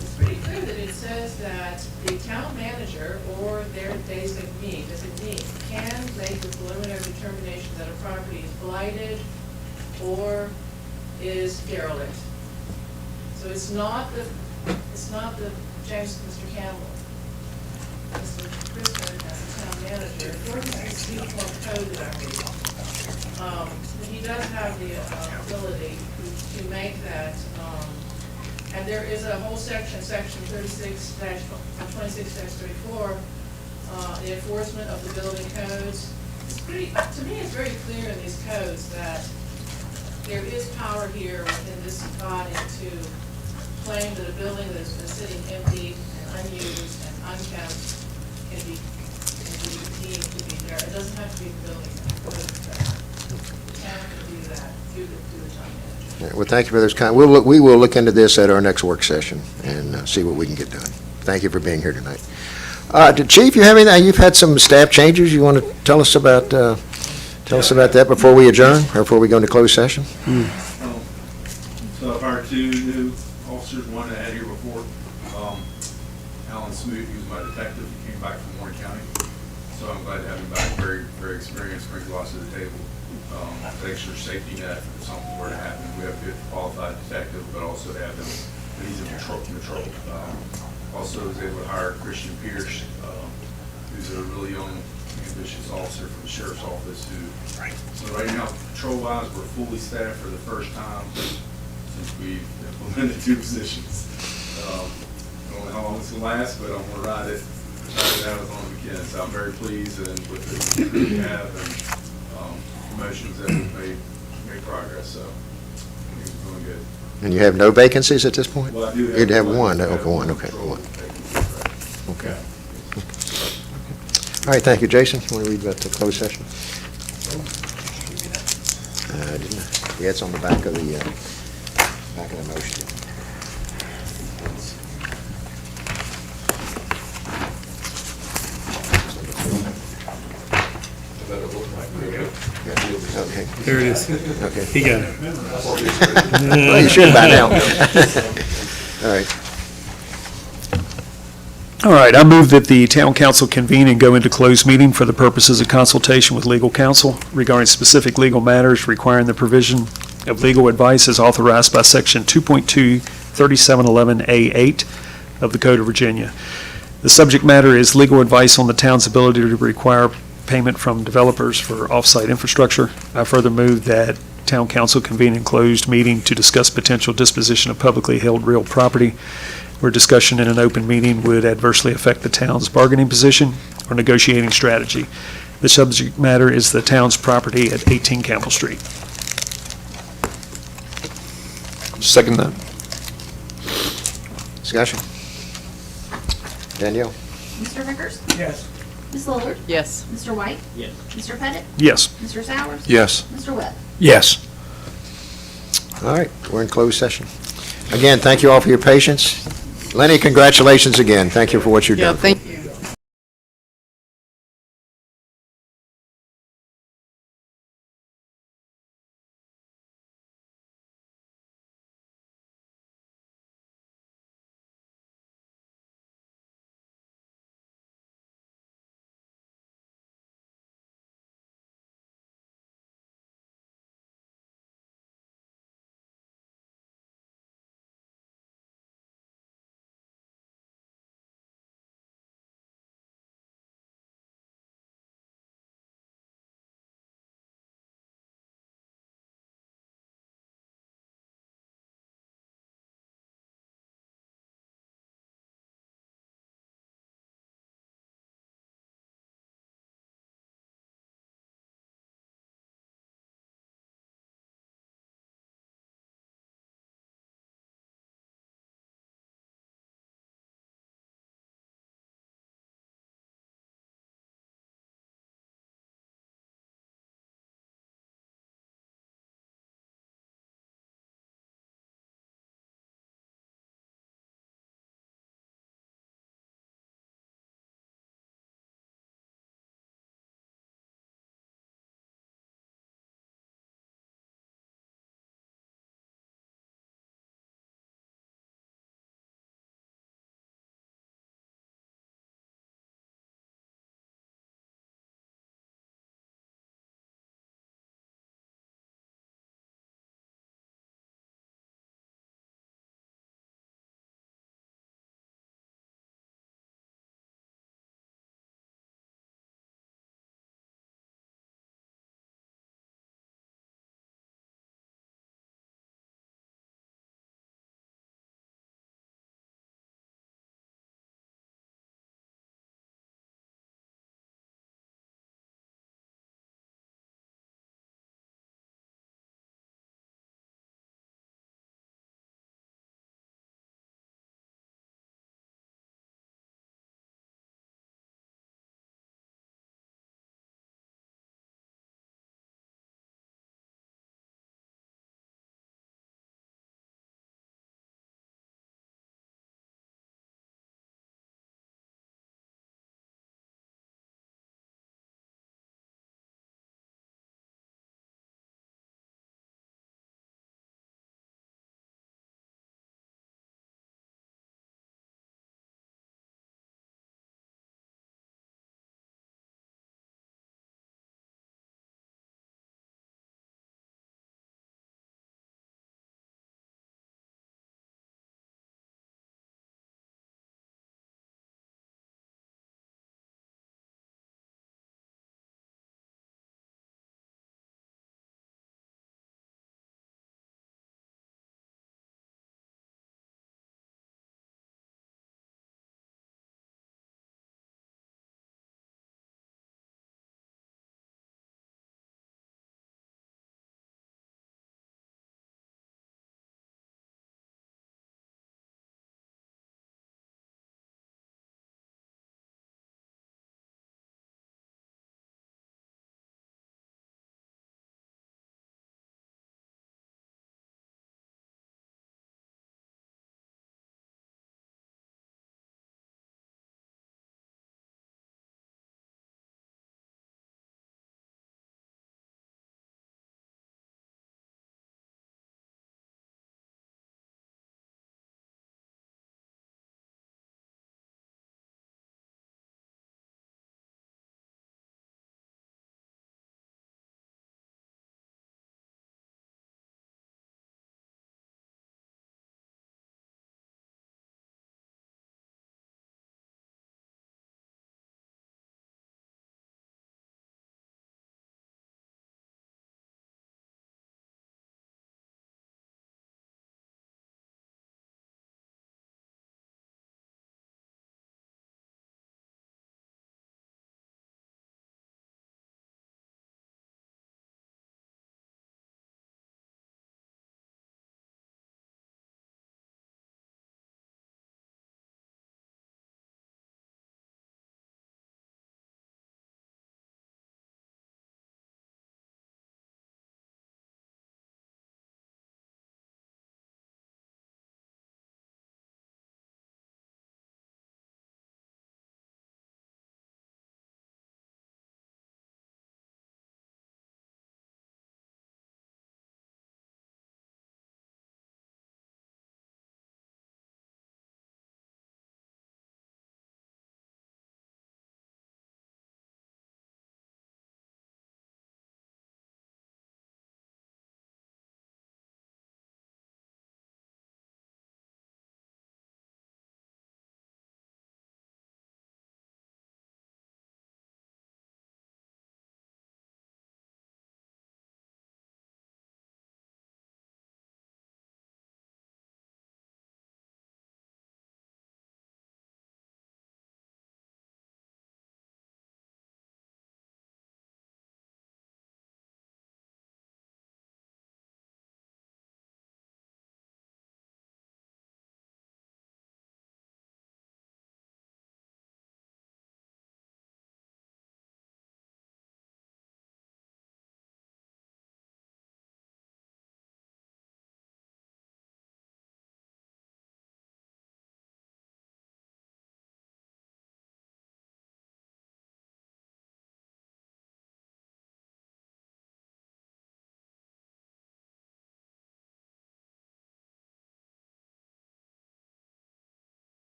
it's pretty clear that it says that the town manager or their designee can make the preliminary determination that a property is blighted or is derelict. So it's not the Mr. Campbell. Mr. Christman, as the town manager, according to this uniform code that I'm reading, he does have the ability to make that, and there is a whole section 26-34, the enforcement of the building codes. It's pretty, to me, it's very clear in these codes that there is power here within this body to claim that a building that's been sitting empty and unused and unkept can be deemed to be there. It doesn't have to be the building. The town can do that through the town manager. Well, thank you for those we will look into this at our next work session and see what we can get done. Thank you for being here tonight. Chief, you have anything? You've had some staff changes. You want to tell us about that before we adjourn or before we go into closed session? So I've hired two new officers, one that I had here before. Alan Smoot, he was my detective, he came back from Warren County. So I'm glad to have him back, very, very experienced, brings lots to the table. Extra safety net if something were to happen. We have a good qualified detective, but also have him, but he's in patrol. Also was able to hire Christian Pierce, who's a really young, ambitious officer from the sheriff's office so right now, patrol-wise, we're fully staffed for the first time since we've implemented two positions. I don't know how long this will last, but I'm gonna ride it out as long as we can. So I'm very pleased and with the crew we have and promotions that we've made progress. So I think it's doing good. And you have no vacancies at this point? Well, I do have You'd have one. one. I have Okay, one. one Okay, patrol one. vacancy, Okay. All right, thank you. Jason, you want to read about the closed session? Yeah, it's on the back of the motion. Okay. There it is. Okay. He got it. Well, you should by now. All right. All right, I move that the town council convene and go into closed meeting for the purposes of consultation with legal counsel regarding specific legal matters requiring the provision of legal advice as authorized by Section 2.2, 3711A8 of the Code of Virginia. The subject matter is legal advice on the town's ability to require payment from developers for off-site infrastructure. I further move that town council convene in closed meeting to discuss potential disposition of publicly held real property where discussion in an open meeting would adversely affect the town's bargaining position or negotiating strategy. The subject matter is the town's property at 18 Campbell Street. Second that. Discussion? Danielle? Mr. Vickers? Yes. Ms. Lillard? Yes. Mr. White? Yes. Mr. Pettit? Yes. Mr. Sowers? Yes. Mr. Webb? Yes. All right, we're in closed session. Again, thank you all for your patience. Lenny, congratulations again. Thank you for what you've Yeah, done. thank you.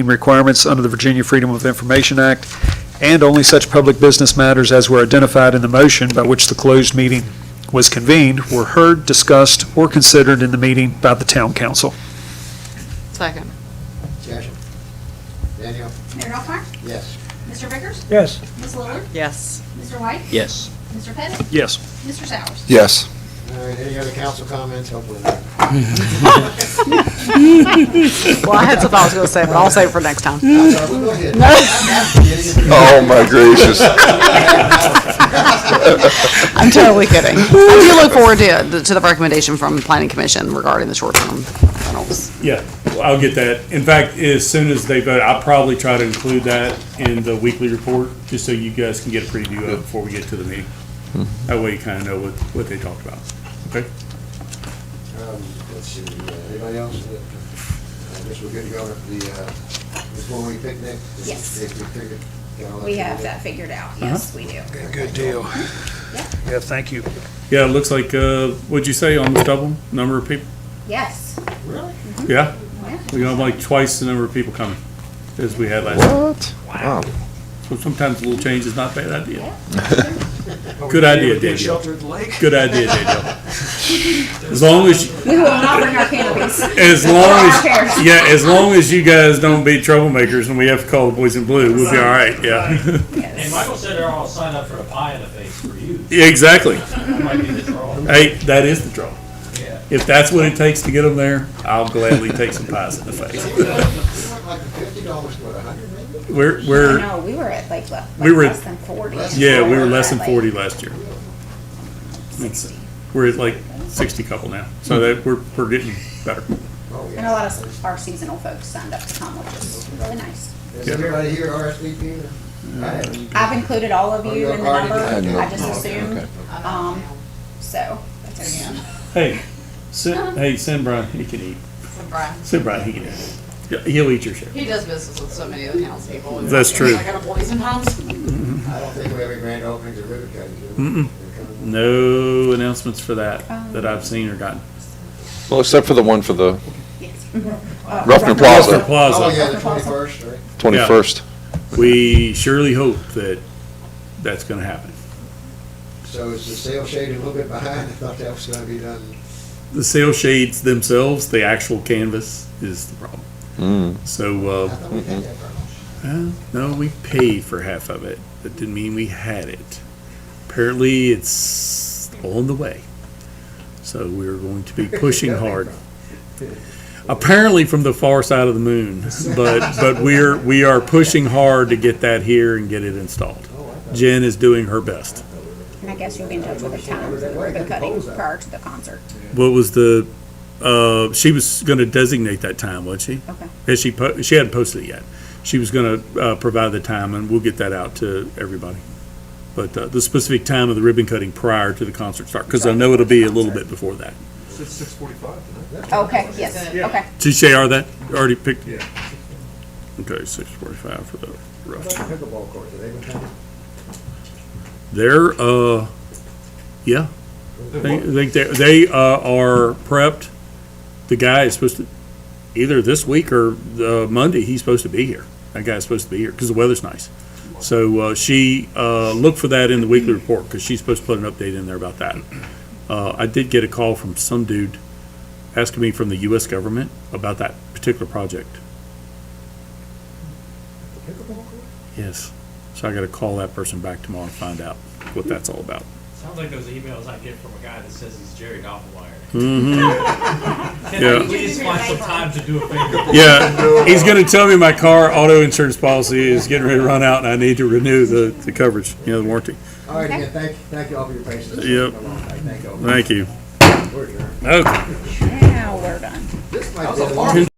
requirements under the Virginia Freedom of Information Act, and only such public business matters as were identified in the motion by which the closed meeting was convened were heard, discussed, or considered in the meeting by the town council. Second. Discussion. Danielle? Mayor Alcorn? Yes. Mr. Vickers? Yes. Ms. Lillard? Yes. Mr. White? Yes. Mr. Pettit? Yes. Mr. Sowers? Yes. All right, any other council comments? Hopefully not. Well, I had something I was going to say, but I'll save it for next time. Go ahead. Oh, my gracious. I'm totally kidding. I do look forward to the recommendation from Planning Commission regarding the short-term rentals. Yeah, I'll get that. In fact, as soon as they vote, I'll probably try to include that in the weekly report, just so you guys can get a preview of it before we get to the meeting. That way you kind of know what they talked about. Okay? Let's see, anybody else? I guess we're good to go to the Luray picnic? Yes. If we figured, got all that We have figured out? that figured out. Yes, we do. Good deal. Yeah, thank you. Yeah, it looks like, what'd you say, almost double number of people? Yes. Really? Yeah? Yeah. We have like twice the number of people coming as we had last year. What? Wow. So sometimes a little change is not a bad idea. Good idea, Danielle. Good idea, Danielle. As long as, We will not bring our canopies. as long as you guys don't be troublemakers and we have to call the boys in blue, we'll be all right, yeah. And Michael said they're all signed up for the pie in the face for you. Exactly. That might be the draw. Hey, that is the draw. Yeah. If that's what it takes to get them there, I'll gladly take some pies in the face. Like $50 to what, 100 maybe? We're, No, we were at like We were- less than 40. yeah, we were less than Like 40 last year. 60. We're at like 60 couple now, so that we're getting better. Oh, And a lot of our seasonal folks signed up to come, which is really nice. Is everybody here RSVP? I haven't. I've included all of you in the Already number. did. I just assumed. Okay. So, that's okay. Hey, send Brian, he can eat. Send Brian, he can eat. Yeah, he'll eat your share. He does business with so many of the townspeople. That's true. I got a boy sometimes. I don't think we have any grand openings or ribbon cutting, do we? No announcements for that I've seen or gotten. Well, except for the one for the Ruffner Ruffner Plaza, Oh, Plaza, yeah, the 21st, right? 21st. we surely hope that that's gonna happen. So is the sail shade a little bit behind? I thought that was gonna be done. The sail shades themselves, the actual canvas is the problem. So, I thought we had that problem. no, we paid for half of it. That didn't mean we had it. Apparently, it's on the way. So we're going to be pushing hard. Apparently from the far side of the moon, but we are pushing hard to get that here and get it installed. Jen is doing her best. And I guess you'll be in touch with the town for the ribbon cutting prior to the concert. What was she was gonna designate that time, wasn't she? Okay. She hadn't posted it yet. She was gonna, provide the time and we'll get that out to everybody. But, the specific time of the ribbon cutting prior to the concert start, cause I know it'll be a little bit before that. It's 6:45. Okay, yes, okay. Did she are already picked? Yeah. Okay, 6:45 for the rough. What about the pickleball court? Did they even come? They're, yeah. I think they are prepped. The guy is supposed to, either this week or Monday, he's supposed to be here. That guy's supposed to be here because the weather's nice. So she look for that in the weekly report because she's supposed to put an update in there about that. I did get a call from some dude asking me from the U.S. government about that particular project. The pickleball court? Yes. So I got to call that person back tomorrow and find out what that's all about. Sounds like those emails I get from a guy that says he's Jerry Doppelmayr. Mm-hmm. Can I please find some time to do a favor? Yeah, he's gonna tell me my car auto insurance policy is getting ready to run out and I need to renew the coverage, the warranty. All right, again, thank you all for your patience. Yep. Thank you all. Thank you. We're adjourned. Okay. Now we're done. This might be the longest